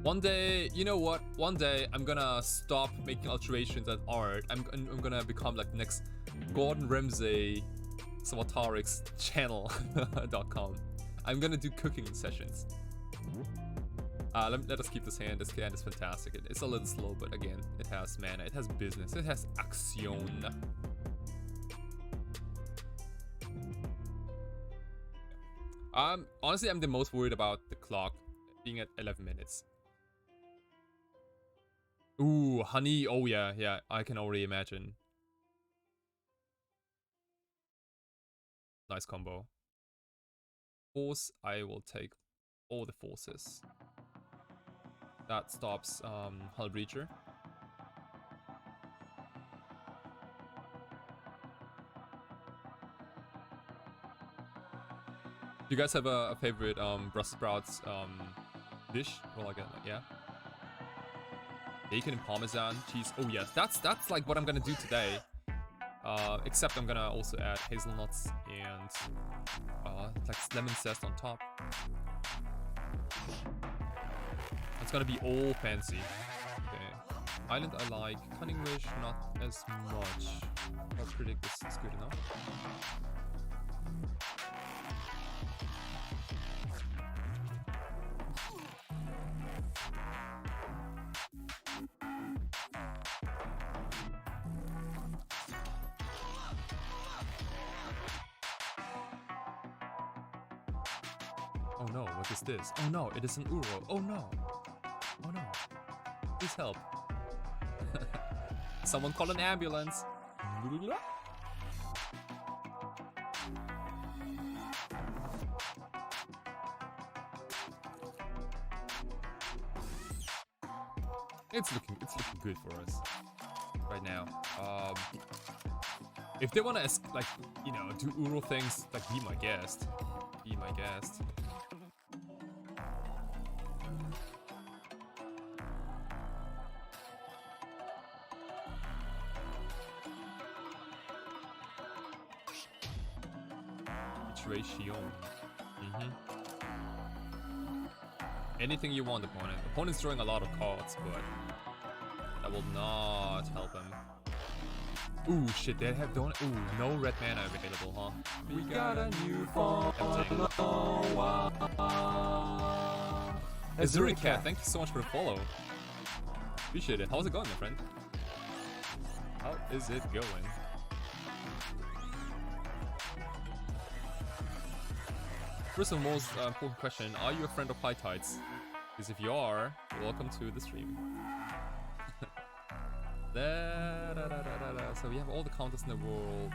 One day, you know what? One day I'm gonna stop making alterations at art. I'm gonna become like the next Gordon Ramsay Savatarix channel.com. I'm gonna do cooking sessions. Let us keep this hand. This hand is fantastic. It's a little slow, but again, it has mana, it has business, it has action. Honestly, I'm the most worried about the clock being at 11 minutes. Ooh, honey. Oh yeah, yeah. I can already imagine. Nice combo. Force. I will take all the forces. That stops Hull Breacher. Do you guys have a favorite Brussels sprouts dish or like a yeah? Bacon and Parmesan cheese. Oh yes, that's like what I'm gonna do today. Except I'm gonna also add hazelnuts and like lemon zest on top. It's gonna be all fancy. Okay. Island I like. Cunning Wish not as much. I predict this is good enough. Oh no, what is this? Oh no, it is an Uro. Oh no. Oh no. Please help. Someone call an ambulance. It's looking good for us right now. If they wanna like, you know, do Uro things, like be my guest. Be my guest. Iteration. Anything you want, opponent. Opponent's drawing a lot of cards, but that will not help him. Ooh, shit, they have don't. Ooh, no red mana available, huh? We got a new phone. Azuri Cat, thank you so much for the follow. Appreciate it. How's it going, my friend? How is it going? First and most important question, are you a friend of High Tides? Because if you are, welcome to the stream. So we have all the counters in the world.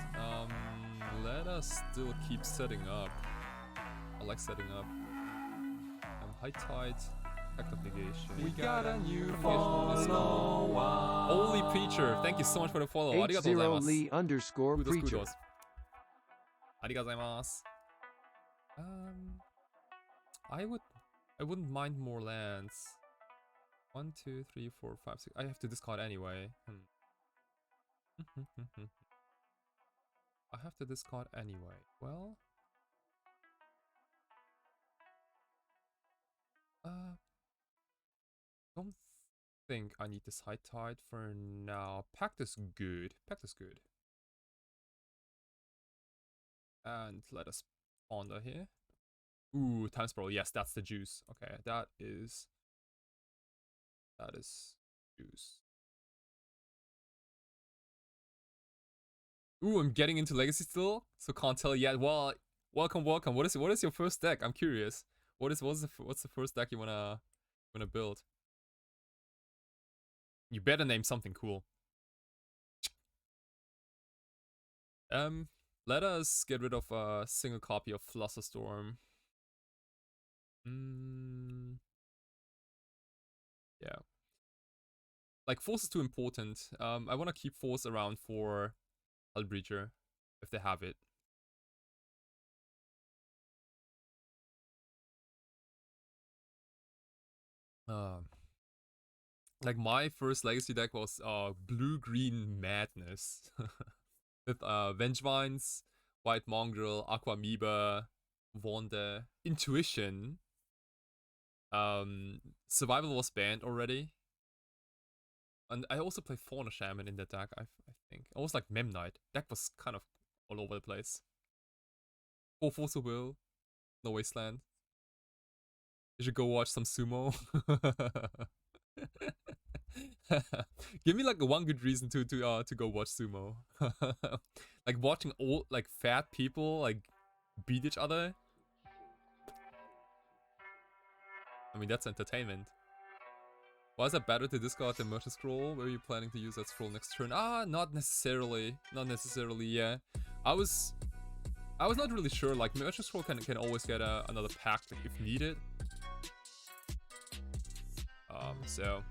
Let us still keep setting up. I like setting up. High Tide, Act of Negation. We got a new follow. Holy Preacher, thank you so much for the follow. Arigatou Lee _ preacher. Arigatou gozaimasu. I wouldn't mind more lands. 1, 2, 3, 4, 5, 6. I have to discard anyway. I have to discard anyway. Well, don't think I need this High Tide for now. Pact is good. Pact is good. And let us ponder here. Ooh, Time Sprawl. Yes, that's the juice. Okay, that is juice. Ooh, I'm getting into Legacy still, so can't tell yet. Well, welcome. What is your first deck? I'm curious. What's the first deck you wanna build? You better name something cool. Let us get rid of a single copy of Flusterstorm. Yeah. Like, Force is too important. I want to keep Force around for Hullbreacher, if they have it. Like, my first Legacy deck was Blue-Green Madness. With Vengevines, White Mongrel, Aquamoeba, Vonda, Intuition. Survival was banned already. And I also played Fauna Shaman in that deck, I think. I was like Memnite. Deck was kind of all over the place. 4 Force of Will. No Wasteland. You should go watch some sumo. Give me like one good reason to go watch sumo. Like watching all like fat people like beat each other. I mean, that's entertainment. Why is that better to discard the Merchant Scroll? Were you planning to use that scroll next turn? Not necessarily. Not necessarily, yeah. I was not really sure. Like, Merchant Scroll can always get another pack if needed. So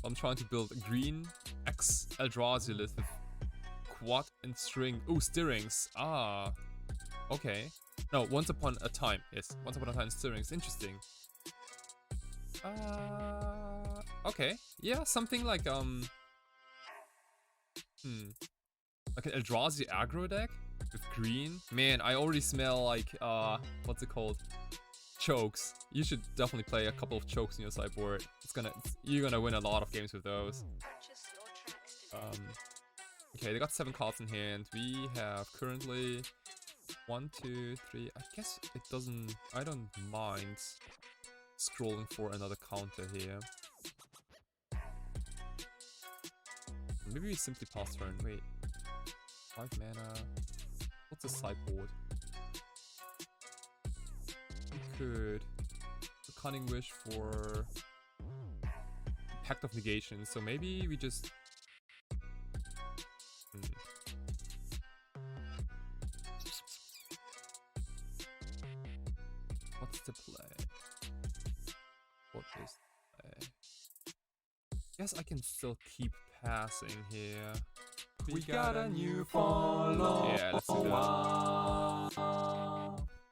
I'm trying to build a green X Eldrazi list with quad and string. Ooh, stirrings. Okay. No, once upon a time. Yes, once upon a time stirrings. Interesting. Okay. Yeah, something like like an Eldrazi aggro deck with green. Man, I already smell like what's it called? Chokes. You should definitely play a couple of chokes in your sideboard. You're gonna win a lot of games with those. Okay, they got 7 cards in hand. We have currently 1, 2, 3. I guess it doesn't. I don't mind scrolling for another counter here. Maybe we simply pass turn. Wait, 5 mana. What's the sideboard? We could a Cunning Wish for Pact of Negation. So maybe we just. What's the play? What is the play? Guess I can still keep passing here. We got a new follow. Yeah, let's do that.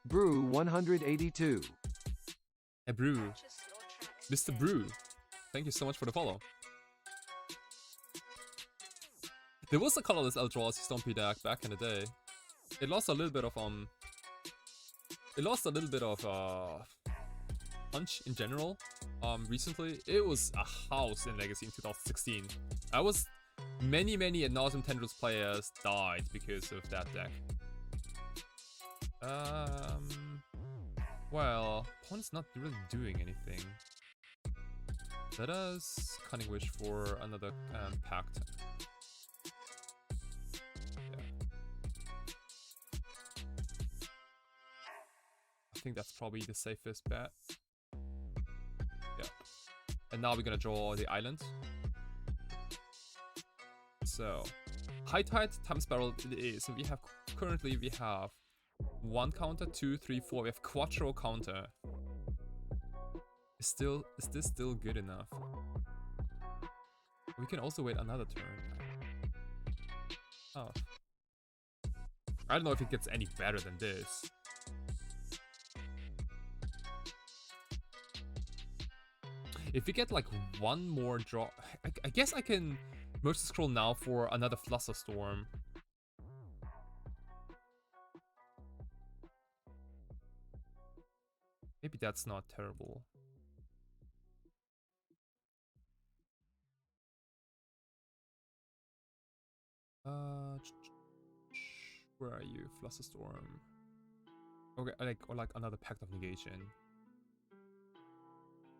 Brew 182. Hey, Brew. Mr. Brew. Thank you so much for the follow. There was a colorless Eldrazi Stompy deck back in the day. It lost a little bit of punch in general. Recently, it was a house in Legacy in 2016. Many ad nauseam Tendrils players died because of that deck. Well, opponent's not really doing anything. Let us Cunning Wish for another pact. Yeah. I think that's probably the safest bet. Yeah. And now we're gonna draw the island. So, High Tide Time Spiral it is. So we have currently 1 counter, 2, 3, 4. We have Quattro counter. Is this still good enough? We can also wait another turn. Oh. I don't know if it gets any better than this. If we get like one more draw, I guess I can Merchant Scroll now for another Flusterstorm. Maybe that's not terrible. Where are you, Flusterstorm? Okay, or like another Pact of Negation.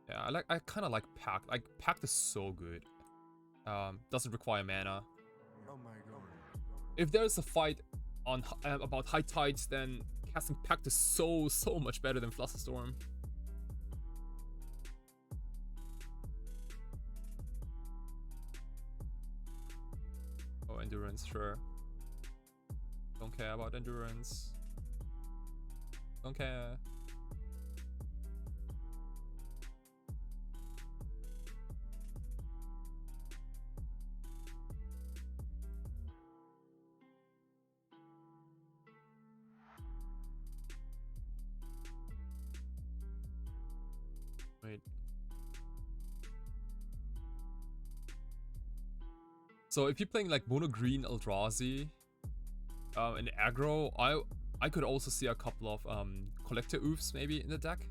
Yeah, I kind of like Pact. Like Pact is so good. Doesn't require mana. Oh my god. If there's a fight on about High Tides, then casting Pact is so much better than Flusterstorm. Oh, Endurance, sure. Don't care about Endurance. Don't care. Wait. So if you're playing like mono green Eldrazi, and aggro, I could also see a couple of Collector Oofs maybe in the deck.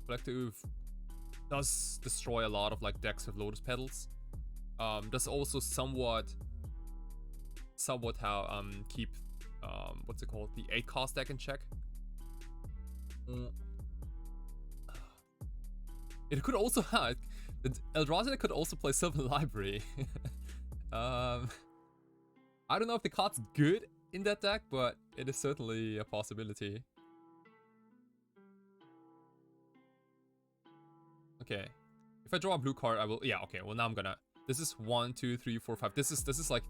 Collector Oof does destroy a lot of like decks with Lotus Petals. Does also somewhat how keep what's it called, the 8-cost deck in check. It could also have the Eldrazi could also play Sylvan Library. I don't know if the card's good in that deck, but it is certainly a possibility. Okay. If I draw a blue card, I will. Yeah. Okay. Well, now I'm gonna. This is 1, 2, 3, 4, 5. This is like.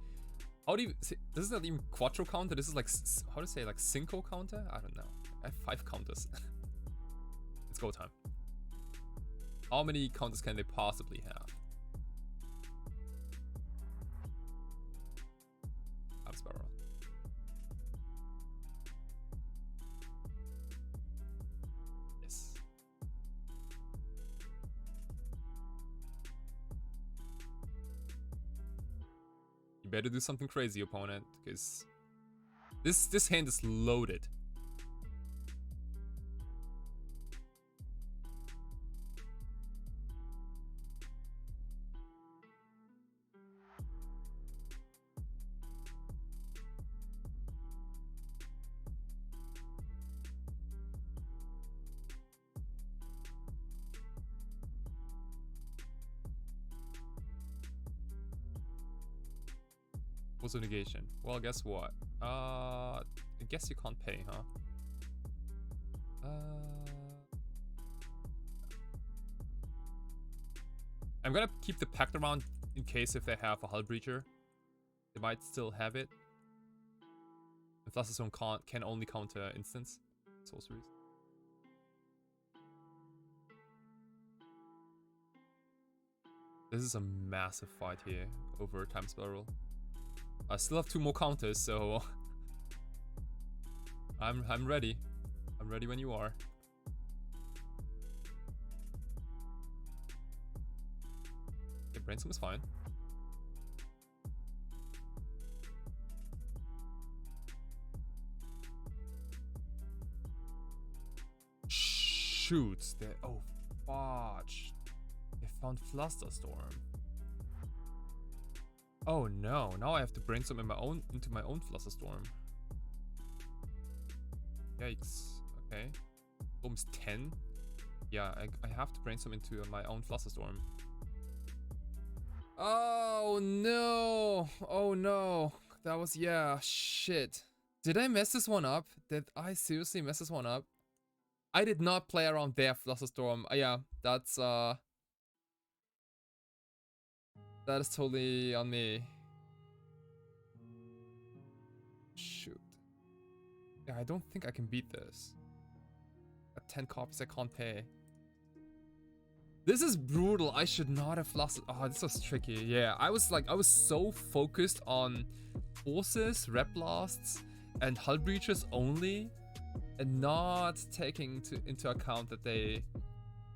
How do you? This is not even quattro counter. This is like how to say, like cinco counter. I don't know. I have 5 counters. It's go time. How many counters can they possibly have? Sparrow. Yes. You better do something crazy, opponent, because this hand is loaded. What's a negation? Well, guess what? I guess you can't pay, huh? I'm gonna keep the pact around in case if they have a hull breacher. They might still have it. The Flusterstorm can only counter instants, sorceries. This is a massive fight here over time spiral. I still have 2 more counters, so I'm ready. I'm ready when you are. Okay, brainstorm is fine. Shoots. Oh, fudge. They found Flusterstorm. Oh no, now I have to brainstorm into my own Flusterstorm. Yikes. Okay. Storm's 10. Yeah, I have to brainstorm into my own Flusterstorm. Oh no. Oh no. That was, yeah, shit. Did I mess this one up? Did I seriously mess this one up? I did not play around their Flusterstorm. Yeah, that's that is totally on me. Shoot. Yeah, I don't think I can beat this. At 10 copies, I can't pay. This is brutal. I should not have lost. Oh, this was tricky. Yeah, I was so focused on forces, rep blasts, and hull breaches only, and not taking into account that they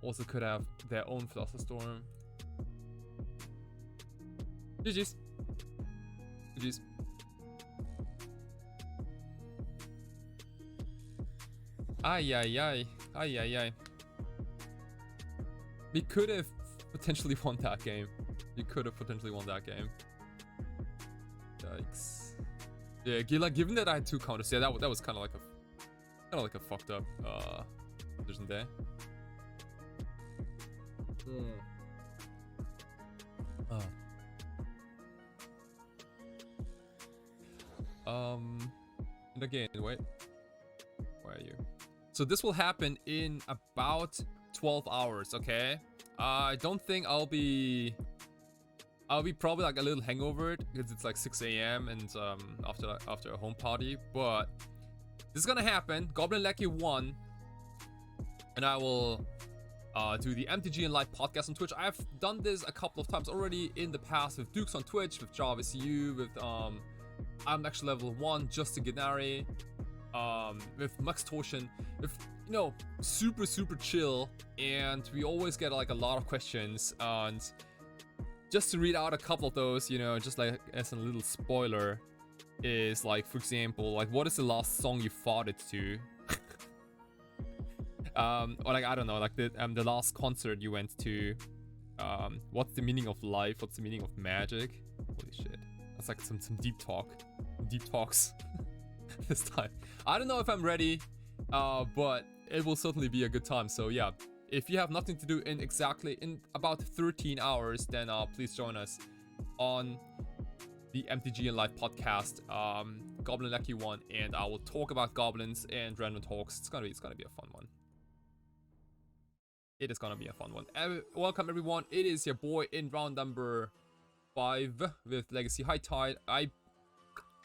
also could have their own Flusterstorm. GG's. GG's. Ay, ay, ay. Ay, ay, ay. We could have potentially won that game. We could have potentially won that game. Yikes. Yeah, given that I had 2 counters, yeah, that was kind of like a fucked up position there. And again, wait. Where are you? So this will happen in about 12 hours, okay? I don't think I'll be probably like a little hangover because it's like 6 a.m. and after a home party, but this is gonna happen. Goblin Lucky 1, and I will do the MTG and Live podcast on Twitch. I've done this a couple of times already in the past with Dukes on Twitch, with Jarvis U, with I'm actually level 1, just to Gennari, with Max Torsion, with, you know, super chill, and we always get like a lot of questions, and just to read out a couple of those, you know, just like as a little spoiler, is like, for example, like, what is the last song you fought it to? Or like, I don't know, like the last concert you went to. What's the meaning of life? What's the meaning of magic? Holy shit, that's like some deep talks this time. I don't know if I'm ready, but it will certainly be a good time. So yeah, if you have nothing to do in about 13 hours, then please join us on the MTG and Live podcast, Goblin Lucky 1, and I will talk about goblins and random talks. It's gonna be a fun one. It is gonna be a fun one. Welcome everyone. It is your boy in round number 5 with Legacy High Tide. I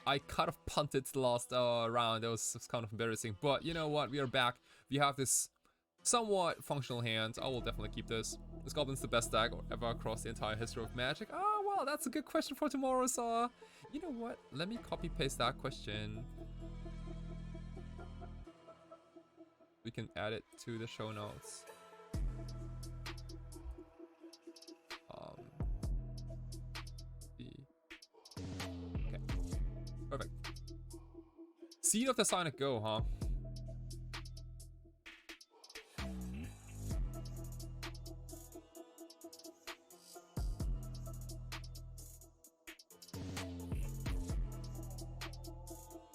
kind of punted the last round. That was kind of embarrassing, but you know what? We are back. We have this somewhat functional hand. I will definitely keep this. This Goblin's the best deck ever across the entire history of Magic. Oh well, that's a good question for tomorrow. So you know what? Let me copy paste that question. We can add it to the show notes. Okay, perfect. Seed of the Sonic Go, huh?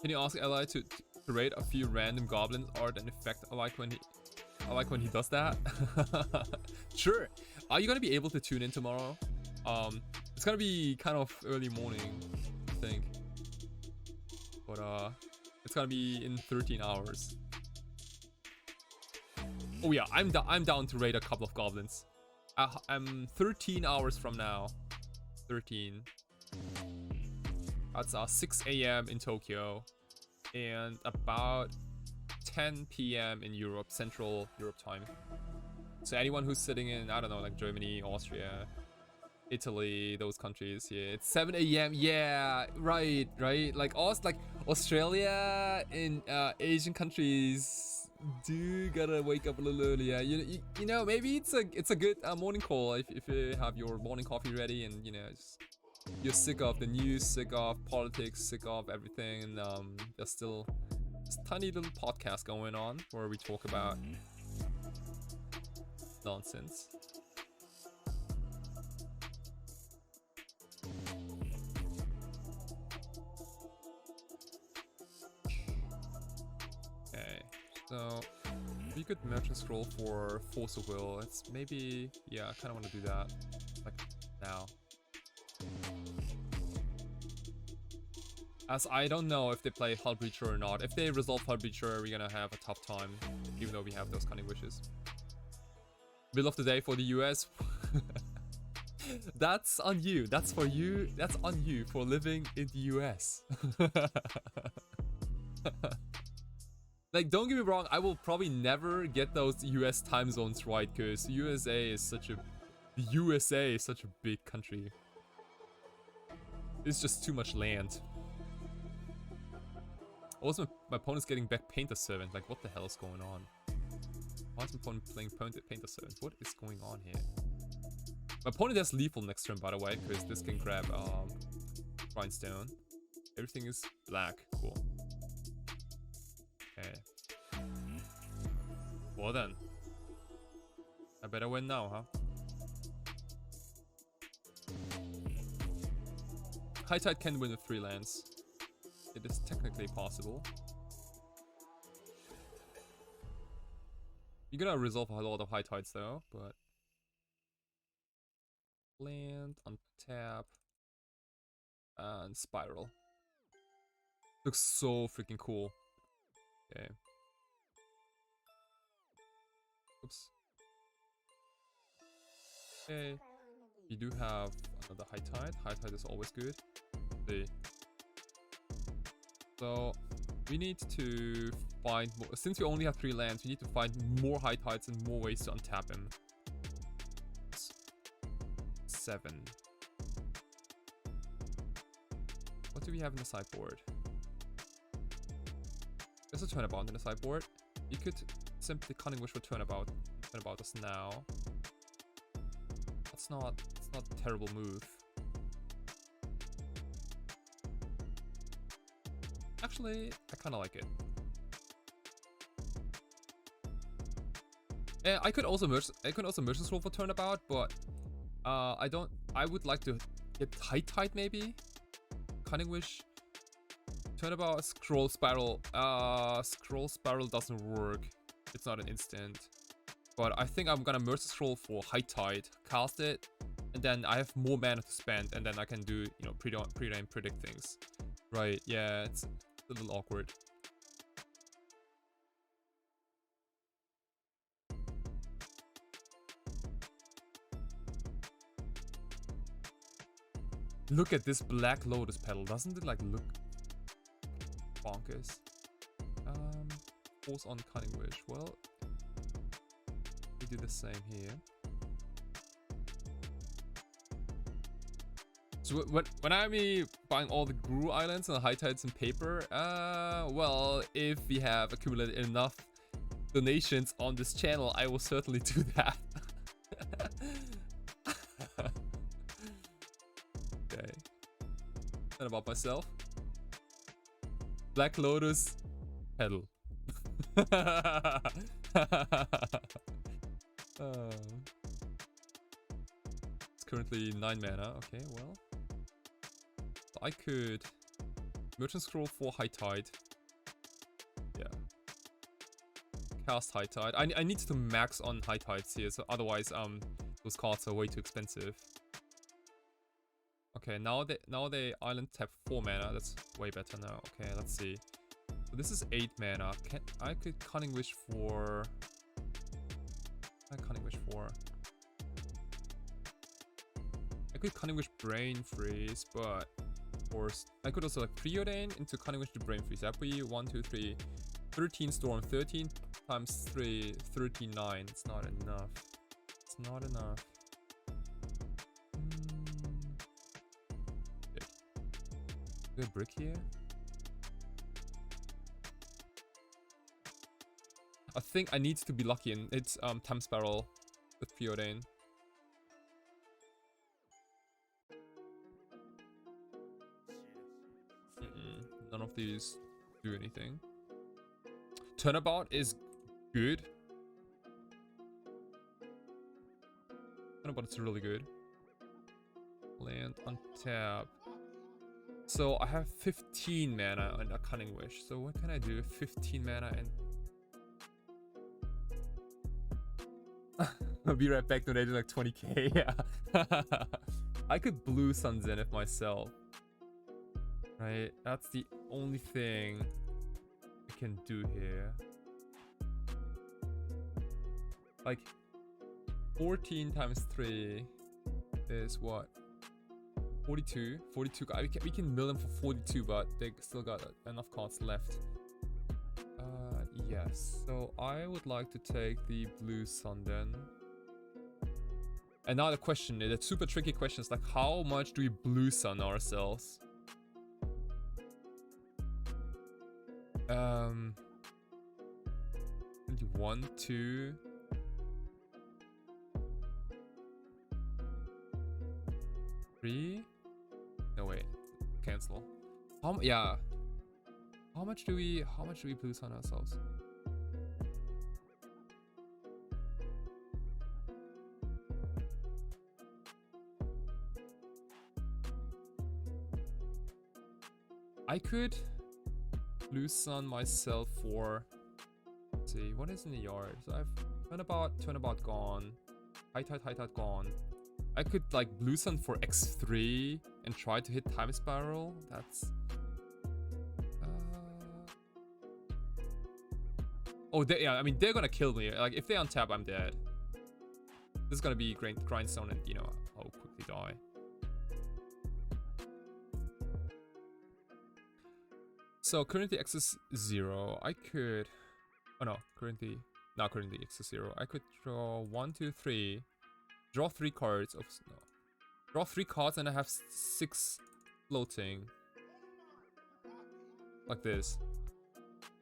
Can you ask Eli to rate a few random goblins art and effect? I like when he does that. Sure. Are you gonna be able to tune in tomorrow? It's gonna be kind of early morning, I think. But it's gonna be in 13 hours. Oh yeah, I'm down to raid a couple of goblins. I'm 13 hours from now. 13. That's 6 a.m. in Tokyo. And about 10 p.m. in Europe, Central Europe time. So anyone who's sitting in, I don't know, like Germany, Austria, Italy, those countries, yeah, it's 7 a.m. Yeah, right. Like Australia and Asian countries do gotta wake up a little earlier. You know, maybe it's a good morning call if you have your morning coffee ready and you know. You're sick of the news, sick of politics, sick of everything, and there's still this tiny little podcast going on where we talk about nonsense. Okay, so we could merchant scroll for Force of Will. It's maybe, yeah, I kind of want to do that, like now. As I don't know if they play Hull Breacher or not. If they resolve Hull Breacher, we're gonna have a tough time, even though we have those cunning wishes. Bill of the day for the US. That's on you. That's for you. That's on you for living in the US. Like, don't get me wrong, I will probably never get those US time zones right, because the USA is such a big country. It's just too much land. Also, my opponent's getting back Painter Servant. Like, what the hell is going on? Why is my opponent playing Painter Servant? What is going on here? My opponent has lethal next turn, by the way, because this can grab Rhinestone. Everything is black. Cool. Okay. Well then. I better win now, huh? High Tide can win with 3 lands. It is technically possible. You're gonna resolve a lot of High Tides though, but... Land, untap, and Spiral. Looks so freaking cool. Okay. Oops. Okay. You do have another High Tide. High Tide is always good. See. So we need to find more, since we only have 3 lands, we need to find more High Tides and more ways to untap him. 7. What do we have in the sideboard? There's a Turnabout in the sideboard. You could simply Cunning Wish for Turnabout us now. It's not a terrible move. Actually, I kind of like it. Yeah, I could also merchant scroll for Turnabout, but I would like to get High Tide maybe. Cunning Wish, Turnabout, Scroll Spiral. Scroll Spiral doesn't work. It's not an instant. But I think I'm gonna merchant scroll for High Tide, cast it, and then I have more mana to spend, and then I can do, you know, pre-game predict things. Right? Yeah, it's a little awkward. look at this Black Lotus pedal. Doesn't it like look bonkers? Force on Cunning Wish. Well, we do the same here. So when I be buying all the Guru Islands and the High Tides in paper, well, if we have accumulated enough donations on this channel, I will certainly do that. Okay. And about myself, Black Lotus pedal. It's currently 9 mana. Okay, well, I could Merchant Scroll for High Tide. Yeah. Cast High Tide. I need to max on High Tides here, so otherwise those cards are way too expensive. Okay, now they island tap 4 mana. That's way better now. Okay, let's see. So this is 8 mana. I could Cunning Wish for. I could Cunning Wish Brain Freeze, but of course I could also like Preordain into Cunning Wish to Brain Freeze. That would be 1, 2, 3, 13 Storm. 13 times 3, 39. It's not enough. It's not enough. Okay. Good brick here. I think I need to be lucky, and it's Time Spiral with Preordain. None of these do anything. Turnabout is good. Turnabout is really good. Land on tap. So I have 15 mana and a Cunning Wish. So what can I do? 15 mana and I'll be right back, donated like 20k. Yeah. I could blue Sun Zenith myself. Right? That's the only thing I can do here. Like 14 times 3 is what? 42. 42. We can mill them for 42, but they still got enough cards left. Yes. So I would like to take the blue Sun then. And now the question, the super tricky question is like, how much do we blue Sun ourselves? 1, 2. No wait, cancel. Yeah. How much do we blue Sun ourselves? I could blue Sun myself for, let's see, what is in the yard? So I've turnabout gone, high tide gone. I could like blue Sun for X3 and try to hit Time Spiral. That's oh, yeah, I mean, they're gonna kill me. Like, if they untap, I'm dead. This is gonna be grindstone, and you know, I'll quickly die. So currently X is 0. I could, oh no, currently X is 0. I could draw 1, 2, 3, draw 3 cards. Oops, no, draw 3 cards, and I have 6 floating, like this.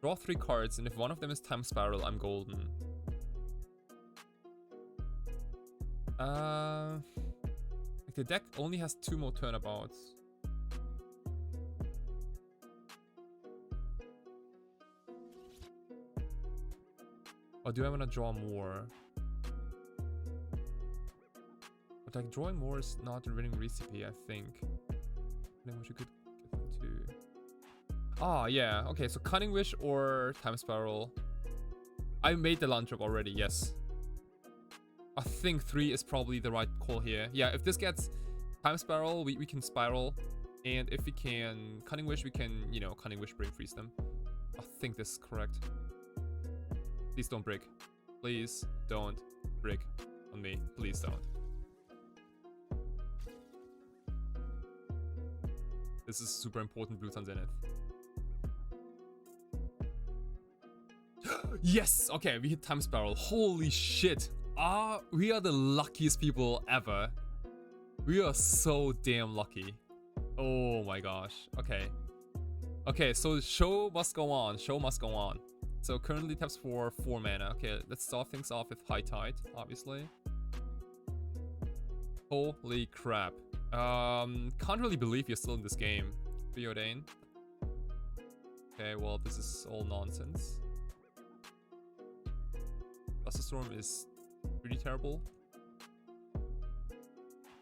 Draw 3 cards, and if one of them is Time Spiral, I'm golden. Like the deck only has 2 more turnabouts. Or do I want to draw more? But like drawing more is not a winning recipe, I think. I think we should get them to. Ah, yeah. Okay, so Cunning Wish or Time Spiral. I made the land drop already, yes. I think 3 is probably the right call here. Yeah, if this gets Time Spiral, we can Spiral. And if we can Cunning Wish, we can, you know, Cunning Wish Brain Freeze them. I think this is correct. Please don't break. Please don't break on me. Please don't. This is super important blue turn zenith. Yes! Okay, we hit time spiral. Holy shit. We are the luckiest people ever. We are so damn lucky. Oh my gosh. Okay. Okay, so the show must go on. Show must go on. So currently taps for 4 mana. Okay, let's start things off with High Tide, obviously. Holy crap. Can't really believe you're still in this game, Theodane. Okay, well, this is all nonsense. Buster Storm is pretty terrible.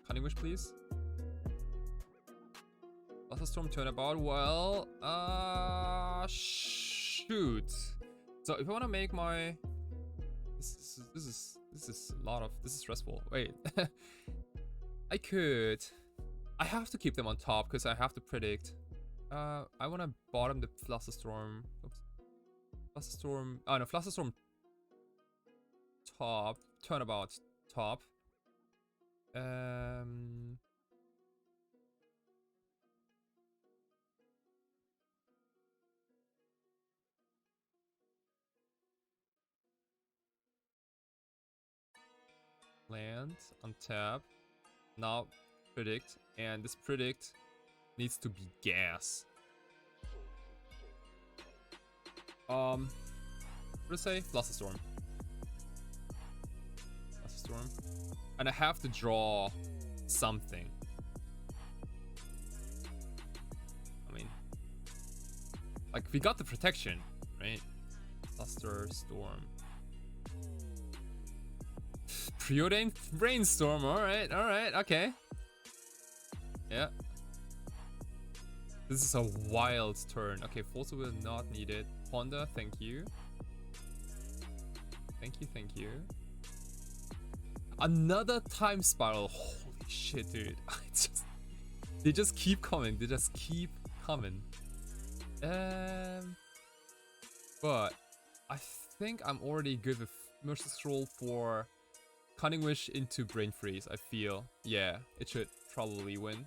Cunning Wish, please. Buster Storm turnabout. Well, shoot. So if I want to make my, this is a lot of, this is stressful. Wait, I could. I have to keep them on top because I have to predict. I want to bottom the Flusterstorm. Oops. Flusterstorm. Oh no, Flusterstorm top. Turnabout top. Land, untap. Now predict, and this predict needs to be gas. Let's say Flusterstorm. Flusterstorm. And I have to draw something. I mean, like, we got the protection, right? Flusterstorm. Preordained Brainstorm, alright, okay. Yeah. This is a wild turn. Okay, Force will not need it. Ponder, thank you. Thank you. Another time spiral. Holy shit, dude. They just keep coming. But I think I'm already good with Mercy Scroll for Cunning Wish into Brain Freeze, I feel. Yeah, it should probably win.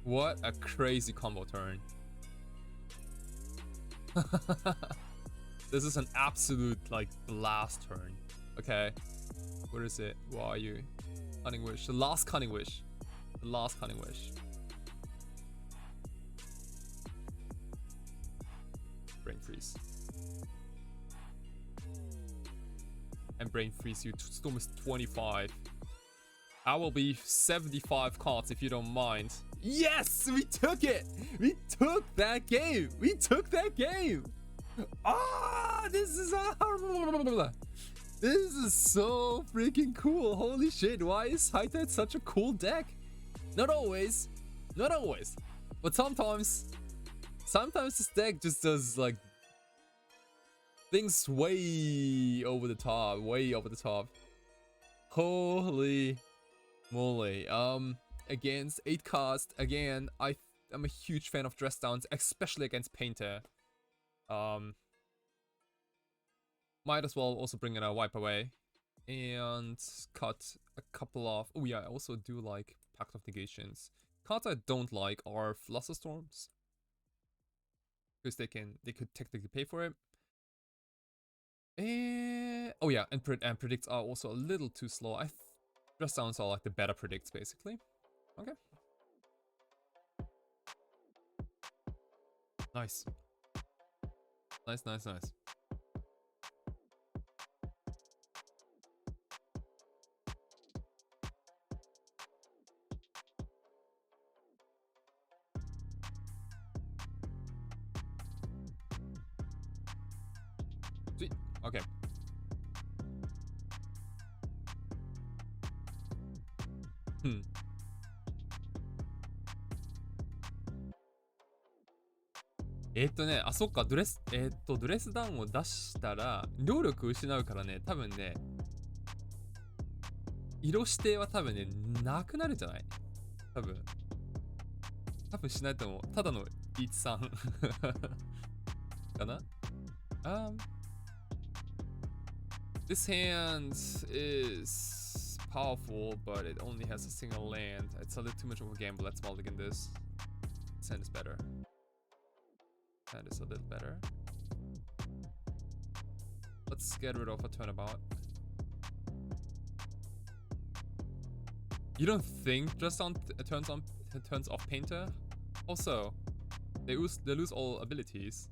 What a crazy combo turn. This is an absolute, like, blast turn. Okay. What is it? Where are you? Cunning Wish. The last Cunning Wish. Brain Freeze. And Brain Freeze you. Storm is 25. I will be 75 cards if you don't mind. Yes! We took it! We took that game! Ah! This is so freaking cool. Holy shit. Why is High Tide such a cool deck? Not always. But sometimes this deck just does, like, things way over the top. Holy moly. Against 8 cast, again, I'm a huge fan of dress downs, especially against Painter. Might as well also bring in a wipe away and cut a couple of. Oh yeah, I also do like Pact of Negations. Cards I don't like are Flusterstorms, because they could technically pay for it. Oh yeah, and predicts are also a little too slow. Dress downs are like the better predicts, basically. Okay. Nice. Sweet. Okay. Hmm.あ、そっか、ドレスダウンを出したら、能力失うからね、多分ね、色指定は多分ね、なくなるんじゃない？多分しないと思う。ただの13かな？This hand is powerful, but it only has a single land. It's a little too much of a gamble. Let's mulligan this. Sand is better. Sand is a little better. Let's get rid of a turnabout. You don't think just on turns off Painter? Also, they lose all abilities.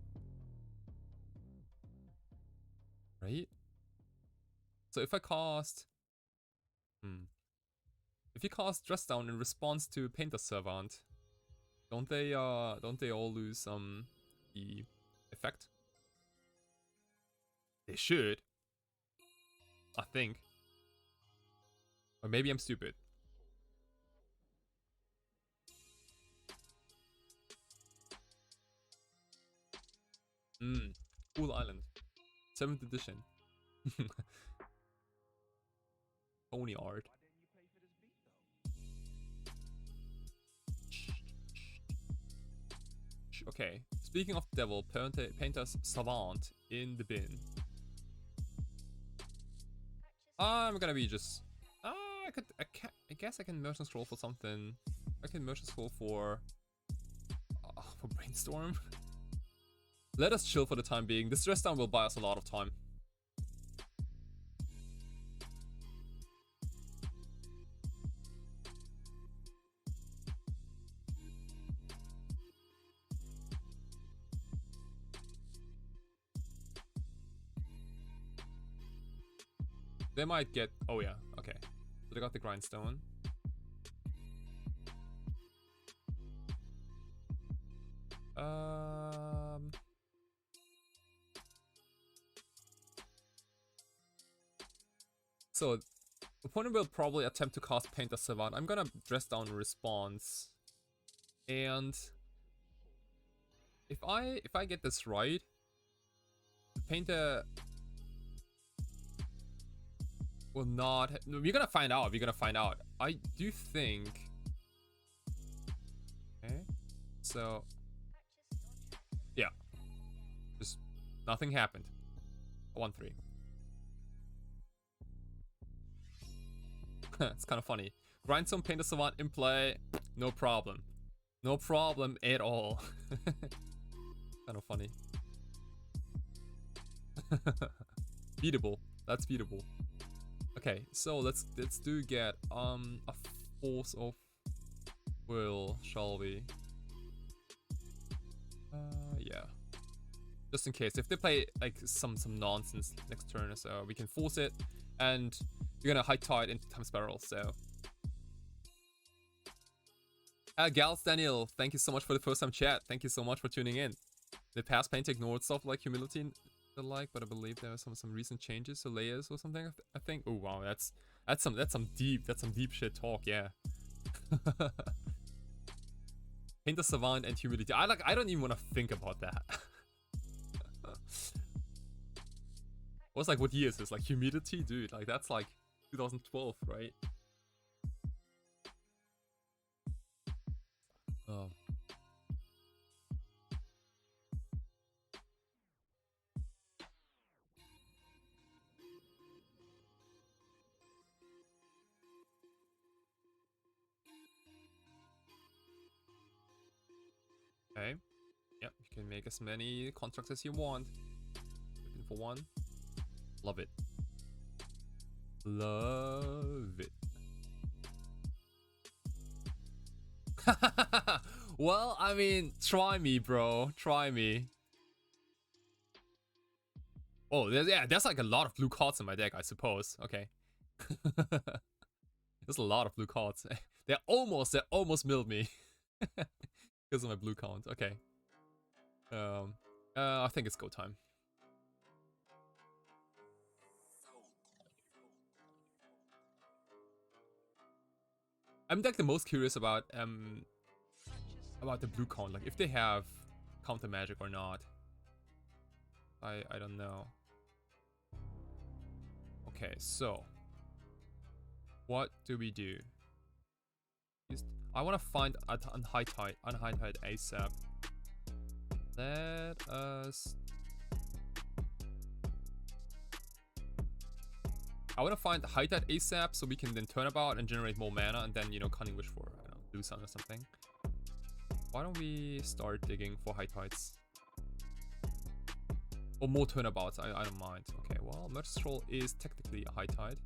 Right? So if I cast if you cast Dress Down in response to Painter Servant, don't they all lose the effect? They should. I think. Or maybe I'm stupid. Cool Island. 7th edition. Pony art. Okay. Speaking of devil, Painter's Savant in the bin. I'm gonna be just. I guess I can Merchant Scroll for something. I can Merchant Scroll for Brainstorm. Let us chill for the time being. This Dress Down will buy us a lot of time. They might get. Oh yeah, okay. So they got the Grindstone. So opponent will probably attempt to cast Painter Savant. I'm gonna Dress Down response. And if I get this right, the Painter will not. We're gonna find out. We're gonna find out. I do think. Okay. So. Yeah. Just nothing happened. 1-3. It's kind of funny. Grindstone Painter Savant in play. No problem. No problem at all. Kind of funny. Beatable. That's beatable. Okay, so let's do get a Force of Will, shall we? Yeah. Just in case, if they play like some nonsense next turn or so, we can force it, and you're gonna high tide into Time Spiral. So, Gals Daniel, thank you so much for the first time chat. Thank you so much for tuning in. The past Painter ignored stuff like humility and the like, but I believe there are some recent changes to layers or something. I think. Oh wow, that's some deep shit talk. Yeah. Painter Savant and humility. I don't even want to think about that. What's like, what year is this? Like humidity, dude. Like that's like 2012, right? Oh. Okay. Yep, you can make as many constructs as you want. Looking for one. Love it. Love it. Well, I mean, try me, bro. Try me. Oh, there's like a lot of blue cards in my deck, I suppose. Okay. There's a lot of blue cards. They almost milled me. Because of my blue count. Okay. I think it's go time. I'm like the most curious about the blue count, like if they have counter magic or not. I don't know. Okay, so what do we do? I want to find on high tide ASAP. Let us. I want to find High Tide ASAP so we can then turn about and generate more mana and then, you know, Cunning Wish for, I don't know, do something or something. Why don't we start digging for High Tides? Or more turnabouts, I don't mind. Okay, well, Merchant Scroll is technically a High Tide.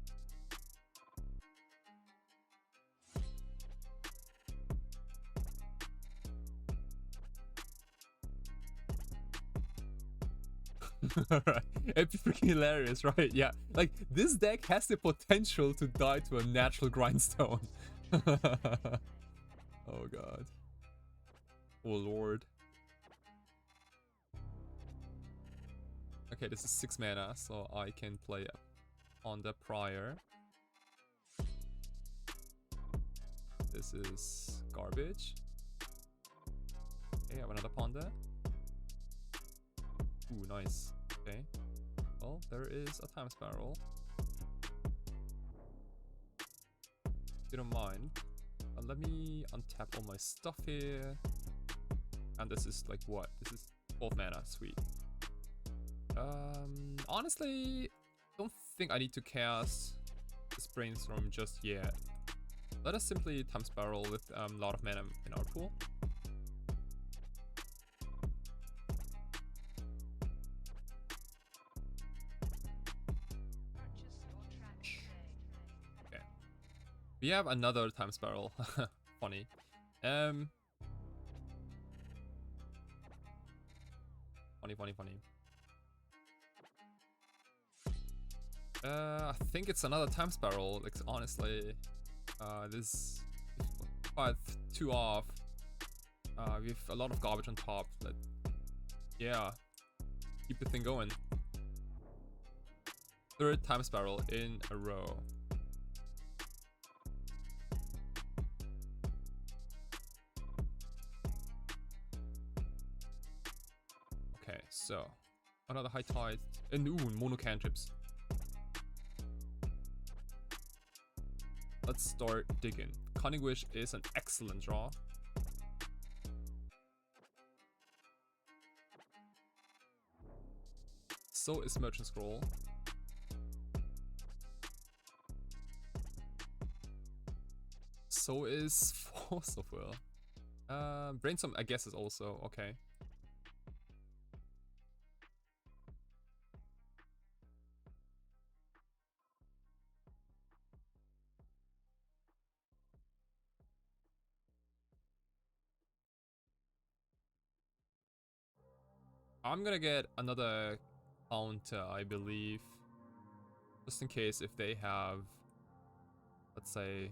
Right. It'd be freaking hilarious, right? Yeah. Like, this deck has the potential to die to a natural grindstone. Oh, God. Oh, Lord. Okay, this is 6 mana, so I can play on the prior. This is garbage. Okay, I have another Ponder. Ooh, nice. Okay. Well, there is a Time Spiral. If you don't mind. Let me untap all my stuff here. And this is like what? This is 12 mana. Sweet. Honestly, don't think I need to cast this Brainstorm just yet. Let us simply Time Spiral with a lot of mana in our pool. Okay. We have another Time Spiral. Funny. Funny. I think it's another Time Spiral. Like, honestly, this is quite too off. We have a lot of garbage on top. But yeah, keep the thing going. Third Time Spiral in a row. Okay, so another High Tide and ooh, mono cantrips. Let's start digging. Cunning Wish is an excellent draw. So is Merchant Scroll. So is Force of Will. Brainstorm, I guess, is also okay. I'm gonna get another counter, I believe. Just in case if they have, let's say,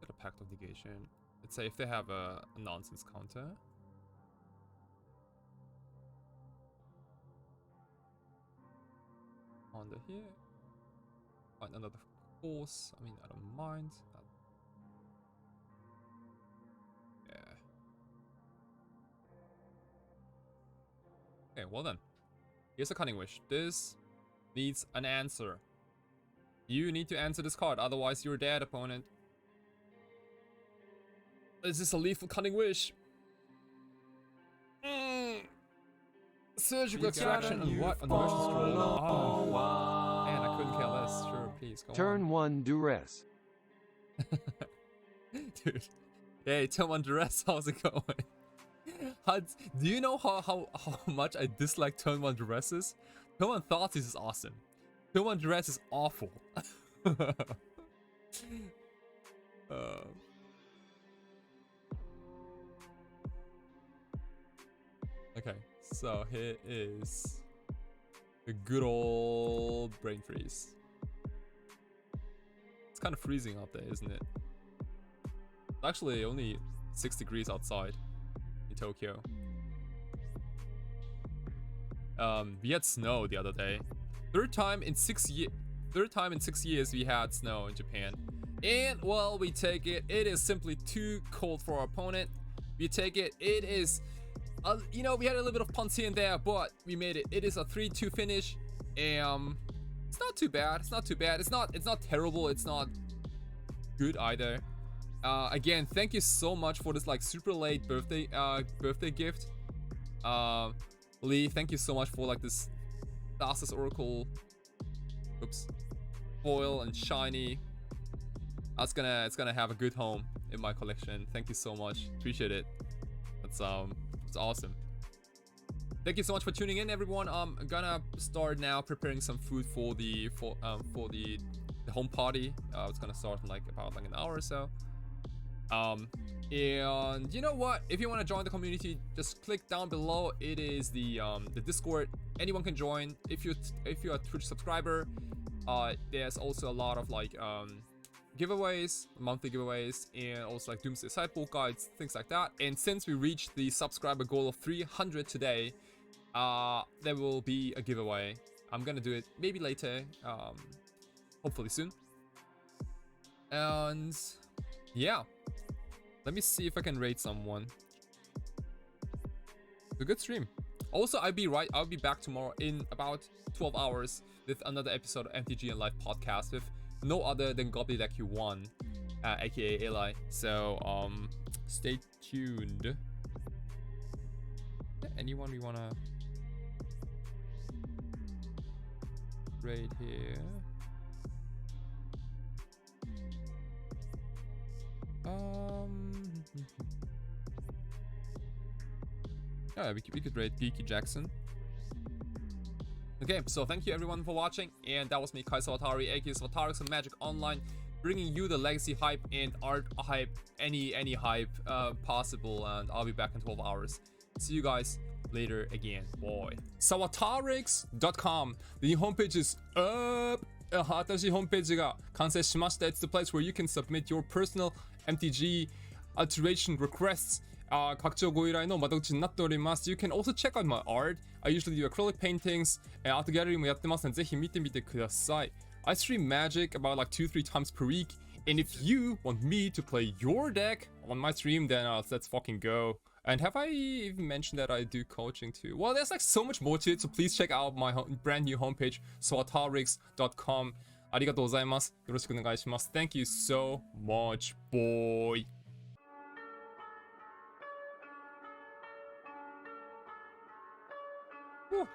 get a Pact of Negation. Let's say if they have a nonsense counter. On the here. Find another force. I mean, I don't mind. Yeah. Okay, well then. Here's a Cunning Wish. This needs an answer. You need to answer this card, otherwise you're dead, opponent. Is this a lethal Cunning Wish? Surgical Extraction and what? On the Merchant Scroll. Oh, man, I couldn't care less. Sure, please, go Turn on. 1 Duress. Dude. Hey, turn 1 Duress, how's it going? Do you know how much I dislike turn 1 Duresses? Turn 1 Thoughtseize is awesome. Turn 1 Duress is awful. Okay, so here is the good old Brain Freeze. It's kind of freezing out there, isn't it? It's actually only 6 degrees outside in Tokyo. We had snow the other day. Third time in 6 years we had snow in Japan. And well, we take it. It is simply too cold for our opponent. We take it. It is, you know, we had a little bit of punts here and there, but we made it. It is a 3-2 finish. It's not too bad. It's not too bad. It's not terrible. It's not good either. Again, thank you so much for this like super late birthday gift. Lee, thank you so much for like this Thassa's Oracle. Oops. foil and shiny. It's gonna have a good home in my collection. Thank you so much. Appreciate it. It's awesome. Thank you so much for tuning in, everyone. I'm gonna start now preparing some food for the home party. It's gonna start in about an hour or so. And you know what? If you want to join the community, just click down below. It is the Discord. Anyone can join. If you're a Twitch subscriber, there's also a lot of giveaways, monthly giveaways, and also Doomsday Sideboard guides, things like that. And since we reached the subscriber goal of 300 today, there will be a giveaway. I'm gonna do it maybe later, hopefully soon. And yeah, let me see if I can raid someone. It's a good stream. Also, I'll be back tomorrow in about 12 hours with another episode of MTG and Live podcast with no other than Goblin Deck Q1, aka Eli. So stay tuned. Anyone we wanna raid here? Yeah, we could raid Geeky Jackson. Okay, so thank you everyone for watching, and that was me, Kai Sawatari, aka Sawatarix of Magic Online, bringing you the legacy hype and art hype, any hype possible, and I'll be back in 12 hours. See you guys later again. Bye. Sawatarix.com. The new homepage is up. 新しいホームページが完成しました。It's the place where you can submit your personal MTG alteration requests. 拡張ご依頼の窓口になっております。You can also check out my art. I usually do acrylic paintings. アートギャラリーもやってますので、ぜひ見てみてください。I stream Magic about 2-3 times per week. And if you want me to play your deck on my stream, then let's fucking go. And have I even mentioned that I do coaching too? Well, there's so much more to it, so please check out my brand new homepage, sawatarix.com. ありがとうございます。よろしくお願いします。Thank you so much, boy. Whew.